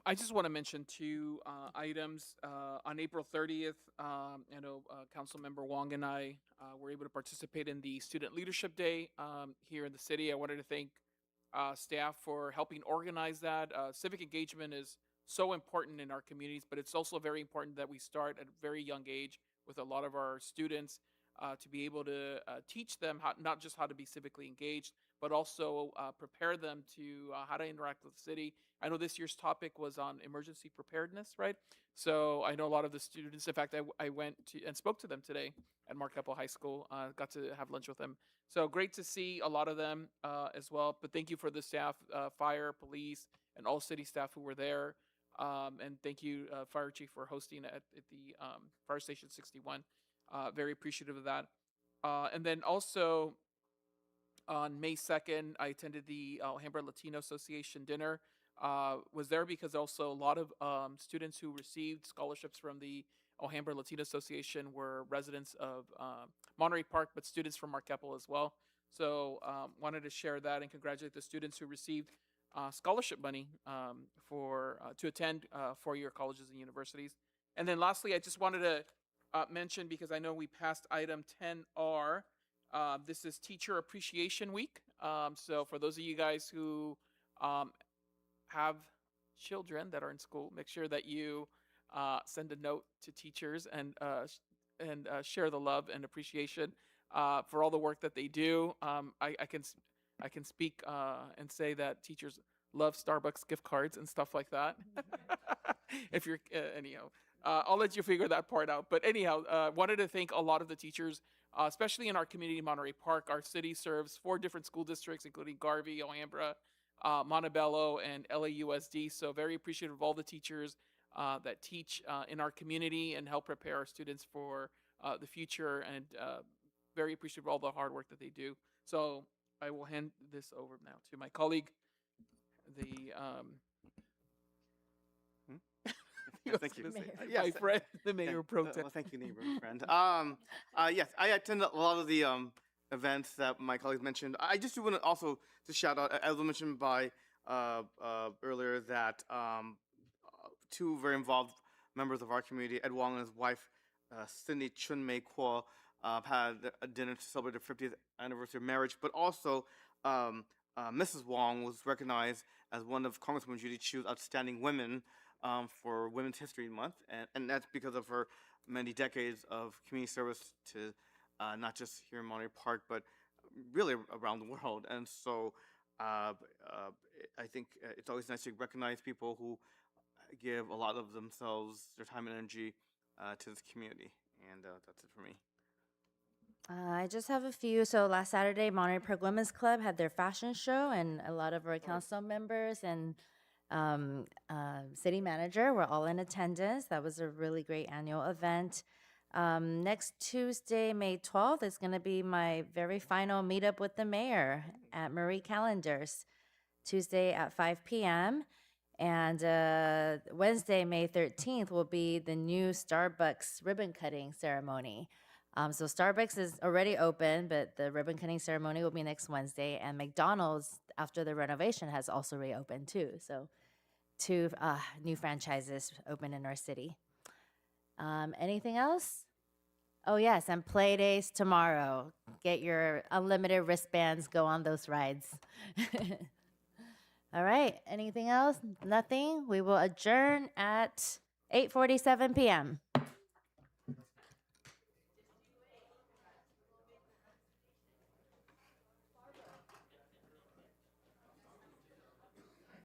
Speaker 11: I just want to mention two items. On April 30th, I know Councilmember Wong and I were able to participate in the Student Leadership Day here in the city. I wanted to thank staff for helping organize that. Civic engagement is so important in our communities, but it's also very important that we start at a very young age with a lot of our students to be able to teach them not just how to be civically engaged, but also prepare them to how to interact with the city. I know this year's topic was on emergency preparedness, right? So I know a lot of the students. In fact, I went to and spoke to them today at Marquette High School. Got to have lunch with them. So great to see a lot of them as well. But thank you for the staff, fire, police, and all city staff who were there. And thank you, Fire Chief, for hosting at the Fire Station 61. Very appreciative of that. And then also on May 2nd, I attended the Alhambra Latino Association dinner. Was there because also a lot of students who received scholarships from the Alhambra Latino Association were residents of Monterey Park, but students from Marquette as well. So wanted to share that and congratulate the students who received scholarship money to attend four-year colleges and universities. And then lastly, I just wanted to mention, because I know we passed item 10R, this is Teacher Appreciation Week. So for those of you guys who have children that are in school, make sure that you send a note to teachers and share the love and appreciation for all the work that they do. I can speak and say that teachers love Starbucks gift cards and stuff like that. If you're anyhow, I'll let you figure that part out. But anyhow, wanted to thank a lot of the teachers, especially in our community in Monterey Park. Our city serves 4 different school districts, including Garvey, Alhambra, Montebello, and LAUSD. So very appreciative of all the teachers that teach in our community and help prepare our students for the future, and very appreciative of all the hard work that they do. So I will hand this over now to my colleague, the
Speaker 6: Thank you.
Speaker 11: my friend, the Mayor Pro Tem.
Speaker 6: Well, thank you, neighbor friend. Yes, I attended a lot of the events that my colleagues mentioned. I just want to also to shout out, as was mentioned by earlier, that 2 very involved members of our community, Ed Wong and his wife, Cindy Chun Mei Kuo, had a dinner to celebrate their 50th anniversary of marriage, but also Mrs. Wong was recognized as one of Congresswoman Judy Chu's outstanding women for Women's History Month, and that's because of her many decades of community service to not just here in Monterey Park, but really around the world. And so I think it's always nice to recognize people who give a lot of themselves, their time and energy to this community. And that's it for me.
Speaker 1: I just have a few. So last Saturday, Monterey Park Women's Club had their fashion show, and a lot of our council members and city manager were all in attendance. That was a really great annual event. Next Tuesday, May 12th, is going to be my very final meetup with the mayor at Marie Callender's, Tuesday at 5 p.m. And Wednesday, May 13th, will be the new Starbucks ribbon cutting ceremony. So Starbucks is already open, but the ribbon cutting ceremony will be next Wednesday. And McDonald's, after the renovation, has also reopened too. So 2 new franchises open in our city. Anything else? Oh yes, and play days tomorrow. Get your unlimited wristbands, go on those rides. All right, anything else? Nothing? We will adjourn at 8:47 p.m.